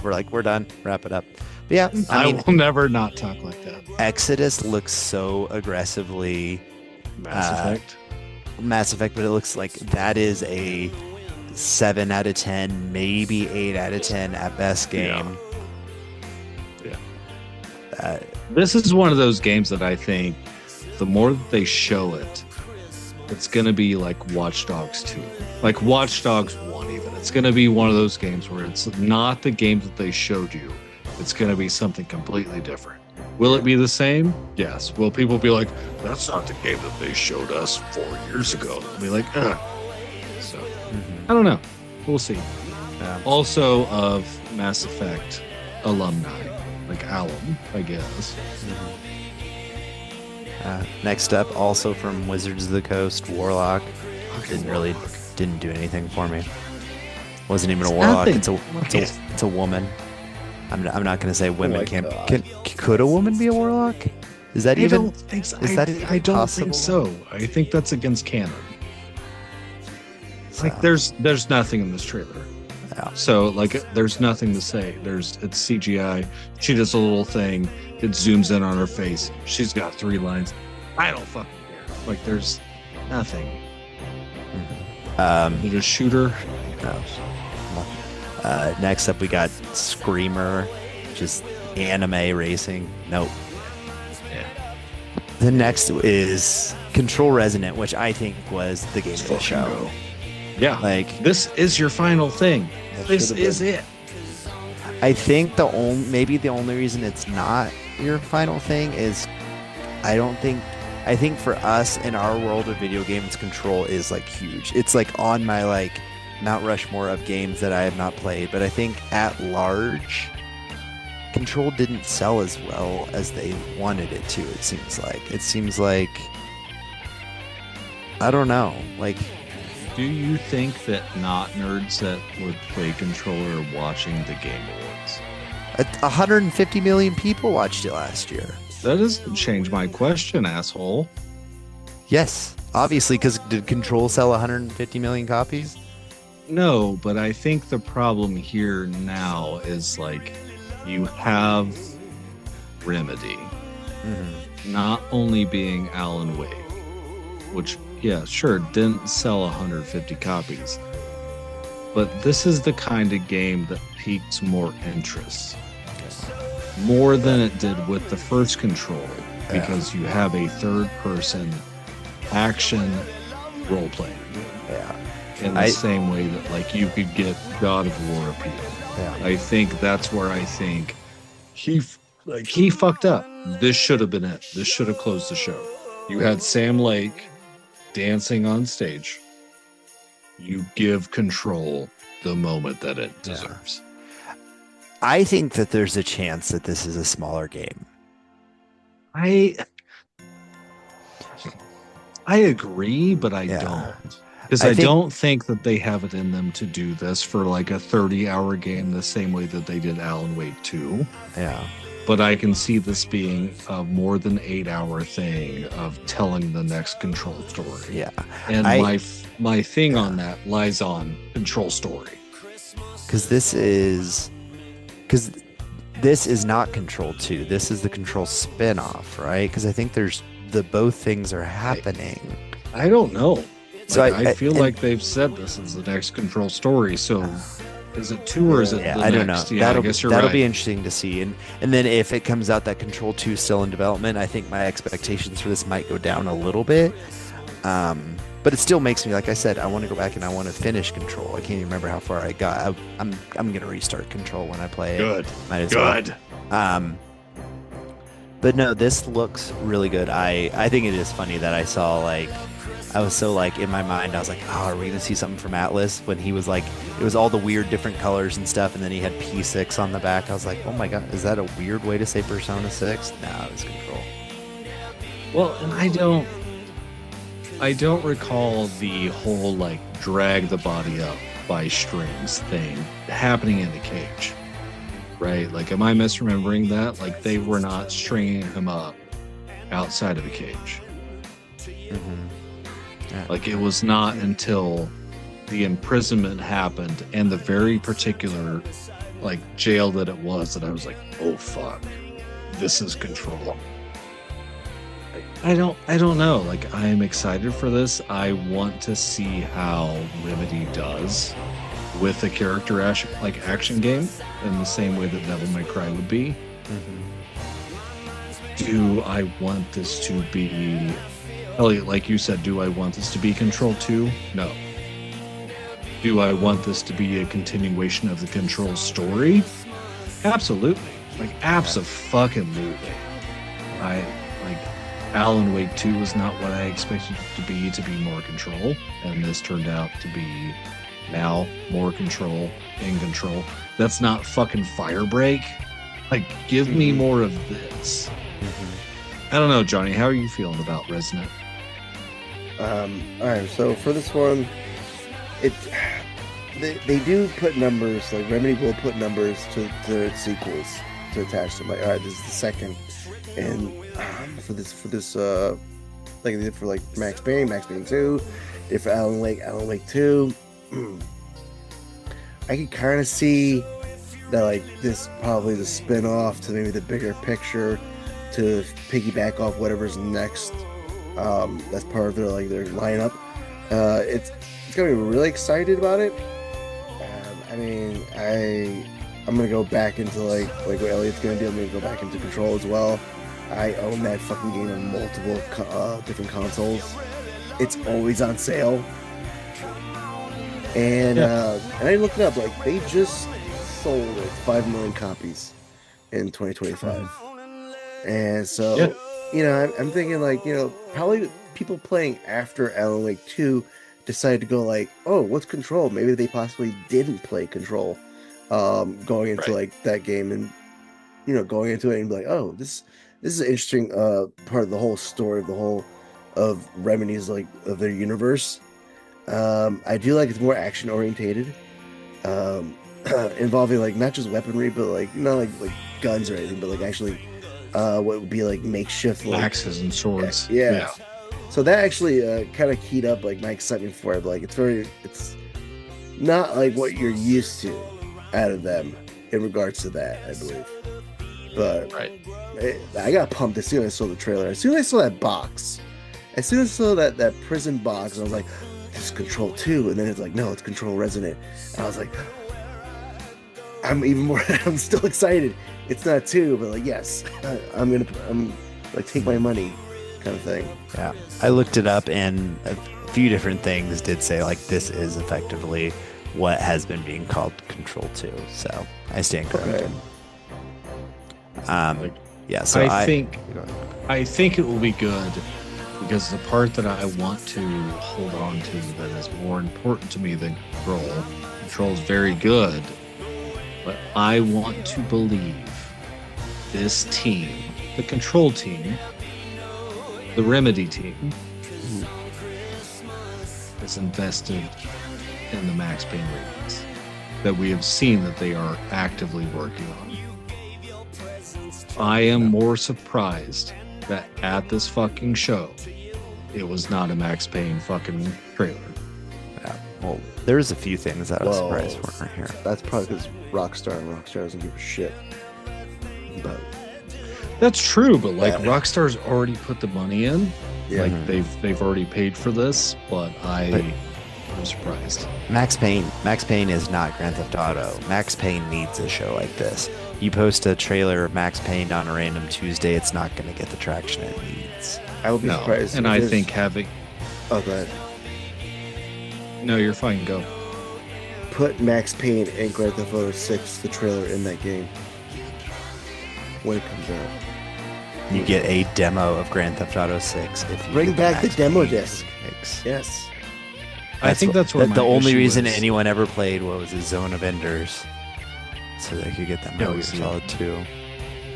We're done. Wrap it up. But yeah, I I mean, will never not talk like that. Exodus looks so aggressively Mass Effect. but it looks like that is a 7 out of 10, maybe 8 out of 10 at best game. This is one of those games that I think the more that they show it, it's going to be like Watch Dogs 2. Like Watch Dogs 1 even. It's going to be one of those games where it's not the game that they showed you. It's going to be something completely different. Will it be the same? Yes. Will people be like, that's not the game that they showed us 4 years ago? They'll be like, ugh. So, I don't know. We'll see. Also of Mass Effect alumni, like Alum, I guess. Next up, also from Wizards of the Coast, Warlock. Didn't do anything for me. Wasn't even a warlock. nothing. It's a woman. I'm not going to say women my can't. God. Could a woman be a warlock? Is that I even? don't think so. Is that even I don't possible? think so. I think that's against canon. So, Like there's nothing in this trailer. Yeah. So like there's nothing to say. It's CGI. She does a little thing. It zooms in on her face. She's got 3 lines. I don't fucking care. Like there's nothing. Did a shooter? Next up, we got Screamer, just anime racing. Nope. Yeah. The next is Control Resonant, which I think was the game of the show. Yeah. Like, This is your final thing. This should've is been. it. I think the only reason it's not your final thing is I think for us in our world of video games, Control is like huge. It's like on my like Mount Rushmore of games that I have not played, but I think at large, Control didn't sell as well as they wanted it to. It seems like I don't know. Like, Do you think that not nerds that would play Control are watching the Game Awards? 150 million people watched it last year. That doesn't change my question, asshole. Yes, obviously, because did Control sell 150 million copies? No, but I think the problem here now is like you have Remedy not only being Alan Wake, which, yeah, sure, didn't sell 150 copies, but this is the kind of game that piques more interest. More than it did with the first Control, because you have a third-person action role-playing. Yeah. In the same way that like you could get God of War appeal. Yeah. I think that's where I think he fucked up. This should have been it. This should have closed the show. You had Sam Lake dancing on stage. You give Control the moment that it deserves. I think that there's a chance that this is a smaller game. I agree, but I don't. Because I don't think that they have it in them to do this for like a 30-hour game the same way that they did Alan Wake 2. Yeah. but I can see this being a more than 8-hour thing of telling the next Control story. Yeah. And my thing on that lies on Control story. Because this is not Control 2. This is the Control spin-off, right? Because I think both things are happening. I don't know. So I feel like they've said this is the next Control story. So is it 2 or is it the I don't next? know. Yeah, I guess you're right. That'll be interesting to see. And then if it comes out that Control 2 is still in development, I think my expectations for this might go down a little bit. But it still makes me, like I said, I want to go back and I want to finish Control. I can't even remember how far I got. I'm gonna restart Control when I play it. Good. Might as Good. well. But no, this looks really good. I think it is funny that I saw I was so in my mind, I was like, oh, are we gonna see something from Atlas? When he was it was all the weird different colors and stuff, and then he had P6 on the back. I was like, oh my god, is that a weird way to say Persona 6? No, it was Control. Well, and I don't recall the whole drag the body up by strings thing happening in the cage, right? Am I misremembering that? They were not stringing him up outside of the cage. Mm-hmm. Yeah. It was not until the imprisonment happened and the very particular jail that it was that I was like, oh fuck, this is Control. I don't know. I'm excited for this. I want to see how Remedy does with a character action game in the same way that Devil May Cry would be. Mm-hmm. Do I want this to be, Eliot, like you said, do I want this to be Control 2? No. Do I want this to be a continuation of the Control story? Absolutely. Abso-fucking-lutely. Alan Wake 2 was not what I expected it to be more Control, and this turned out to be now more Control, in Control. That's not fucking Firebreak. Give me more of this. Mm-hmm. I don't know, Johnny, how are you feeling about Resident? Alright, so for this one, they do put numbers, Remedy will put numbers to its sequels to attach to them. Alright, this is the second. And for this like they did for Max Payne 2, did for Alan Wake 2. I can kind of see that this probably the spin-off to maybe the bigger picture to piggyback off whatever's next. That's part of their lineup. It's gonna be really excited about it. I'm gonna go back into like what Eliot's gonna do. I'm gonna go back into Control as well. I own that fucking game on multiple different consoles. It's always on sale. And I looked it up. They just sold 5 million copies in 2025. And so, I'm thinking probably people playing after Alan Wake 2 decided to go oh, what's Control? Maybe they possibly didn't play Control going into that game, and going into it and be like, oh, this is an interesting part of the whole story of Remedy's of their universe. I do it's more action orientated, involving not just weaponry, but not guns or anything, but actually what would be makeshift axes and swords. Yeah. So that actually kind of keyed up my excitement for it. It's not what you're used to out of them in regards to that, I believe. But I got pumped as soon as I saw the trailer. As soon as I saw that box, as soon as I saw that prison box, I was like, this is Control 2. And then it's no, it's Control Resident. And I was like, I'm still excited. It's not 2, but yes, I'm take my money kind of thing. Yeah. I looked it up, and a few different things did say this is effectively what has been being called Control 2. So I stand corrected. Okay. So I think it will be good, because the part that I want to hold on to that is more important to me than Control is very good, but I want to believe this team, the Control team, the Remedy team, is invested in the Max Payne remakes that we have seen that they are actively working on. I am more surprised that at this fucking show, it was not a Max Payne fucking trailer. Yeah. Well, there's a few things that I was Well, surprised weren't here. That's probably because Rockstar doesn't give a shit. But That's true, but like Yeah. Rockstar's already put the money in. yeah, Like they've already paid for this, but I'm surprised. Max Payne is not Grand Theft Auto. Max Payne needs a show like this. You post a trailer of Max Payne on a random Tuesday, it's not going to get the traction it needs. I would be No, surprised. and if I there's- think having Oh, go ahead. no, you're fine. Go. Put Max Payne and Grand Theft Auto 6, the trailer, in that game when it comes out. You get a demo of Grand Theft Auto 6 if you Bring get back the Max demo Payne disc. mix. Yes. I think that's where the my only issue reason is. anyone ever played was a Zone of Enders, so they could get that Metal Gear yeah. Solid 2.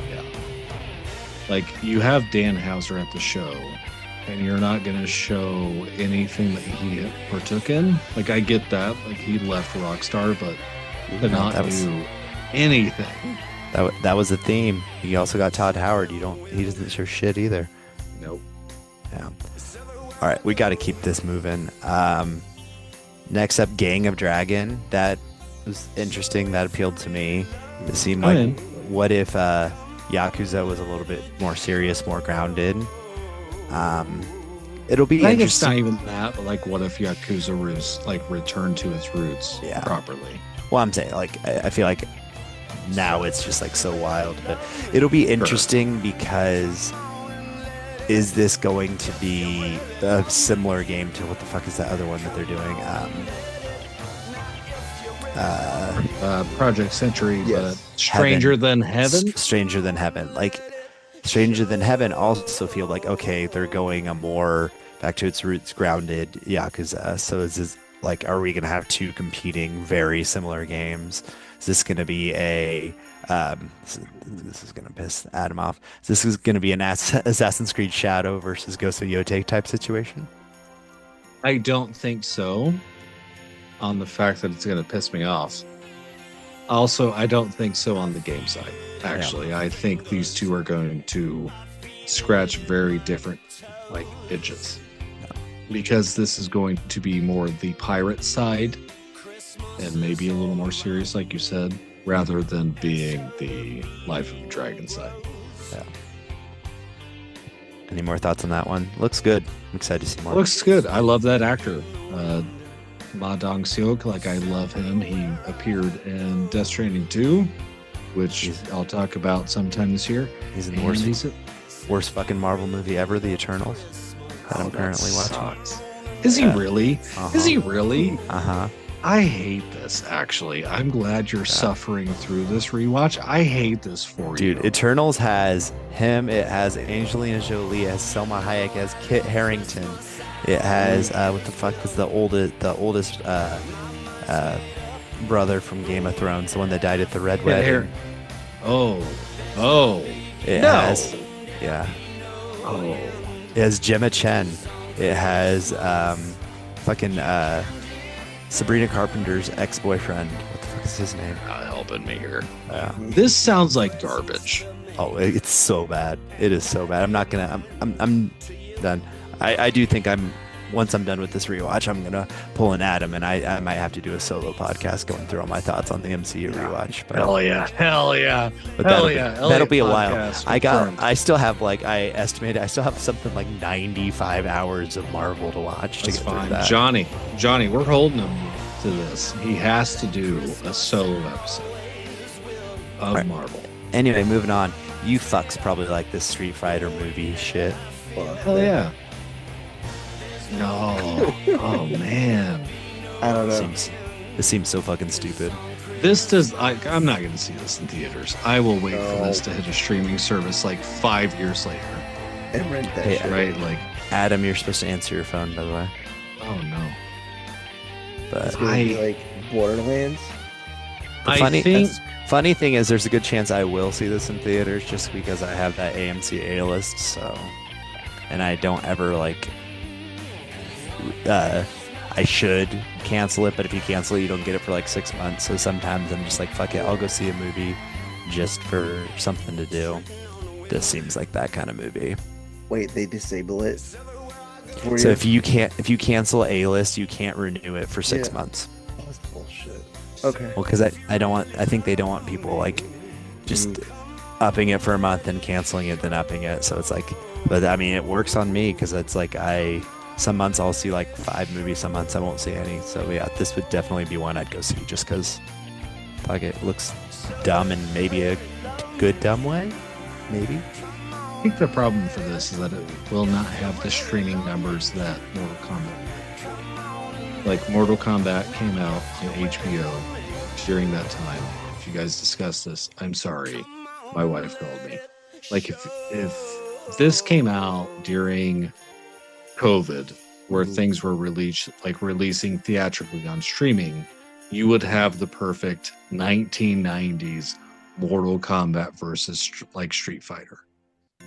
Yeah. Like you have Dan Houser at the show, and you're not going to show anything that he partook in. Like I get that, like he left Rockstar, but to No, not that was- do anything. That was the theme. You also got Todd Howard. He doesn't show shit either. Nope. Yeah. All right, we got to keep this moving. Next up, Gang of Dragon. That was interesting. That appealed to me. It seemed like, in. what if Yakuza was a little bit more serious, more grounded? It'll be I think it's not interesting. even that, but like, what if Yakuza was like returned to its roots Yeah. properly? Well, I'm saying, like, I feel like now it's just like so wild, but it'll be interesting because is this going to be a similar game to what the fuck is that other one that they're doing? Project Century, Yes. but Stranger Than Heaven. Stranger Than Heaven. Like, Stranger Than Heaven also feel like, okay, they're going a more back to its roots grounded Yakuza. So is this like, are we going to have two competing very similar games? Is this going to be a this is going to piss Adam off. This is going to be an Assassin's Creed Shadow versus Ghost of Yotei type situation? I don't think so. On the fact that it's going to piss me off. Also, I don't think so on the game side. Actually, I think these two are going to scratch very different like itches. Because this is going to be more the pirate side and maybe a little more serious, like you said, rather than being the Life of the Dragon side. Any more thoughts on that one? Looks good. I'm excited to see more. Looks good. I love that actor. Ma Dong-seok, like I love him. He appeared in Death Stranding 2, which I'll talk about sometime this year. He's in the And worst fucking Marvel movie ever, The Eternals, that I'm currently watching. sucks. Is he really? Is he really? Uh-huh. I hate this, actually. I'm glad you're suffering through this rewatch. I hate this for you. Dude, Eternals has him. It has Angelina Jolie. It has Selma Hayek. It has Kit Harington. It has what the fuck was the oldest brother from Game of Thrones, the one that died at the Red Wedding. Oh. It No. has, yeah. Oh. It has Gemma Chen. It has fucking Sabrina Carpenter's ex-boyfriend. What the fuck is his name? Not helping me here. Yeah. This sounds like garbage. Oh, it's so bad. It is so bad. I'm not gonna. I'm done. I do think once I'm done with this rewatch, I'm gonna pull an Adam, and I might have to do a solo podcast going through all my thoughts on the MCU rewatch. But Hell yeah. But Hell that'll, yeah. that'll Elliot be a while. podcast I confirmed. still have I still have something like 95 hours of Marvel to watch That's to get through fine. that. Johnny, we're holding him to this. He has to do a solo episode of Right. Marvel. Anyway, moving on. You fucks probably like this Street Fighter movie shit. Hell yeah. No. Oh man. I don't know. This seems so fucking stupid. I'm not gonna see this in theaters. I will wait for this to hit a streaming service like 5 years later. And rent that Hey, shit. Right? Like, Adam, you're supposed to answer your phone, by the way. oh no. It's But gonna be like Borderlands. the funny thing is, there's a good chance I will see this in theaters just because I have that AMC A list. So, and I don't ever like. I should cancel it, but if you cancel it, you don't get it for like 6 months. So sometimes I'm just like, fuck it, I'll go see a movie just for something to do. This seems like that kind of movie. Wait, they disable it. So if you cancel A-list, you can't renew it for 6 months. Oh, that's bullshit. Okay. Well, because I think they don't want people like just upping it for a month and canceling it, then upping it. So it's like, but I mean, it works on me because it's like some months I'll see like 5 movies, some months I won't see any. So yeah, this would definitely be one I'd go see just because like it looks dumb in maybe a good dumb way, maybe. I think the problem for this is that it will not have the streaming numbers that Mortal Kombat. Like Mortal Kombat came out on HBO during that time. If you guys discussed this, I'm sorry. My wife called me. Like if this came out during COVID, where things were releasing theatrically on streaming, you would have the perfect 1990s Mortal Kombat versus like Street Fighter.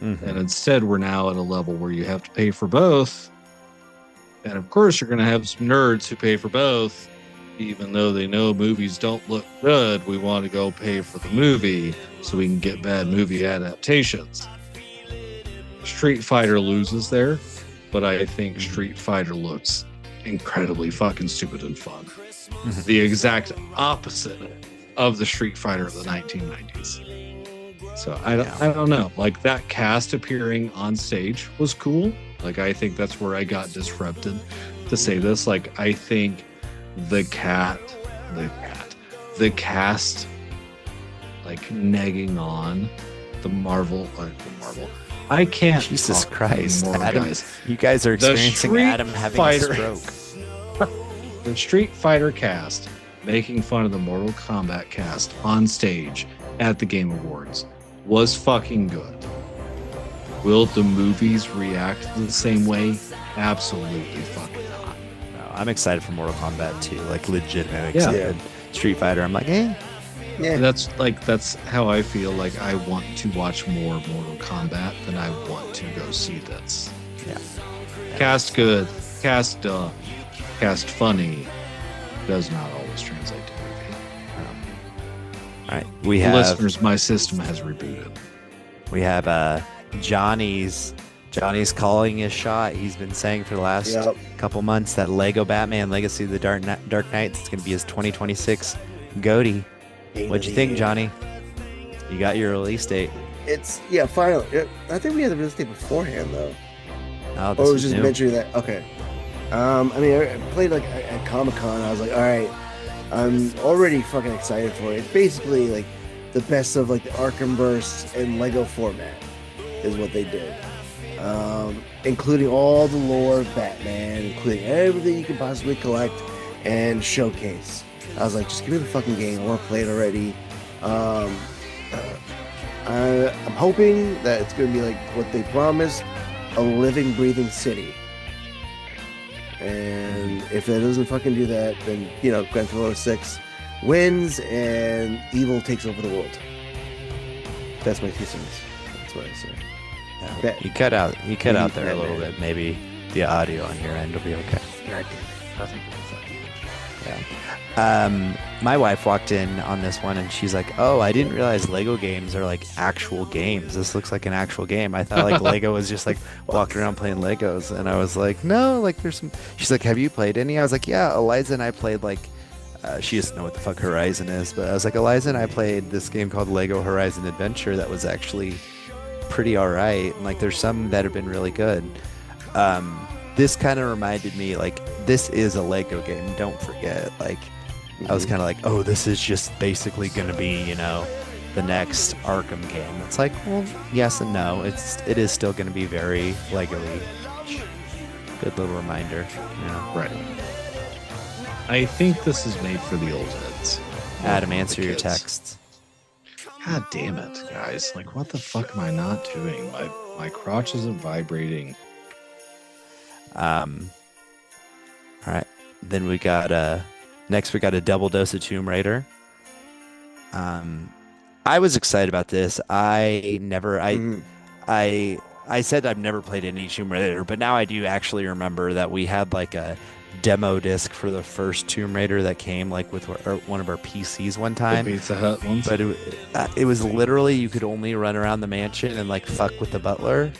Mm-hmm. And instead, we're now at a level where you have to pay for both. And of course, you're going to have some nerds who pay for both, even though they know movies don't look good. We want to go pay for the movie so we can get bad movie adaptations. Street Fighter loses there, but I think Street Fighter looks incredibly fucking stupid and fun. Mm-hmm. The exact opposite of the Street Fighter of the 1990s. So I don't know. Like that cast appearing on stage was cool. Like I think that's where I got disrupted to say this. Like I think the cast like negging on the Marvel. I can't. Jesus Christ, Adam! Guys. You guys are experiencing Adam having a stroke. The Street Fighter cast making fun of the Mortal Kombat cast on stage at the Game Awards was fucking good. Will the movies react the same way? Absolutely fucking not. No, I'm excited for Mortal Kombat 2, like legitimately excited. Street Fighter, I'm like, eh. Yeah. That's how I feel. Like I want to watch more Mortal Kombat than I want to go see this. Yeah. Cast good, cast dumb, cast funny does not always translate to movie. All right, we have listeners. My system has rebooted. We have Johnny's calling his shot. He's been saying for the last couple months that Lego Batman Legacy of the Dark Knight is going to be his 2026 GOTY. What'd you think, Johnny? You got your release date. It's finally. I think we had the release date beforehand though. Oh, this was just new. Mentioning that. Okay. I mean, I played like at Comic-Con. I was like, all right, I'm already fucking excited for it. It's basically like the best of like the Arkhamverse and Lego format is what they did. Including all the lore of Batman, including everything you can possibly collect and showcase. I was like, just give me the fucking game. I want to play it already. I'm hoping that it's going to be like what they promised, a living, breathing city. And if it doesn't fucking do that, then, Grand Theft Auto 6 wins and evil takes over the world. That's my 2 cents. That's what I say. Yeah. You cut out there a little bit. Maybe the audio on your end will be okay. God damn it. I think it's fucking my wife walked in on this one and she's like, oh, I didn't realize Lego games are like actual games. This looks like an actual game. I thought like Lego was just like walking around playing Legos. And I was like, no, like there's some. She's like, have you played any? I was like, yeah, Eliza and I played like she doesn't know what the fuck Horizon is, but I was like, Eliza and I played this game called Lego Horizon Adventure that was actually pretty alright. And like there's some that have been really good. This kind of reminded me like this is a Lego game, don't forget. Like I was kind of like, oh, this is just basically going to be, the next Arkham game. It's like, well, yes and no. It is still going to be very Lego-y. Good little reminder, Right. I think this is made for the old heads. Adam, answer your texts. God damn it, guys. Like, what the fuck am I not doing? My crotch isn't vibrating. All right. Then we got next we got a double dose of Tomb Raider. I was excited about this. I said I've never played any Tomb Raider, but now I do actually remember that we had like a demo disc for the first Tomb Raider that came like with one of our PCs one time. The Pizza Hut ones. But it was literally you could only run around the mansion and like fuck with the butler.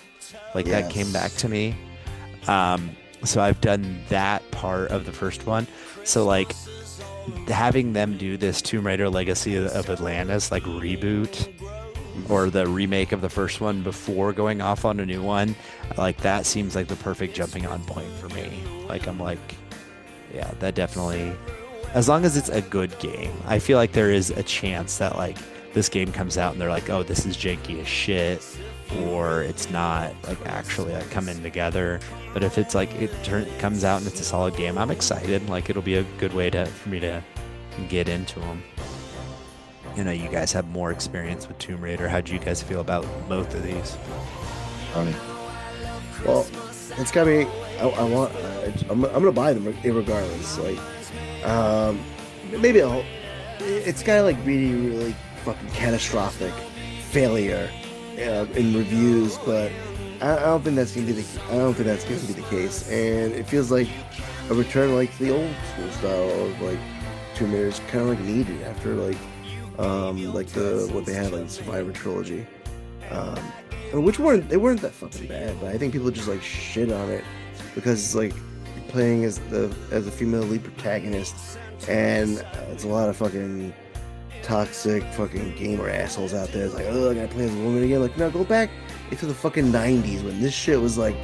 Like that came back to me. So I've done that part of the first one. So like having them do this Tomb Raider Legacy of Atlantis like reboot or the remake of the first one before going off on a new one, like that seems like the perfect jumping on point for me. Like I'm like, yeah, that definitely, as long as it's a good game. I feel like there is a chance that like this game comes out and they're like, oh, this is janky as shit, or it's not like actually like coming together. But if it's like comes out and it's a solid game, I'm excited. Like it'll be a good way for me to get into them. You know, you guys have more experience with Tomb Raider. How do you guys feel about both of these? Well, it's gotta be. I'm gonna buy them regardless. Like, maybe it's kind of like really fucking catastrophic failure in reviews, but I don't think that's gonna be the case. And it feels like a return like to the old school style of like Tomb Raider is kind of like needed after like what they had like the Survivor trilogy, which they weren't that fucking bad, but I think people just like shit on it because it's like playing as a female lead protagonist, and it's a lot of fucking toxic fucking gamer assholes out there. It's like, oh, I gotta play as a woman again. Like, no, go back into the fucking 90s when this shit was like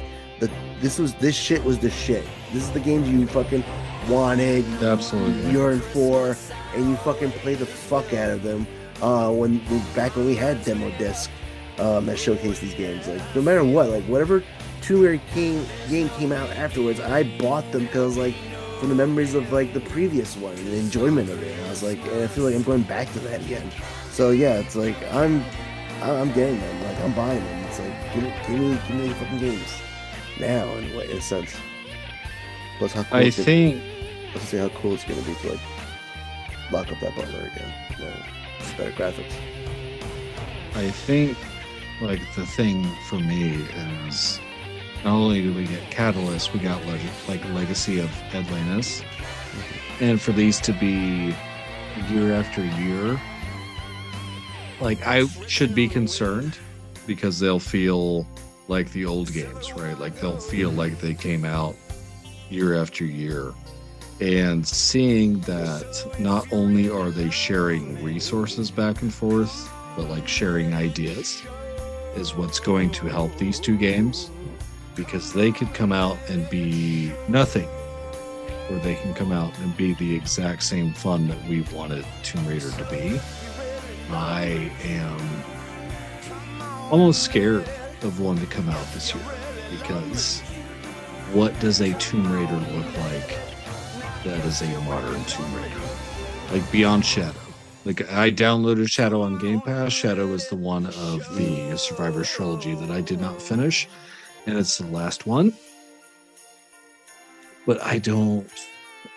this shit was the shit. This is the games you fucking wanted, absolutely yearned for, and you fucking play the fuck out of them. Back when we had demo disc that showcased these games, like no matter what, like whatever Tomb Raider game came out afterwards, I bought them because like from the memories of like the previous one and the enjoyment of it. And I was like, I feel like I'm going back to that again. So yeah, it's like I'm getting them, like I'm buying them. It's like give me the fucking games now in a sense. Plus how cool let's see how cool it's gonna be to like lock up that butler again. Better graphics. I think like the thing for me is not only do we get Catalyst, we got like Legacy of Atlantis, and for these to be year after year, like I should be concerned because they'll feel like the old games, right? Like they'll feel like they came out year after year. And seeing that not only are they sharing resources back and forth, but like sharing ideas is what's going to help these two games, because they could come out and be nothing, or they can come out and be the exact same fun that we wanted Tomb Raider to be. I am almost scared of one to come out this year, because what does a Tomb Raider look like that is a modern Tomb Raider? Like beyond Shadow. Like I downloaded Shadow on Game Pass. Shadow is the one of the Survivor trilogy that I did not finish, and it's the last one. But I don't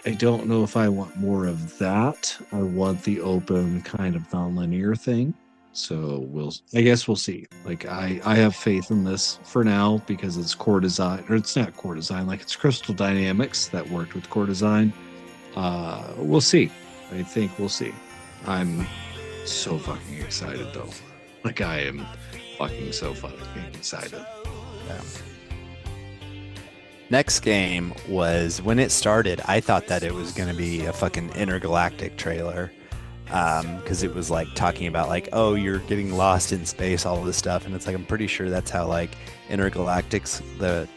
know if I want more of that. I want the open kind of non-linear thing. So I guess we'll see. Like I have faith in this for now because it's core design, or it's not core design, like it's Crystal Dynamics that worked with core design. We'll see. I think we'll see. I'm so fucking excited though. Like I am fucking so fucking excited. Yeah. Next game was, when it started, I thought that it was going to be a fucking intergalactic trailer. Because it was like talking about like, oh, you're getting lost in space, all of this stuff, and it's like I'm pretty sure that's how like Intergalactic's the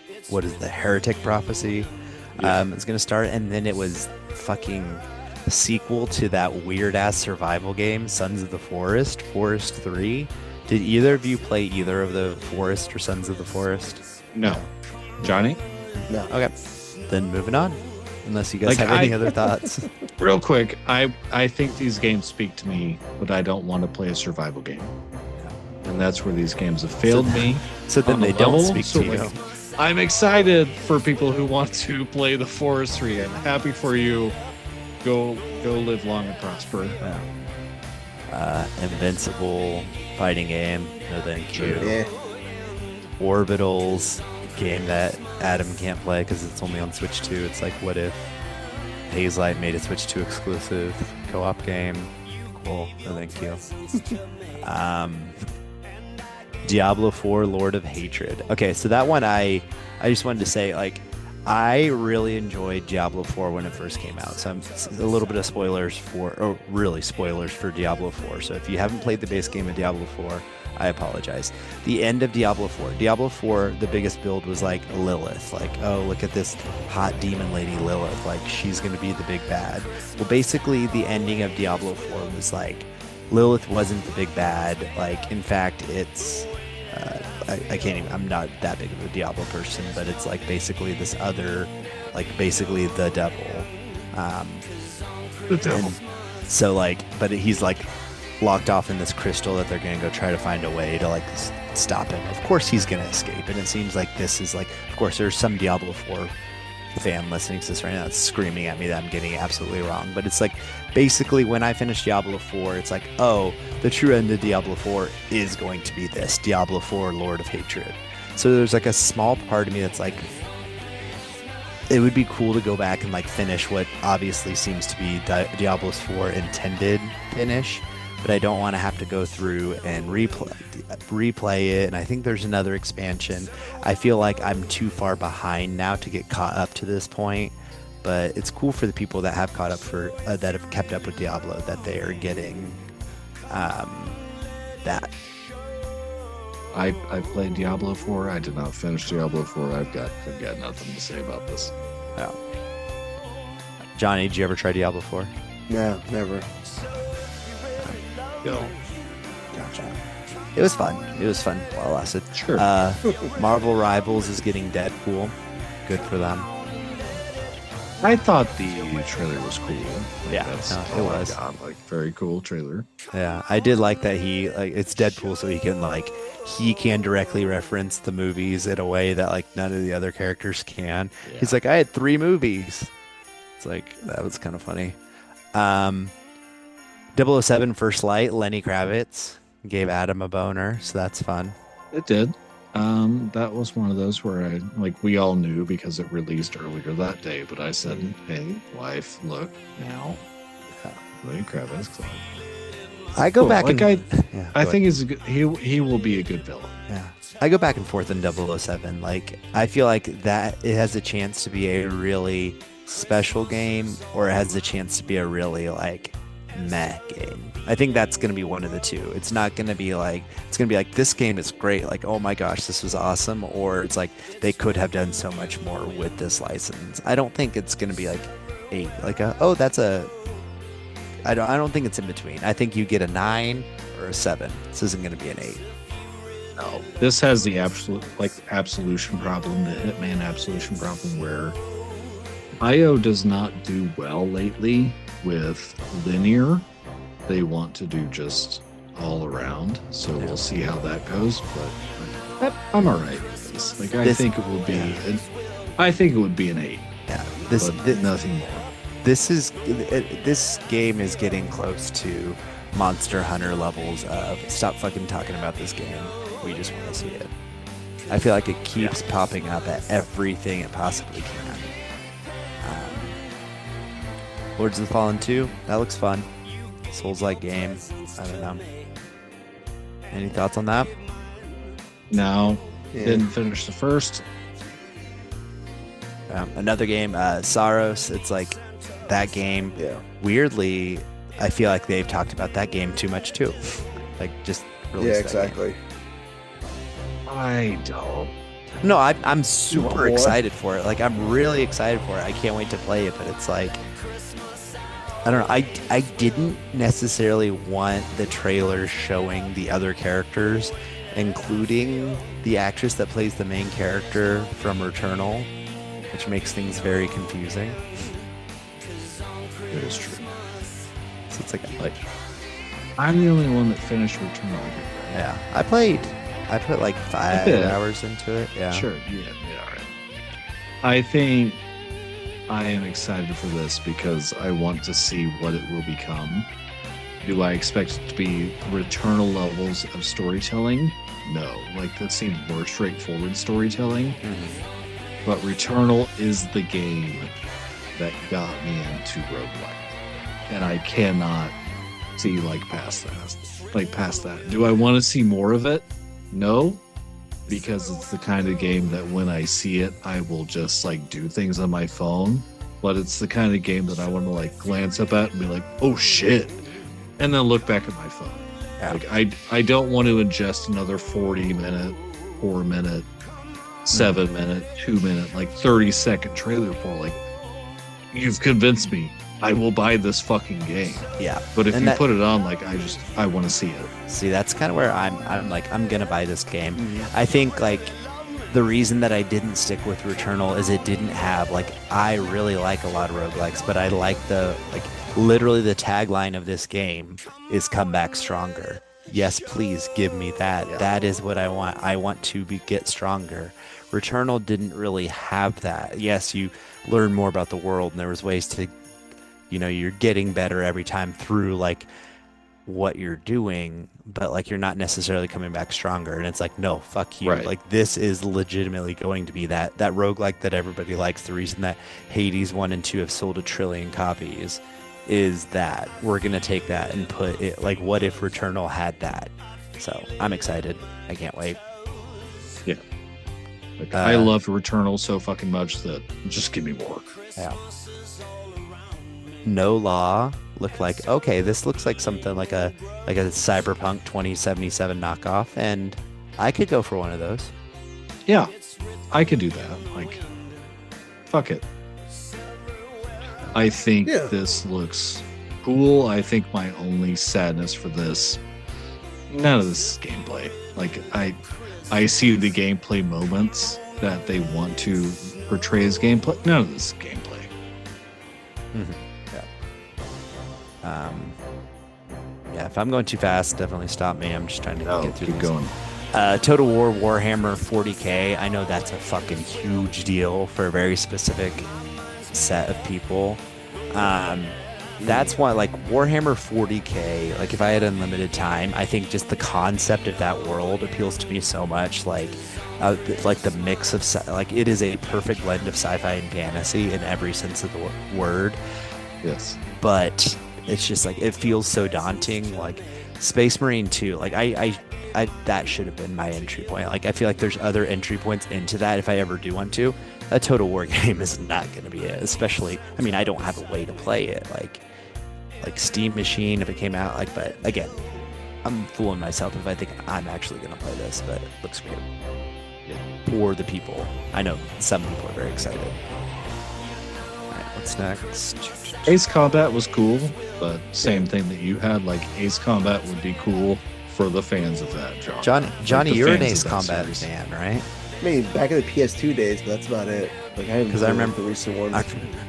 Heretic Prophecy is gonna start, and then it was fucking a sequel to that weird ass survival game, Sons of the Forest 3. Did either of you play either of the Forest or Sons of the Forest? No. Johnny? No. Okay, then moving on. Unless you guys have any other thoughts. Real quick, I think these games speak to me, but I don't want to play a survival game. And that's where these games have failed me. So then they don't speak to you. Like, I'm excited for people who want to play the Forestry. I'm happy for you. Go live long and prosper. Invincible fighting game. No thank you. Yeah. Orbitals. game that Adam can't play because it's only on Switch 2. It's like, what if Keighleys made a Switch 2 exclusive co-op game? Cool. No, thank you. Diablo 4 Lord of Hatred. Okay, so that one I just wanted to say, like, I really enjoyed Diablo 4 when it first came out. So I'm a little bit of spoilers for Diablo 4. So if you haven't played the base game of Diablo 4, I apologize. The end of Diablo 4. Diablo 4, the biggest build was like Lilith. Like, oh, look at this hot demon lady Lilith. Like, she's going to be the big bad. Well, basically, the ending of Diablo 4 was like, Lilith wasn't the big bad. Like, in fact, it's... I can't even, I'm not that big of a Diablo person, but it's like basically this other, like basically the devil. The devil. So like, but he's like locked off in this crystal that they're going to go try to find a way to like stop him. Of course he's going to escape. And it seems like this is like, of course there's some Diablo 4 fan listening to this right now that's screaming at me that I'm getting it absolutely wrong. But it's like, basically when I finish Diablo 4, it's like, oh, the true end of Diablo 4 is going to be this, Diablo 4 Lord of Hatred. So there's like a small part of me that's like, it would be cool to go back and like finish what obviously seems to be Diablo 4 intended finish, but I don't want to have to go through and replay it. And I think there's another expansion. I feel like I'm too far behind now to get caught up to this point, but it's cool for the people that have caught up that have kept up with Diablo, that they are getting that. I played Diablo 4. I did not finish Diablo 4. I've got nothing to say about this. Yeah. Johnny, did you ever try Diablo 4? No, never. Go. Gotcha. It was fun. It was fun while it lasted. Sure. Marvel Rivals is getting Deadpool. Good for them. I thought the trailer was cool. Yeah, that's no, all it I was. got. Like, very cool trailer. Yeah, I did like that it's Deadpool, so he can directly reference the movies in a way that like none of the other characters can. Yeah. He's like, I had 3 movies. It's like, that was kind of funny. 007 First Light, Lenny Kravitz gave Adam a boner, so that's fun. It did. That was one of those where we all knew because it released earlier that day, but I said, hey, wife, look, now, Lenny Kravitz. I go back like and I think he's he will be a good villain. Yeah. I go back and forth in 007. Like, I feel like that it has a chance to be a really special game, or it has a chance to be a really like meh game. I think that's going to be one of the two. It's not going to be like, it's going to be like, this game is great, like, oh my gosh, this was awesome, or it's like they could have done so much more with this license. I don't think it's going to be like I don't think it's in between. I think you get a 9 or a 7. This isn't going to be an 8. No, this has the absolution problem, the Hitman absolution problem, where IO does not do well lately with linear. They want to do just all around, so we'll see how that goes. But I'm all right with this. Like, I think it will be. I think it would be an 8. Yeah, nothing more. This game is getting close to Monster Hunter levels of stop fucking talking about this game. We just want to see it. I feel like it keeps popping up at everything it possibly can. Lords of the Fallen 2, that looks fun. Souls-like game. I don't know. Any thoughts on that? No, didn't finish the first. Another game, Saros. It's like that game. Yeah. Weirdly, I feel like they've talked about that game too much too. Like, just release that exactly. game. I don't. No, I'm super What? excited for it. Like, I'm really excited for it. I can't wait to play it, but it's like, I don't know. I didn't necessarily want the trailer showing the other characters, including the actress that plays the main character from Returnal, which makes things very confusing. It is true. So it's like I'm the only one that finished Returnal. Right? yeah. I put like 5 hours into it. Yeah. Sure. Yeah. All right. I think I am excited for this because I want to see what it will become. Do I expect it to be Returnal levels of storytelling? No. Like, that seems more straightforward storytelling. But Returnal is the game that got me into roguelike. And I cannot see, like, past that. Do I want to see more of it? No. Because it's the kind of game that when I see it, I will just, like, do things on my phone. But it's the kind of game that I want to, like, glance up at and be like, oh, shit. And then look back at my phone. Yeah. Like, I don't want to ingest another 40-minute, 4-minute, 7-minute, 2-minute, like 30-second trailer for, like, you've convinced me. I will buy this fucking game. Yeah. But if you put it on, like, I want to see it. See, that's kind of where I'm like, I'm going to buy this game. I think, like, the reason that I didn't stick with Returnal is it didn't have, like, I really like a lot of roguelikes, but I like literally the tagline of this game is come back stronger. Yes, please give me that. Yeah. That is what I want. I want to get stronger. Returnal didn't really have that. Yes, you learn more about the world, and there was ways to, you're getting better every time through, like, what you're doing, but, like, you're not necessarily coming back stronger. And it's like, no, fuck you. Right. Like, this is legitimately going to be that roguelike that everybody likes. The reason that Hades 1 and 2 have sold 1 trillion copies is that we're going to take that and put it, like, what if Returnal had that? So I'm excited. I can't wait. Yeah. Like, I loved Returnal so fucking much that just give me more. Yeah. No Law looked like, okay, this looks like something like a Cyberpunk 2077 knockoff, and I could go for one of those. Yeah, I could do that. Like, fuck it. I think this looks cool. I think my only sadness for this, none of this is gameplay. Like, I see the gameplay moments that they want to portray as gameplay. None of this is gameplay. Mm-hmm. Yeah, if I'm going too fast, definitely stop me. I'm just trying to get through keep this. Going. Total War Warhammer 40K. I know that's a fucking huge deal for a very specific set of people. That's why, like, Warhammer 40K, like, if I had unlimited time, I think just the concept of that world appeals to me so much. Like the mix of, like, it is a perfect blend of sci-fi and fantasy in every sense of the word. Yes. But it's just, like, it feels so daunting. Like, Space Marine 2, like, I that should have been my entry point. Like, I feel like there's other entry points into that if I ever do want to. A Total War game is not going to be it, especially, I mean, I don't have a way to play it. Like Steam Machine, if it came out, like, but again, I'm fooling myself if I think I'm actually going to play this, but it looks great. For the people. I know some people are very excited. All right, what's next? Ace Combat was cool, but same thing that you had. Like, Ace Combat would be cool for the fans of that genre. Johnny, like you're an Ace Combat fan, right? I mean, back in the PS2 days, but that's about it. Like, I haven't remember the recent ones.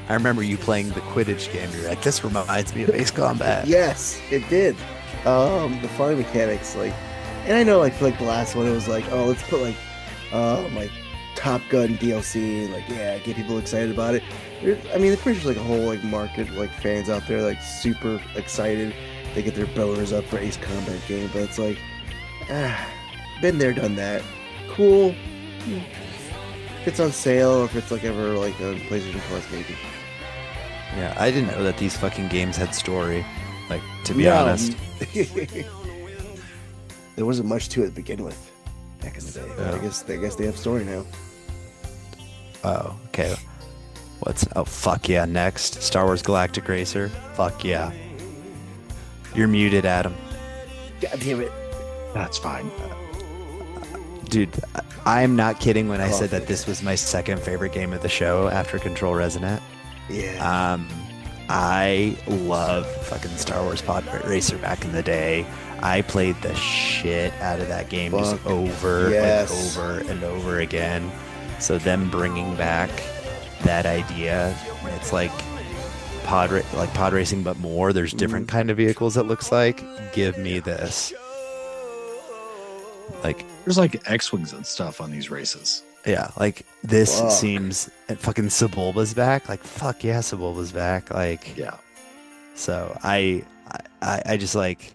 I remember you playing the Quidditch game. You're like, this reminds me of Ace Combat. Yes, it did. The flying mechanics, like, and I know, like, for, like, the last one, it was like, oh, let's put, like Top Gun DLC, and, like, yeah, get people excited about it. I mean, there's pretty much, like, a whole, like, market, like, fans out there, like, super excited. They get their boners up for Ace Combat game, but it's like, been there, done that. Cool. If it's on sale, or if it's, like, ever, like, on PlayStation Plus, maybe. Yeah, I didn't know that these fucking games had story. Like, to be honest. There wasn't much to it to begin with back in the day. Yeah. I guess they have story now. Oh, okay. Fuck yeah, next. Star Wars Galactic Racer. Fuck yeah. You're muted, Adam. God damn it. That's fine. Dude, I'm not kidding when I said that this was my second favorite game of the show after Control Resonant. Yeah. I love fucking Star Wars Pod Racer back in the day. I played the shit out of that game just over and over and over again. So them bringing back that idea, it's like pod racing, but more. There's different kind of vehicles. It looks like. Give me this. Like, there's like X-wings and stuff on these races. Yeah, like this seems fucking Sebulba's back. Like, fuck yeah, Sebulba's back. Like, yeah. So I I just like,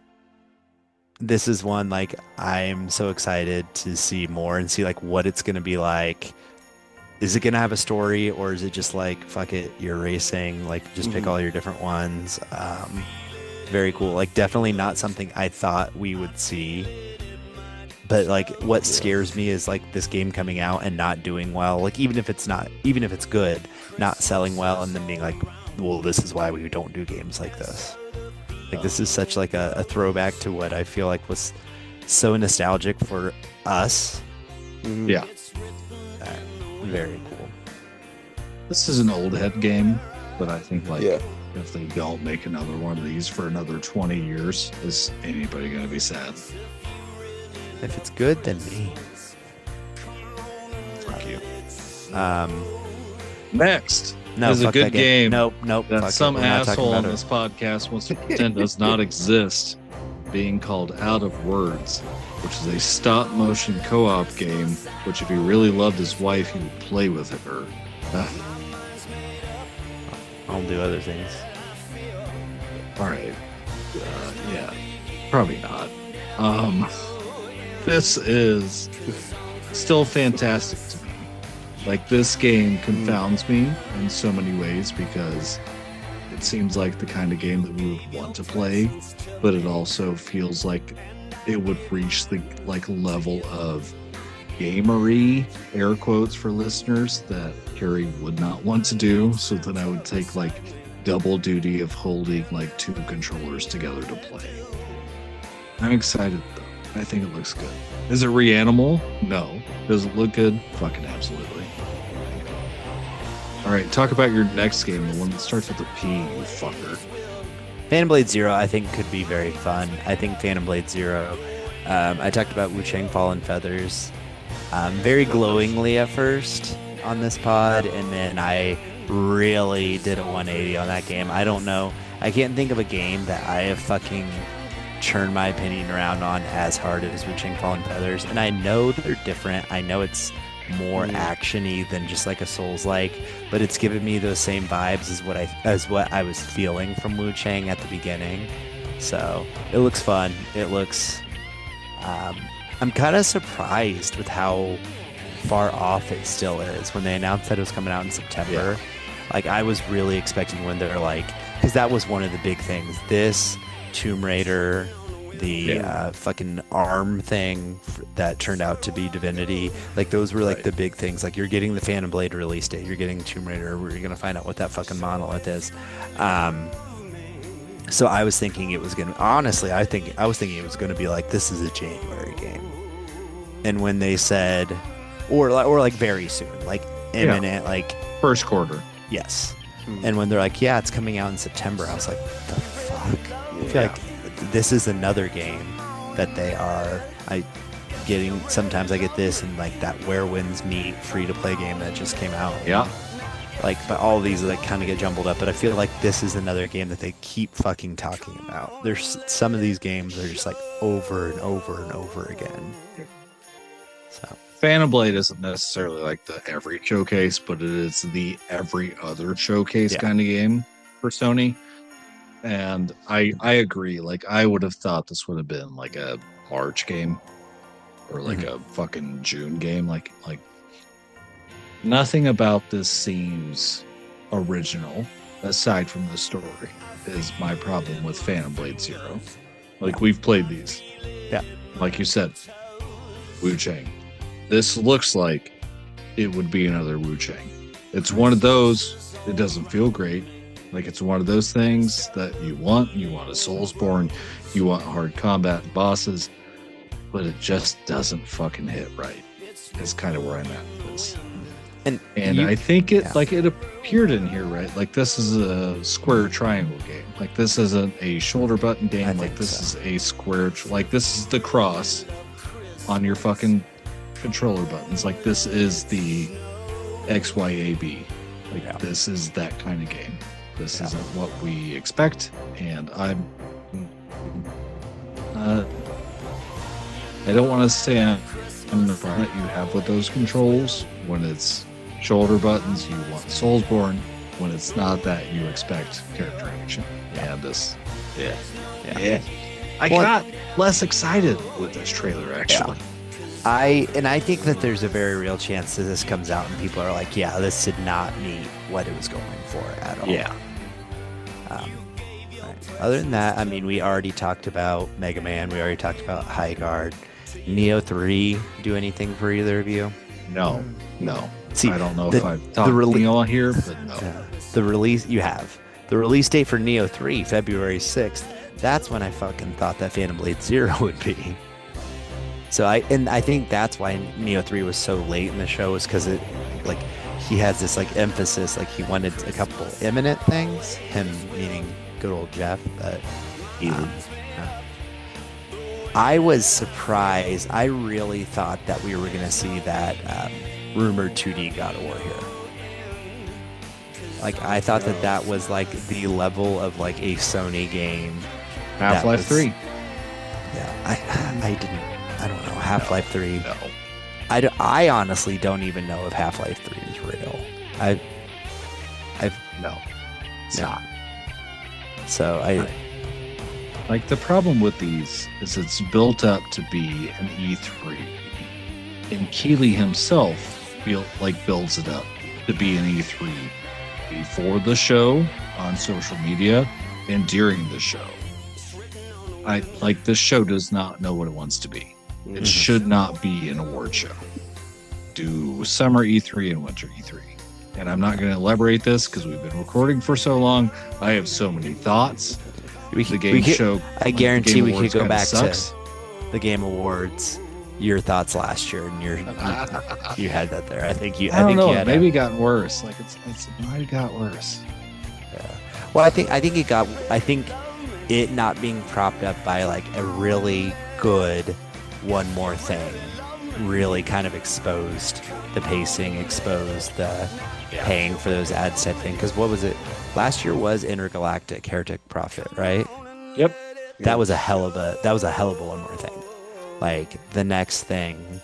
this is one, like, I'm so excited to see more and see like what it's gonna be like. Is it gonna have a story, or is it just like, fuck it, you're racing, like just pick all your different ones? Very cool. Like, definitely not something I thought we would see. But like, what scares me is like this game coming out and not doing well. Like, even if it's good, not selling well, and then being like, well, this is why we don't do games like this. Like, this is such like a throwback to what I feel like was so nostalgic for us. Yeah. Very cool. This is an old head game, but I think like Yeah. if they don't make another one of these for another 20 years, is anybody gonna be sad? If it's good, then me. Fuck you. No, is a fuck good that game. Nope. That fuck some it. We're not talking asshole on about it. this podcast wants to pretend does not exist, being called Out of Words, which is a stop motion co-op game, which if he really loved his wife, he would play with her. I'll do other things. All right. Yeah, probably not. This is still fantastic to me. Like, this game confounds me in so many ways because it seems like the kind of game that we would want to play, but it also feels like it would reach the like level of gamery, air quotes for listeners, that Carrie would not want to do. So then I would take like double duty of holding like two controllers together to play. I'm excited though. I think it looks good. Is it Reanimal? No. Does it look good? Fucking absolutely. All right, talk about your next game, the one that starts with a P, you fucker. Phantom Blade Zero, I think, could be very fun. I think Phantom Blade Zero, I talked about Wu Chang Fallen Feathers very glowingly at first on this pod, and then I really did a 180 on that game. I don't know. I can't think of a game that I have fucking churned my opinion around on as hard as Wu Chang Fallen Feathers. And I know they're different. I know it's more action-y than just like a Souls-like, but it's given me those same vibes as what I was feeling from Wu Chang at the beginning. So it looks fun. It looks I'm kind of surprised with how far off it still is. When they announced that it was coming out in September, like, I was really expecting when they're like, because that was one of the big things, this Tomb Raider, the fucking arm thing that turned out to be Divinity, like, those were like the big things. Like, you're getting the Phantom Blade release date, you're getting Tomb Raider, you're gonna find out what that fucking monolith is. So I was thinking it was gonna, honestly, I was thinking it was gonna be like, this is a January game. And when they said, or like very soon, like imminent, like first quarter. Yes. And when they're like, yeah, it's coming out in September, I was like, the fuck? I feel like this is another game that they are getting. Sometimes I get this and like that Where Winds Meet free-to-play game that just came out. Yeah. Like, but all these like kind of get jumbled up. But I feel like this is another game that they keep fucking talking about. There's some of these games are just like over and over and over again. So Phantom Blade isn't necessarily like the every showcase, but it is the every other showcase kind of game for Sony. And I agree. Like, I would have thought this would have been like a March game or like a fucking June game. Like nothing about this seems original aside from the story is my problem with Phantom Blade Zero. Like, we've played these. Yeah. Like you said, Wu Chang. This looks like it would be another Wu Chang. It's one of those, it doesn't feel great. Like, it's one of those things that you want a Soulsborne, you want hard combat bosses, but it just doesn't fucking hit right. It's kind of where I'm at with this. And I think it like it appeared in here, right? Like, this is a square triangle game. Like, this isn't a shoulder button game. Like, this is a square, like, this is the cross on your fucking controller buttons. Like, this is the XYAB. Like, this is that kind of game. This isn't what we expect, and I don't want to say I'm the fun that you have with those controls. When it's shoulder buttons, you want Soulsborne. When it's not that, you expect character action. And this, Yeah. I got less excited with this trailer, actually. I think that there's a very real chance that this comes out and people are like, yeah, this did not meet what it was going for at all. Yeah. Right. Other than that, I mean, we already talked about Mega Man. We already talked about High Guard. Neo 3 do anything for either of you? No. See, I don't know if I've talked Neo here, but no. The release the release date for Neo 3, February 6th. That's when I fucking thought that Phantom Blade 0 would be. So I think that's why Neo 3 was so late in the show, was because it, like, he has this like emphasis, like he wanted a couple imminent things. Him meaning good old Jeff, but I was surprised. I really thought that we were gonna see that rumored 2D God of War here. Like, I thought that was like the level of like a Sony game. Half-Life 3. Yeah, I don't know. Half-Life 3. No. I honestly don't even know if Half-Life 3 is real. No. It's No. not. So Like, the problem with these is it's built up to be an E3. And Keighley himself builds it up to be an E3 before the show, on social media, and during the show. This show does not know what it wants to be. It should not be an award show. Do summer E3 and winter E3. And I'm not going to elaborate this because we've been recording for so long. I have so many thoughts. I guarantee we could go back sucks. to the Game Awards. Your thoughts last year, and you had that there. I think you had maybe it got worse. Like it might have got worse. Yeah. Well, I think it not being propped up by like a really good One More Thing really kind of exposed the pacing, exposed the paying for those ads type thing. Because what was it? Last year was Intergalactic Heretic Prophet, right? Yep. That was a hell of a One More Thing. Like, the next thing,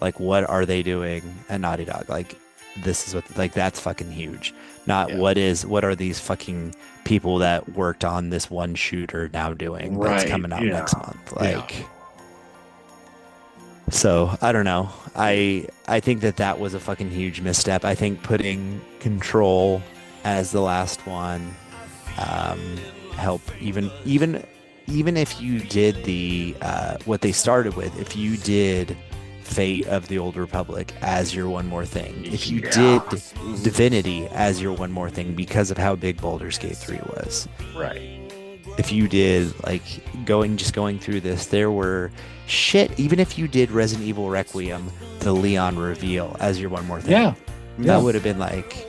like, what are they doing at Naughty Dog? Like, this is what, like, that's fucking huge. Not what are these fucking people that worked on this one shooter now doing that's coming out next month? Like, so I don't know. I think that was a fucking huge misstep. I think putting Control as the last one help even if you did the what they started with, if you did Fate of the Old Republic as your One More Thing, if you did Divinity as your One More Thing because of how big Baldur's Gate 3 was, right? If you did like going through this, there were shit. Even if you did Resident Evil Requiem, the Leon reveal as your One More Thing, that would have been like.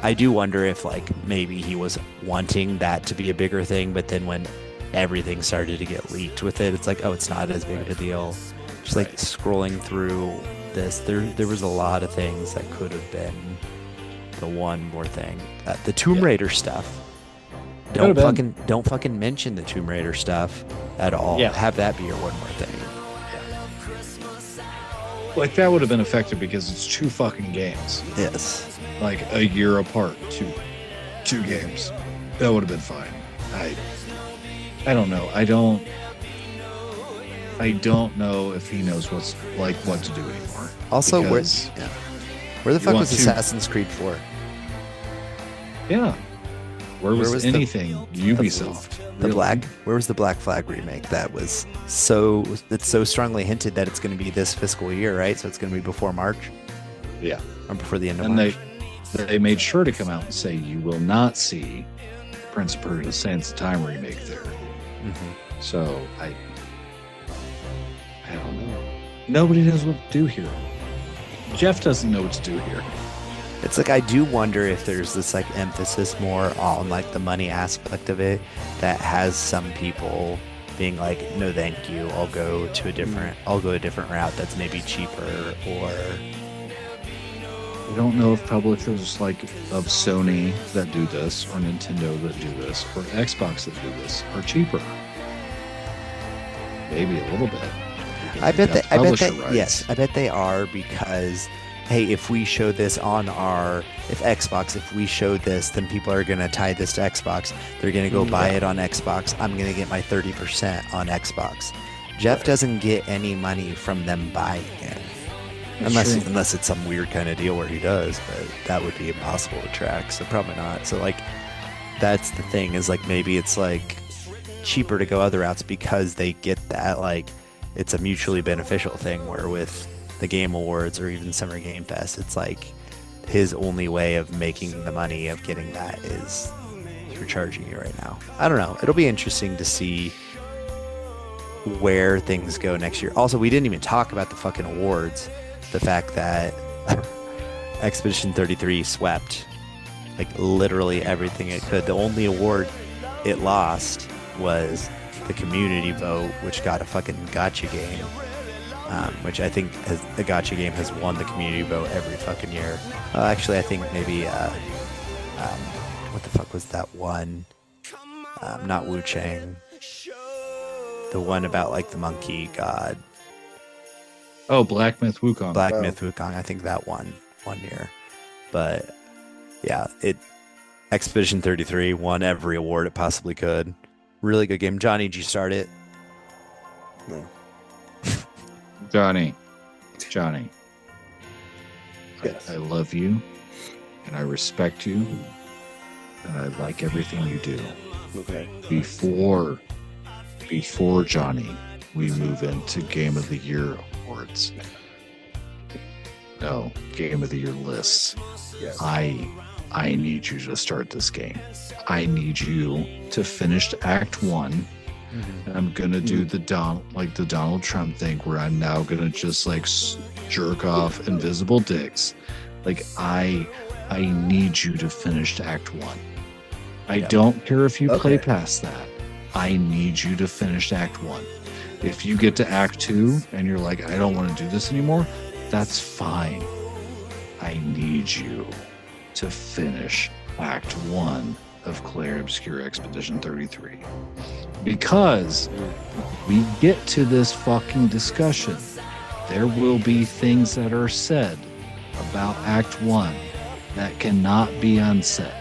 I do wonder if like maybe he was wanting that to be a bigger thing, but then when everything started to get leaked with it, it's like, oh, it's not as big of a deal. Just like scrolling through this, there was a lot of things that could have been the One More Thing. The Tomb Raider stuff. Don't fucking mention the Tomb Raider stuff at all. Yeah. Have that be your One More Thing. Like, that would have been effective because it's 2 fucking games. Yes. Like a year apart, two games. That would have been fine. I don't know. I don't know if he knows what to do anymore. Also, where the fuck was to- Assassin's Creed 4? Yeah. Where was was anything Ubisoft? Really? Where was the Black Flag remake? It's so strongly hinted that it's going to be this fiscal year, right? So it's going to be before March. Yeah. Or before the end of And March. they made sure to come out and say you will not see Prince of Persia: Sands of Time remake there. Mm-hmm. So I don't know. Nobody knows what to do here. Jeff doesn't know what to do here. It's like, I do wonder if there's this like emphasis more on like the money aspect of it that has some people being like, no, thank you. I'll go a different route that's maybe cheaper. Or We don't know if publishers like of Sony that do this, or Nintendo that do this, or Xbox that do this are cheaper. Maybe a little bit. I bet they are, because hey, if we show this on if we show this, then people are going to tie this to Xbox. They're going to go buy it on Xbox. I'm going to get my 30% on Xbox. Jeff doesn't get any money from them buying it. Unless it's some weird kind of deal where he does, but that would be impossible to track, so probably not. So like that's the thing, is like maybe it's like cheaper to go other routes because they get that, like it's a mutually beneficial thing, where with the Game Awards or even Summer Game Fest, it's like his only way of making the money of getting that is through charging you right now. I don't know. It'll be interesting to see where things go next year. Also, we didn't even talk about the fucking awards. The fact that Expedition 33 swept like literally everything it could. The only award it lost was the community vote, which got a fucking gacha game, which I think the gacha game has won the community vote every fucking year. Actually, I think maybe what the fuck was that one? Not Wu Chang. The one about like the monkey god. Oh, Black Myth Wukong. Myth Wukong. I think that won 1 year. But yeah, Expedition 33 won every award it possibly could. Really good game. Johnny, did you start it? No. Johnny. Yes. I love you, and I respect you, and I like everything you do. Okay. Before Johnny, we move into Game of the Year awards. No, Game of the Year lists. Yes. I need you to start this game. I need you to finish Act 1. And I'm gonna do the Donald Trump thing, where I'm now gonna just like jerk off invisible dicks. Like I need you to finish Act 1. I don't care if you play past that. I need you to finish Act 1. If you get to Act 2 and you're like, I don't want to do this anymore, that's fine. I need you to finish Act 1 of Claire Obscure Expedition 33. Because we get to this fucking discussion, there will be things that are said about Act 1 that cannot be unsaid.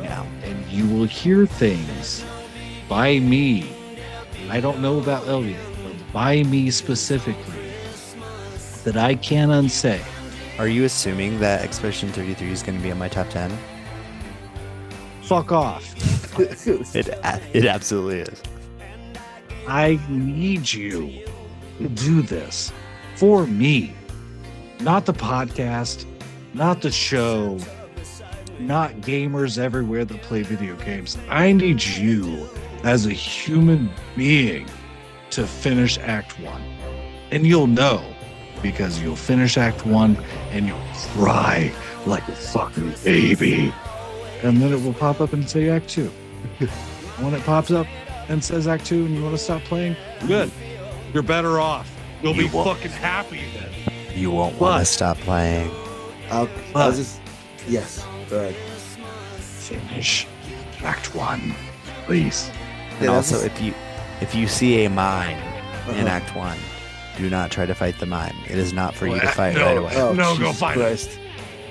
Yeah. And you will hear things by me. I don't know about Eliot, but by me specifically, that I can't unsay. Are you assuming that Expedition 33 is going to be in my top 10? Fuck off. It absolutely is. I need you to do this for me. Not the podcast, not the show, not gamers everywhere that play video games. I need you as a human being to finish Act 1. And you'll know, because you'll finish Act 1 and you'll cry like a fucking baby. And then it will pop up and say Act 2. When it pops up and says Act 2 and you want to stop playing, good. You're better off. You'll be fucking happy then. You won't want to stop playing. Yes. Go ahead. Finish Act 1, please. And also, if you see a mime in Act 1, do not try to fight the mime. It is not for you to fight right away. Oh, No, Jesus go fight Christ.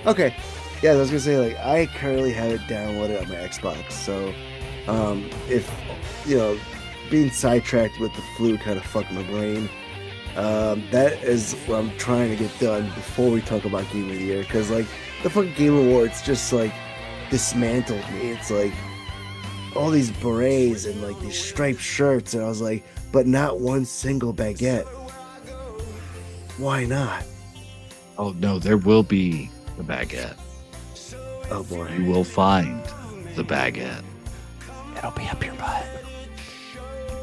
Okay. Yeah, I was gonna say, like, I currently have it downloaded on my Xbox, so if being sidetracked with the flu kind of fucked my brain. That is what I'm trying to get done before we talk about Game of the Year, because like the fucking Game Awards just like dismantled me. It's like all these berets and like these striped shirts, and I was like, but not one single baguette. Why not? Oh, no, there will be the baguette. Oh boy. You will find the baguette. It'll be up your butt.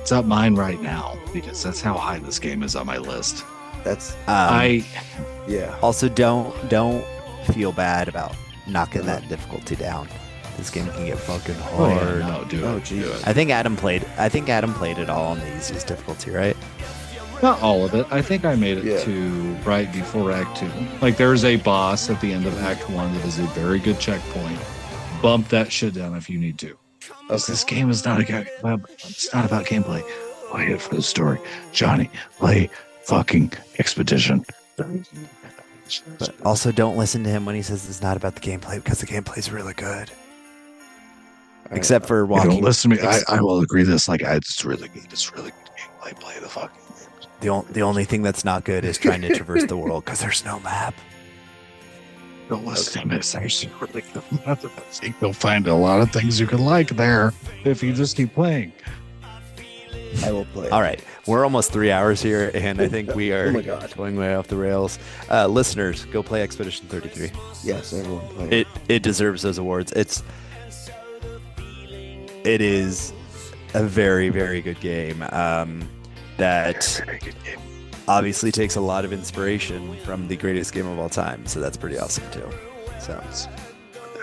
It's up mine right now, because that's how high this game is on my list. That's yeah. Also, don't feel bad about knocking that difficulty down. This game can get fucking hard. No, do Oh, it. geez. Do it. I think Adam played it all on the easiest difficulty, right? Not all of it. I think I made it Yeah. to right before Act 2. Like, there's a boss at the end of Act 1 that is a very good checkpoint. Bump that shit down if you need to. Because this game is not it's not about gameplay. Play it for the story. Johnny, play fucking Expedition. But also, don't listen to him when he says it's not about the gameplay because the gameplay is really good. Except for You walking. don't listen to me. I will agree this. Like, it's really good. It's really good gameplay. Play the fucking game. The only thing that's not good is trying to traverse the world because there's no map. Don't listen to me. It's actually really good. You'll find a lot of things you can like there if you just keep playing. I will play. All right, we're almost 3 hours here, and I think we are Oh my God. going way off the rails. Listeners, go play Expedition 33. Yes, everyone play. It deserves those awards. It is a very, very good game that Very good game. obviously takes a lot of inspiration from the greatest game of all time. So that's pretty awesome too. So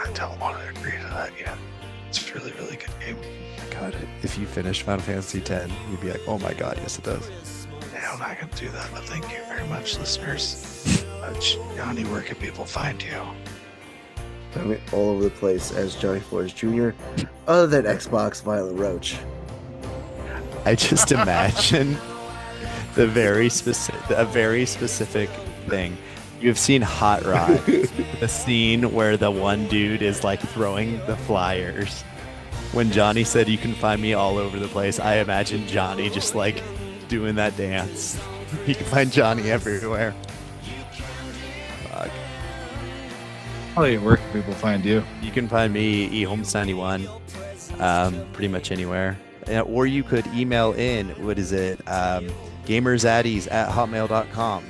I don't want to agree to that yet. It's a really, really good game. God, if you finish Final Fantasy X, you'd be like, oh my God, yes it does. Yeah, I'm not going to do that, but thank you very much, listeners. Johnny, where can people find you? I mean, all over the place as Johnny Flores Jr. Other than Xbox Violent Roach. I just imagine a very specific thing. You've seen Hot Rod, the scene where the one dude is like throwing the flyers. When Johnny said you can find me all over the place, I imagine Johnny just like doing that dance. You can find Johnny everywhere. Fuck. Elliot, where can people find you? You can find me eholmes91 pretty much anywhere. Or you could email in, what is it? gamerzaddies@hotmail.com.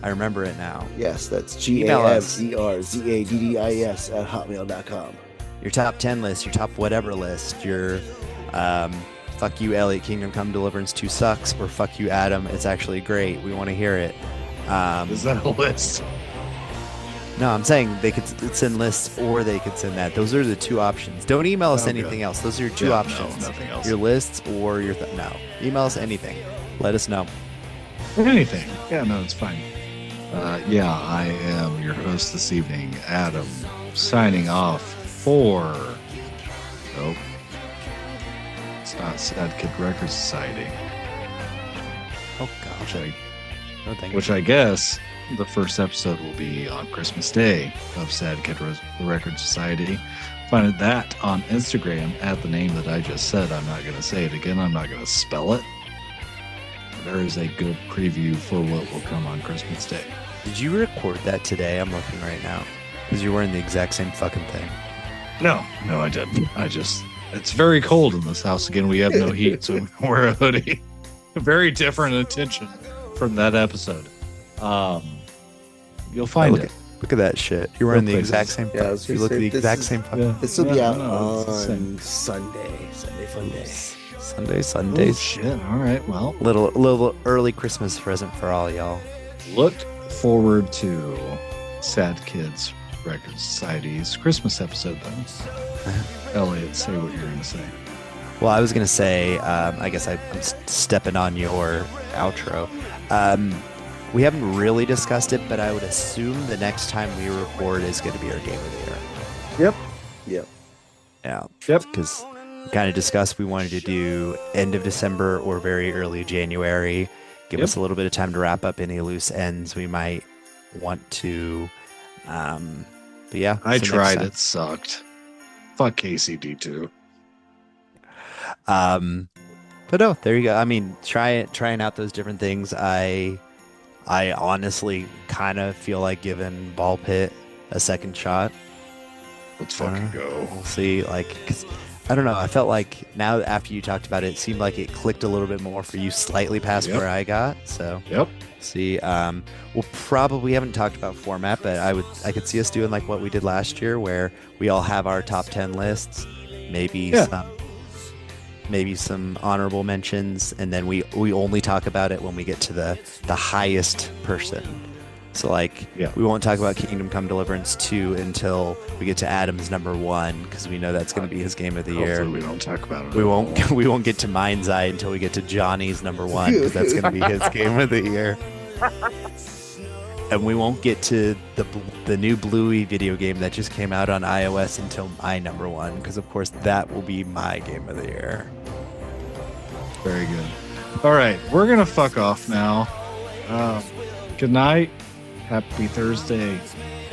I remember it now. Yes, that's Email us. GAMERZADDIES at hotmail.com. Your top 10 list, your top whatever list, your fuck you, Eliot, Kingdom Come Deliverance 2 sucks, or fuck you, Adam, it's actually great. We want to hear it. Is that a list? No, I'm saying they could send lists or they could send that. Those are the two options. Don't email us anything else. Those are your two options. No, nothing else. Your lists or your... no. Email us anything. Let us know. Anything. Yeah, no, it's fine. Yeah, I am your host this evening, Adam, signing off for... Nope. It's not Sad Kid Record Society. Oh, gosh. No, thank Which you. I guess the first episode will be on Christmas Day of Sad Kid Record Society. Find that on Instagram at the name that I just said. I'm not going to say it again. I'm not going to spell it. There is a good preview for what will come on Christmas Day. Did you record that today? I'm looking right now. Because you're wearing the exact same fucking thing. No, I didn't. It's very cold in this house. Again, we have no heat, so we wear a hoodie. Very different intention from that episode. You'll find look it. Look at that shit. You're wearing the Places. exact same. Yeah, I was You gonna look say, the this exact is- same fucking. This will be Yeah, out no, it's the same. on Sunday. Sunday, Oh, Sundays. shit. All right. Well, Little early Christmas present for all y'all. look forward to Sad Kids Record Society's Christmas episode, then. Elliot, say what you're going to say. Well, I was gonna say, I guess I'm stepping on your outro. We haven't really discussed it, but I would assume the next time we record is going to be our game of the year. Yep. Yeah. Yep. Because we kind of discussed we wanted to do end of December or very early January. Give us a little bit of time to wrap up any loose ends we might want to. But yeah. I so next tried. time. It sucked. Fuck KCD2. But no, there you go. I mean, trying out those different things. I honestly kind of feel like giving Ball Pit a second shot. Let's fucking go. We'll see. Like, 'cause I don't know. I felt like now after you talked about it, it seemed like it clicked a little bit more for you, slightly past where I got. So Yep. see. We'll probably haven't talked about format, but I could see us doing like what we did last year, where we all have our top 10 lists, maybe some honorable mentions, and then we only talk about it when we get to the highest person. So like we won't talk about Kingdom Come Deliverance 2 until we get to Adam's number 1, because we know that's going to be his game of the year. Hopefully we don't talk about it. We won't get to Mind's Eye until we get to Johnny's number 1, because that's going to be his game of the year. And we won't get to the new Bluey video game that just came out on iOS until my number 1, because of course that will be my game of the year. Very good. All right, we're gonna fuck off now. Good night. Happy Thursday.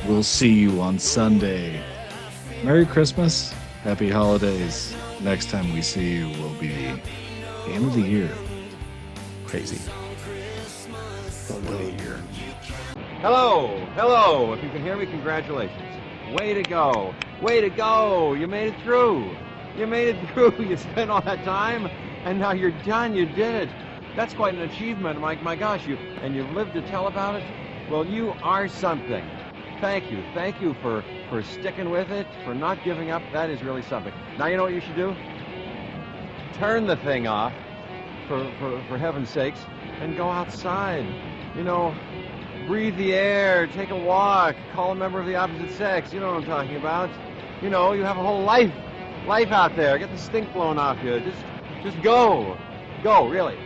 We'll see you on Sunday. Merry Christmas. Happy holidays. Next time we see you will be the end of the year. Crazy. Hello. If you can hear me, congratulations. Way to go. You made it through. You spent all that time, and now you're done. You did it. That's quite an achievement. My gosh, you've lived to tell about it. Well, you are something. Thank you for sticking with it, for not giving up. That is really something. Now you know what you should do? Turn the thing off, for heaven's sakes, and go outside. Breathe the air, take a walk, call a member of the opposite sex. You know what I'm talking about. You have a whole life out there. Get the stink blown off you. Just go, really.